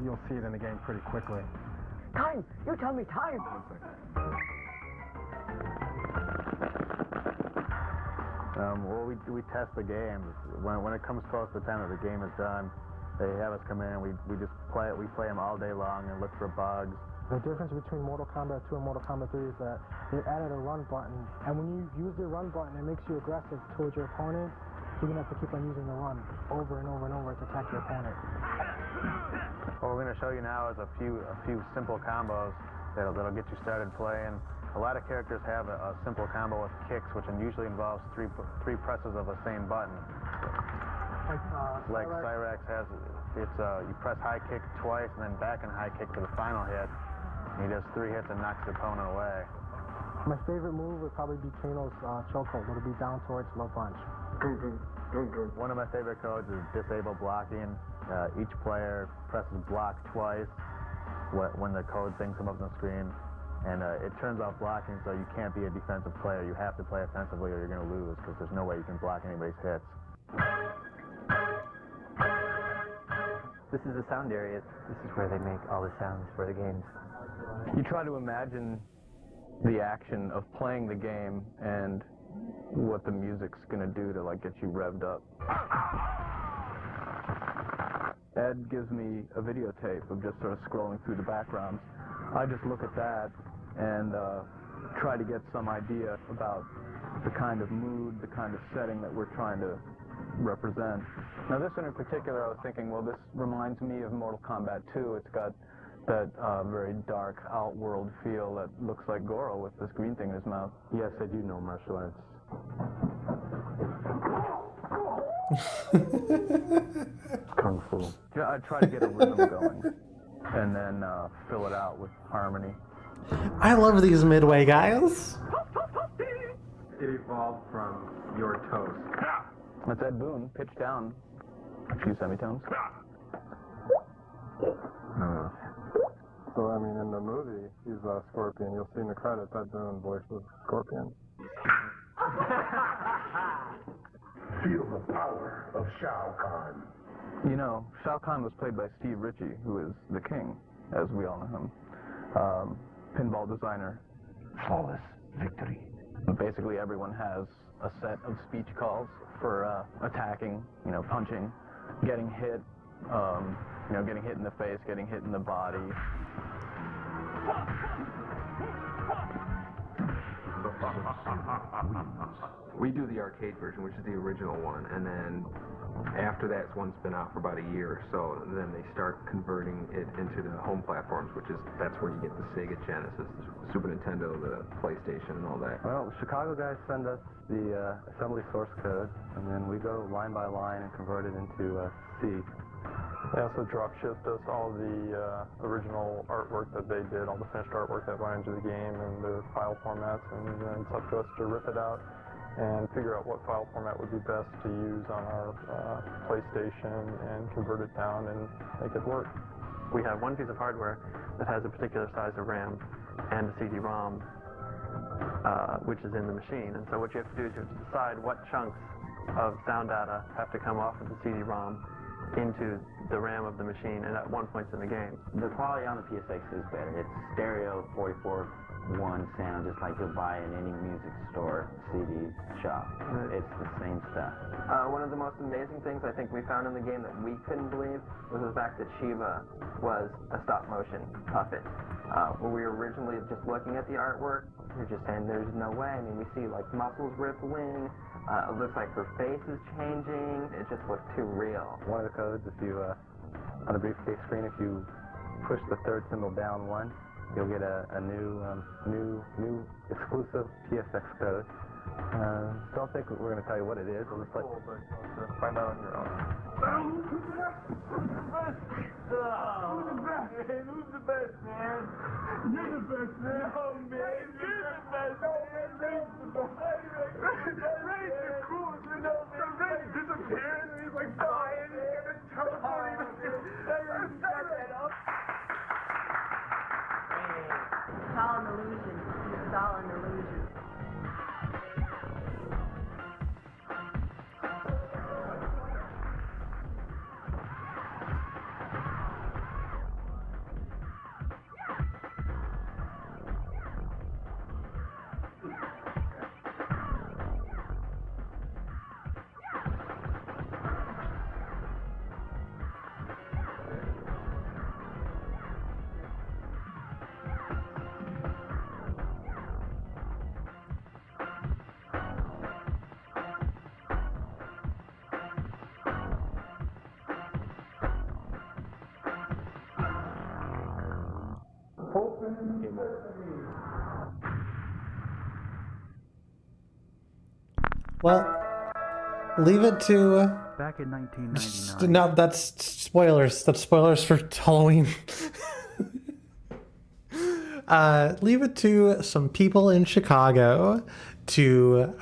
you'll see it in the game pretty quickly. Time! You tell me time! Well, we test the games. When it comes close to the time that the game is done, they have us come in and we just play it. We play them all day long and look for bugs. The difference between Mortal Kombat 2 and Mortal Kombat 3 is that they added a run button, and when you use the run button, it makes you aggressive towards your opponent. You're going to have to keep on using the run over and over and over to attack your opponent. What we're going to show you now is a few simple combos that'll get you started playing. A lot of characters have a simple combo with kicks, which usually involves three presses of the same button. Like Cyrax has, you press high kick twice and then back and high kick for the final hit. He does 3 hits and knocks the opponent away. My favorite move would probably be Kano's chokehold. It'll be down towards low punch. One of my favorite codes is disable blocking. Each player presses block twice when the code thing comes up on the screen. And it turns off blocking, so you can't be a defensive player. You have to play offensively or you're going to lose, because there's no way you can block anybody's hits. This is the sound area. This is where they make all the sounds for the games. You try to imagine the action of playing the game and what the music's going to do to get you revved up. Ed gives me a videotape of just sort of scrolling through the backgrounds. I just look at that and try to get some idea about the kind of mood, the kind of setting that we're trying to represent. Now this one in particular, I was thinking, well, this reminds me of Mortal Kombat 2. It's got that very dark outworld feel that looks like Goro with this green thing in his mouth. Yes, I do know martial arts. Kung Fu. I try to get a rhythm going and then fill it out with harmony. I love these Midway guys. It evolved from your toast. That's Ed Boon, pitch down a few semitones. So, I mean, in the movie, he's Scorpion. You'll see in the credits that Doom voices Scorpion. Feel the power of Shao Kahn. You know, Shao Kahn was played by Steve Ritchie, who is the king, as we all know him. Pinball designer. Flawless victory. Basically, everyone has a set of speech calls for attacking, you know, punching, getting hit, you know, getting hit in the face, getting hit in the body. We do the arcade version, which is the original one, and then after that's one's been out for about a year or so, then they start converting it into the home platforms, that's where you get the Sega Genesis, the Super Nintendo, the PlayStation, and all that. Well, the Chicago guys send us the assembly source code, and then we go line by line and convert it into C. They also drop shipped us all the original artwork that they did, all the finished artwork that went into the game and their file formats, and then it's up to us to rip it out and figure out what file format would be best to use on our PlayStation and convert it down and make it work. We have one piece of hardware that has a particular size of RAM and a CD-ROM, which is in the machine. And so what you have to do is you have to decide what chunks of sound data have to come off of the CD-ROM into the RAM of the machine and at one point in the game. The quality on the PSX is better. It's stereo 44:1 sound, just like you'll buy in any music store, CD shop. It's the same stuff. One of the most amazing things I think we found in the game that we couldn't believe was the fact that Shiva was a stop-motion puppet. When we were originally just looking at the artwork, we were just saying there's no way. I mean, we see like muscles rippling. It looks like her face is changing. It just looked too real. One of the codes, if you, on the briefcase screen, if you push the third symbol down one, you'll get a new exclusive PSX code. Don't think we're going to tell you what it is. We'll just let you find out on your own. Who's the best, man? Who's the best, man? You're the best, man. Oh, man. You're the best. Ray's the best. Ray's the coolest. You know, man. Ray disappears and he's like flying. He's going to teleport. It's all an illusion. It's all an illusion. Well, leave it to... Back in 1999. No, that's spoilers. That's spoilers for Halloween. Leave it to some people in Chicago to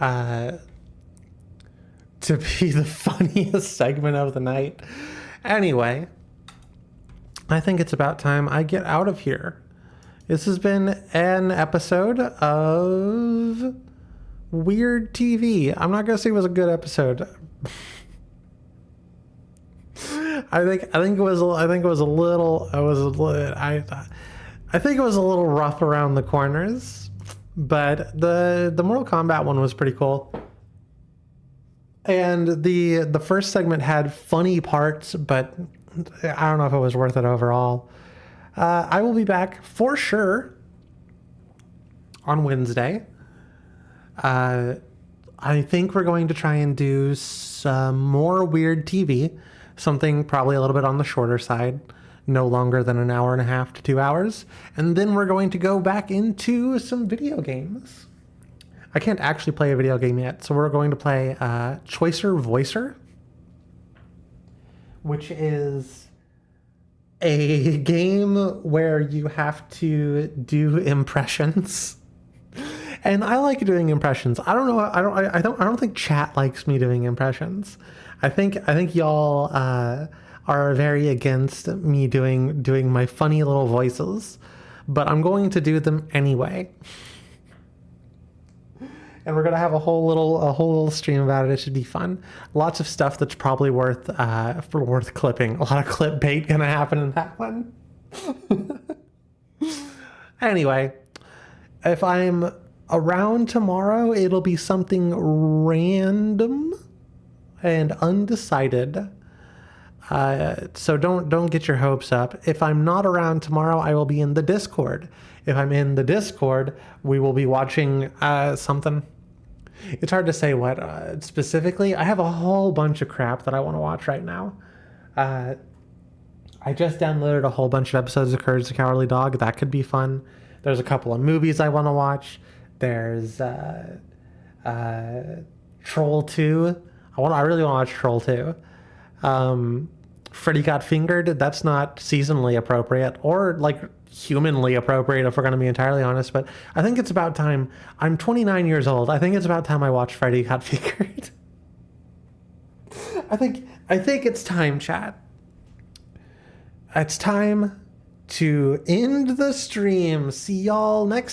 be the funniest segment of the night. Anyway, I think it's about time I get out of here. This has been an episode of Weird TV. I'm not gonna say it was a good episode. I think it was a little rough around the corners, but the Mortal Kombat one was pretty cool. And the first segment had funny parts, but I don't know if it was worth it overall. I will be back for sure on Wednesday. I think we're going to try and do some more weird TV, something probably a little bit on the shorter side, no longer than an hour and a half to 2 hours. And then we're going to go back into some video games. I can't actually play a video game yet, so we're going to play Choicer Voicer, which is a game where you have to do impressions. And I like doing impressions. I don't know. I don't think chat likes me doing impressions. I think y'all are very against me doing my funny little voices. but I'm going to do them anyway. And we're gonna have a whole little stream about it. It should be fun. Lots of stuff that's probably worth clipping. A lot of clickbait gonna happen in that one. Anyway, if I'm around tomorrow, it'll be something random and undecided. So don't get your hopes up. If I'm not around tomorrow, I will be in the Discord. If I'm in the Discord, we will be watching something. It's hard to say what specifically. I have a whole bunch of crap that I want to watch right now. I just downloaded a whole bunch of episodes of Courage the Cowardly Dog. That could be fun. There's a couple of movies I want to watch. There's Troll 2. I really want to watch Troll 2. Freddy Got Fingered. That's not seasonally appropriate or like humanly appropriate if we're going to be entirely honest. But I think it's about time. I'm 29 years old. I think it's about time I watch Freddy Got Fingered. I think it's time, chat. It's time to end the stream. See y'all next